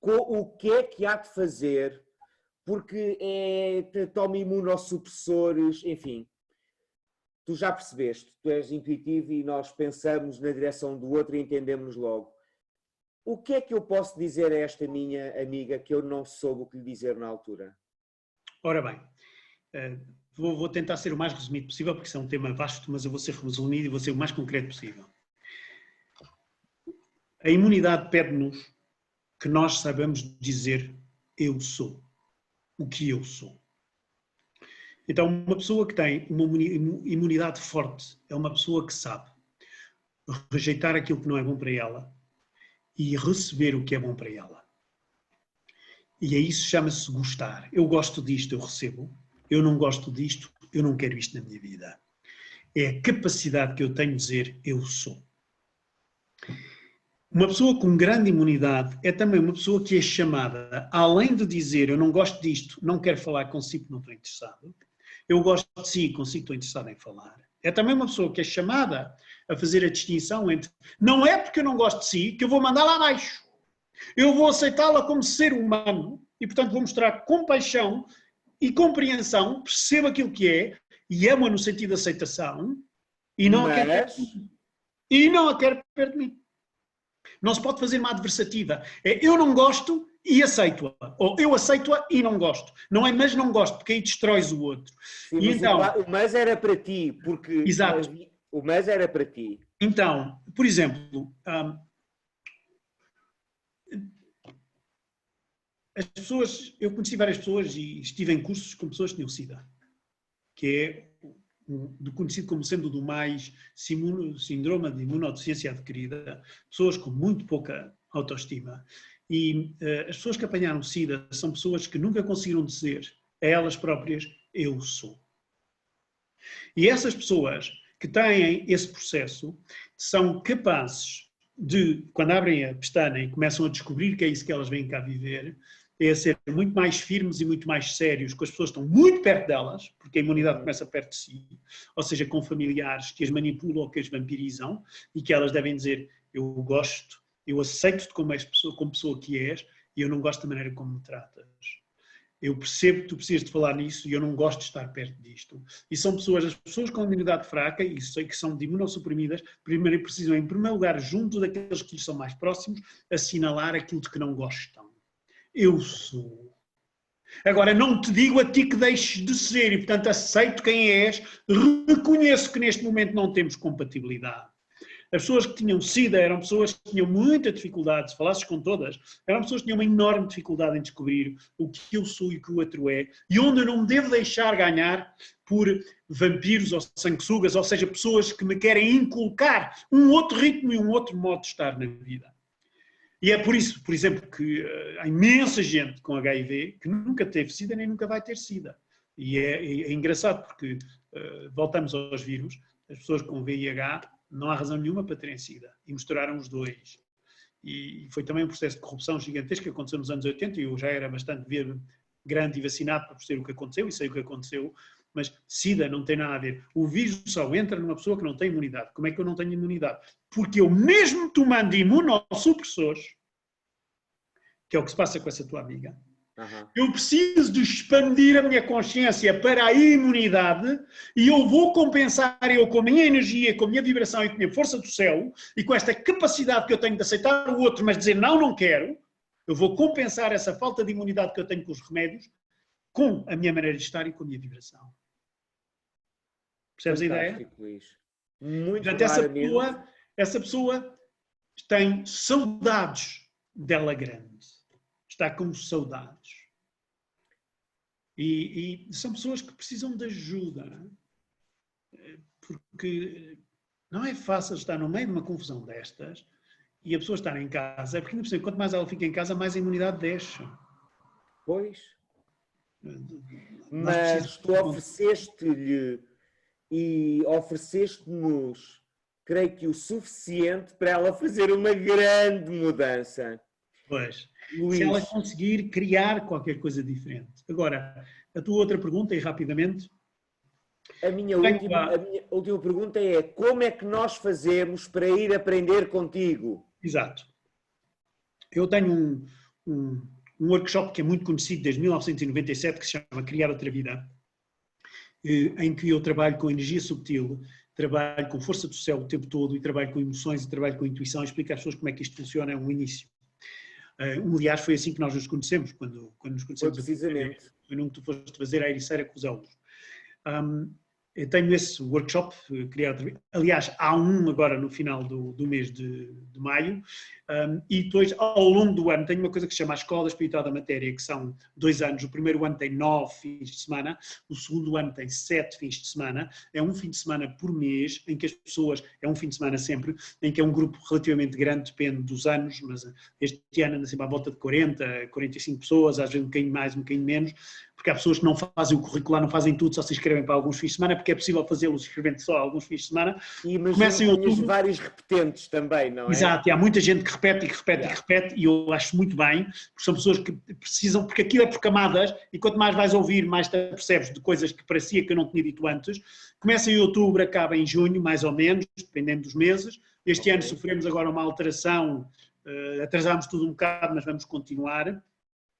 o que é que há de fazer, porque toma imunossupressores, enfim. Tu já percebeste, tu és intuitivo e nós pensamos na direção do outro e entendemos logo. O que é que eu posso dizer a esta minha amiga que eu não soube o que lhe dizer na altura? Ora bem, vou tentar ser o mais resumido possível, porque isso é um tema vasto, mas eu vou ser resumido e vou ser o mais concreto possível. A imunidade pede-nos que nós saibamos dizer eu sou, o que eu sou. Então, uma pessoa que tem uma imunidade forte é uma pessoa que sabe rejeitar aquilo que não é bom para ela e receber o que é bom para ela. E é isso que chama-se gostar. Eu gosto disto, eu recebo. Eu não gosto disto, eu não quero isto na minha vida. É a capacidade que eu tenho de dizer eu sou. Uma pessoa com grande imunidade é também uma pessoa que é chamada, além de dizer eu não gosto disto, não quero falar consigo, não estou interessado, eu gosto de si, consigo, estou interessado em falar. É também uma pessoa que é chamada a fazer a distinção entre não é porque eu não gosto de si que eu vou mandar lá abaixo. Eu vou aceitá-la como ser humano e, portanto, vou mostrar compaixão e compreensão, percebo aquilo que é e amo-a no sentido de aceitação e não a quero perto de mim. Não se pode fazer uma adversativa. É eu não gosto e aceito-a. Ou eu aceito-a e não gosto. Não é mas não gosto, porque aí destróis o outro. Sim, e então, o mas era para ti, porque exato. O mas era para ti. Então, por exemplo, as pessoas, eu conheci várias pessoas e estive em cursos com pessoas que tinham SIDA, que é conhecido como sendo do mais síndrome de imunodeficiência adquirida, pessoas com muito pouca autoestima. E as pessoas que apanharam SIDA são pessoas que nunca conseguiram dizer a elas próprias, eu sou. E essas pessoas que têm esse processo são capazes de, quando abrem a pestana e começam a descobrir que é isso que elas vêm cá viver, é a ser muito mais firmes e muito mais sérios, que as pessoas estão muito perto delas, porque a imunidade começa perto de si, ou seja, com familiares que as manipulam ou que as vampirizam, e que elas devem dizer, eu gosto, eu aceito-te como pessoa que és, e eu não gosto da maneira como me tratas. Eu percebo que tu precisas de falar nisso e eu não gosto de estar perto disto. E são pessoas, as pessoas com imunidade fraca, e sei que são de imunossuprimidas, primeiro precisam, em primeiro lugar, junto daqueles que lhes são mais próximos, assinalar aquilo de que não gostam. Eu sou. Agora, não te digo a ti que deixes de ser e, portanto, aceito quem és, reconheço que neste momento não temos compatibilidade. As pessoas que tinham SIDA eram pessoas que tinham muita dificuldade, se falasses com todas, eram pessoas que tinham uma enorme dificuldade em descobrir o que eu sou e o que o outro é, e onde eu não me devo deixar ganhar por vampiros ou sanguessugas, ou seja, pessoas que me querem inculcar um outro ritmo e um outro modo de estar na vida. E é por isso, por exemplo, que há imensa gente com HIV que nunca teve SIDA nem nunca vai ter SIDA. E é engraçado porque, voltamos aos vírus, as pessoas com VIH não há razão nenhuma para terem SIDA. E misturaram os dois. E foi também um processo de corrupção gigantesco que aconteceu nos anos 80 e eu já era bastante grande e vacinado para perceber o que aconteceu e sei o que aconteceu. Mas SIDA não tem nada a ver. O vírus só entra numa pessoa que não tem imunidade. Como é que eu não tenho imunidade? Porque eu mesmo tomando imunossupressores, que é o que se passa com essa tua amiga, eu preciso de expandir a minha consciência para a imunidade e eu vou compensar eu com a minha energia, com a minha vibração e com a minha força do céu e com esta capacidade que eu tenho de aceitar o outro, mas dizer não, não quero, eu vou compensar essa falta de imunidade que eu tenho com os remédios com a minha maneira de estar e com a minha vibração. Percebes a ideia? Luís. Muito Portanto, essa pessoa tem saudades dela grande. Está com saudades. E são pessoas que precisam de ajuda. Porque não é fácil estar no meio de uma confusão destas e a pessoa estar em casa, porque quanto mais ela fica em casa, mais a imunidade deixa. Pois. Mas tu ofereceste-lhe e ofereceste-nos, creio que o suficiente para ela fazer uma grande mudança. Pois. Luís. Se ela conseguir criar qualquer coisa diferente. Agora, a tua outra pergunta, e rapidamente. A minha última pergunta é: como é que nós fazemos para ir aprender contigo? Exato. Eu tenho um workshop que é muito conhecido desde 1997, que se chama Criar Outra Vida, em que eu trabalho com energia subtil, trabalho com força do céu o tempo todo e trabalho com emoções e trabalho com intuição, explico às pessoas como é que isto funciona, é um início. Aliás, foi assim que nós nos conhecemos, quando nos conhecemos. Foi precisamente. Foi num que tu foste fazer a Ericeira com os Elos. Eu tenho esse workshop criado. Aliás, há um agora no final do mês de maio. E depois, ao longo do ano, tenho uma coisa que se chama a Escola Espiritual da Matéria, que são 2 anos. O primeiro ano tem 9 fins de semana, o segundo ano tem 7 fins de semana. É um fim de semana por mês, em que as pessoas, é um fim de semana sempre, em que é um grupo relativamente grande, depende dos anos, mas este ano anda sempre à volta de 40, 45 pessoas, às vezes um bocadinho mais, um bocadinho menos, porque há pessoas que não fazem o curricular, não fazem tudo, só se inscrevem para alguns fins de semana, porque é possível fazê-los inscrevendo só alguns fins de semana. E imagino que tenhas vários repetentes também, não é? Exato, e há muita gente que repete e que repete e que repete, e eu acho muito bem, porque são pessoas que precisam, porque aquilo é por camadas, e quanto mais vais ouvir, mais te percebes de coisas que parecia que eu não tinha dito antes. Começa em outubro, acaba em junho, mais ou menos, dependendo dos meses. Este ano sofremos agora uma alteração, atrasámos tudo um bocado, mas vamos continuar.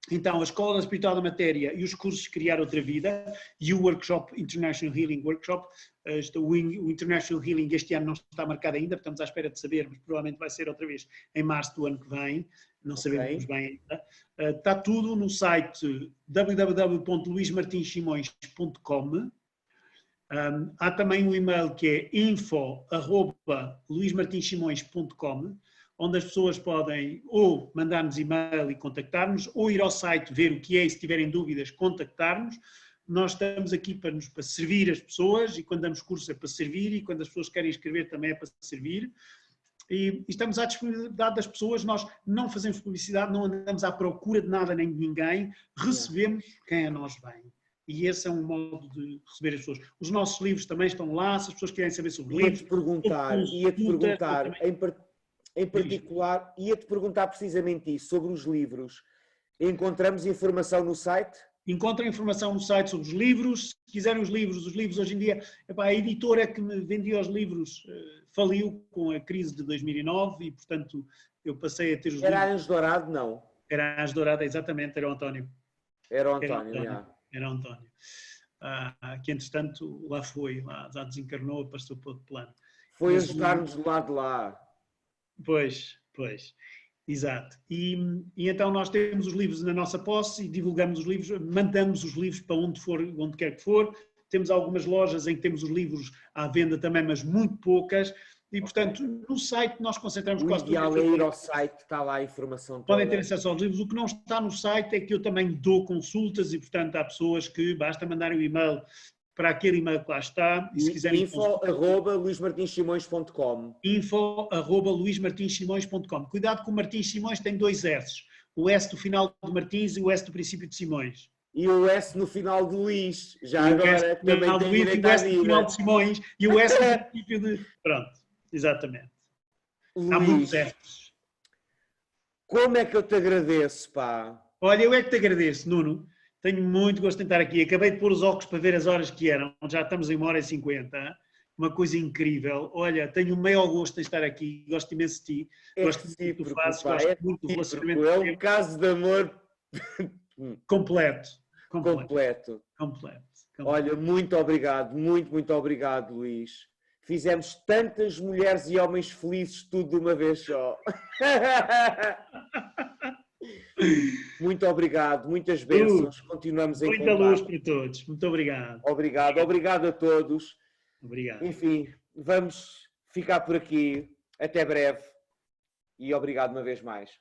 Então, a Escola da Espiritual da Matéria e os cursos Criar Outra Vida e o workshop, International Healing Workshop, o International Healing este ano não está marcado ainda, estamos à espera de saber, mas provavelmente vai ser outra vez em março do ano que vem, não sabemos bem ainda. Está tudo no site www.luismartinsimões.com. Há também um e-mail que é info@luismartinsimões.com, onde as pessoas podem ou mandar-nos e-mail e contactar-nos, ou ir ao site ver o que é e se tiverem dúvidas, contactar-nos. Nós estamos aqui para servir as pessoas, e quando damos curso é para servir, e quando as pessoas querem escrever também é para servir. E estamos à disponibilidade das pessoas, nós não fazemos publicidade, não andamos à procura de nada nem de ninguém, recebemos quem a nós vem. E esse é um modo de receber as pessoas. Os nossos livros também estão lá, se as pessoas querem saber sobre livros. Ia-te perguntar, em particular, ia-te perguntar precisamente isso, sobre os livros. Encontramos informação no site? Encontrem informação no site sobre os livros. Se quiserem os livros hoje em dia, a editora que me vendia os livros faliu com a crise de 2009 e, portanto, eu passei a ter os livros. Era a Anjo Dourado, não? Era a Anjo Dourado, exatamente, era o António. Era o António, Era o António. Que, entretanto, já desencarnou, passou para outro plano. Foi ajudar-nos do lado de lá. Pois, exato. E então nós temos os livros na nossa posse e divulgamos os livros, mandamos os livros para onde quer que for. Temos algumas lojas em que temos os livros à venda também, mas muito poucas. E, portanto, no site nós concentramos quase tudo. O ideal é ir ao site, está lá a informação toda. Podem ter acesso aos livros. O que não está no site é que eu também dou consultas e, portanto, há pessoas que basta mandarem o e-mail para aquele e-mail que lá está. E se quiserem info@luismartinsimões.com info@luismartinsimões.com. Cuidado que o Martins Simões tem 2 S. O S do final de Martins e o S do princípio de Simões. E o S no final de Luís. Já agora também tem direito o S no final de Simões e o S no princípio de... Pronto, exatamente. Luís, há muitos S's. Como é que eu te agradeço, pá? Olha, eu é que te agradeço, Nuno. Tenho muito gosto de estar aqui. Acabei de pôr os óculos para ver as horas que eram. Já estamos em 1h50. Uma coisa incrível. Olha, tenho o maior gosto de estar aqui. Gosto imenso de ti. Gosto muito do que tu fazes. Gosto muito do relacionamento. É um caso de amor completo. Olha, muito obrigado. Muito obrigado, Luís. Fizemos tantas mulheres e homens felizes tudo de uma vez só. Muito obrigado, muitas bênçãos. Continuamos em muita luz para todos. Muito obrigado. Obrigado a todos. Obrigado. Enfim, vamos ficar por aqui. Até breve. E obrigado uma vez mais.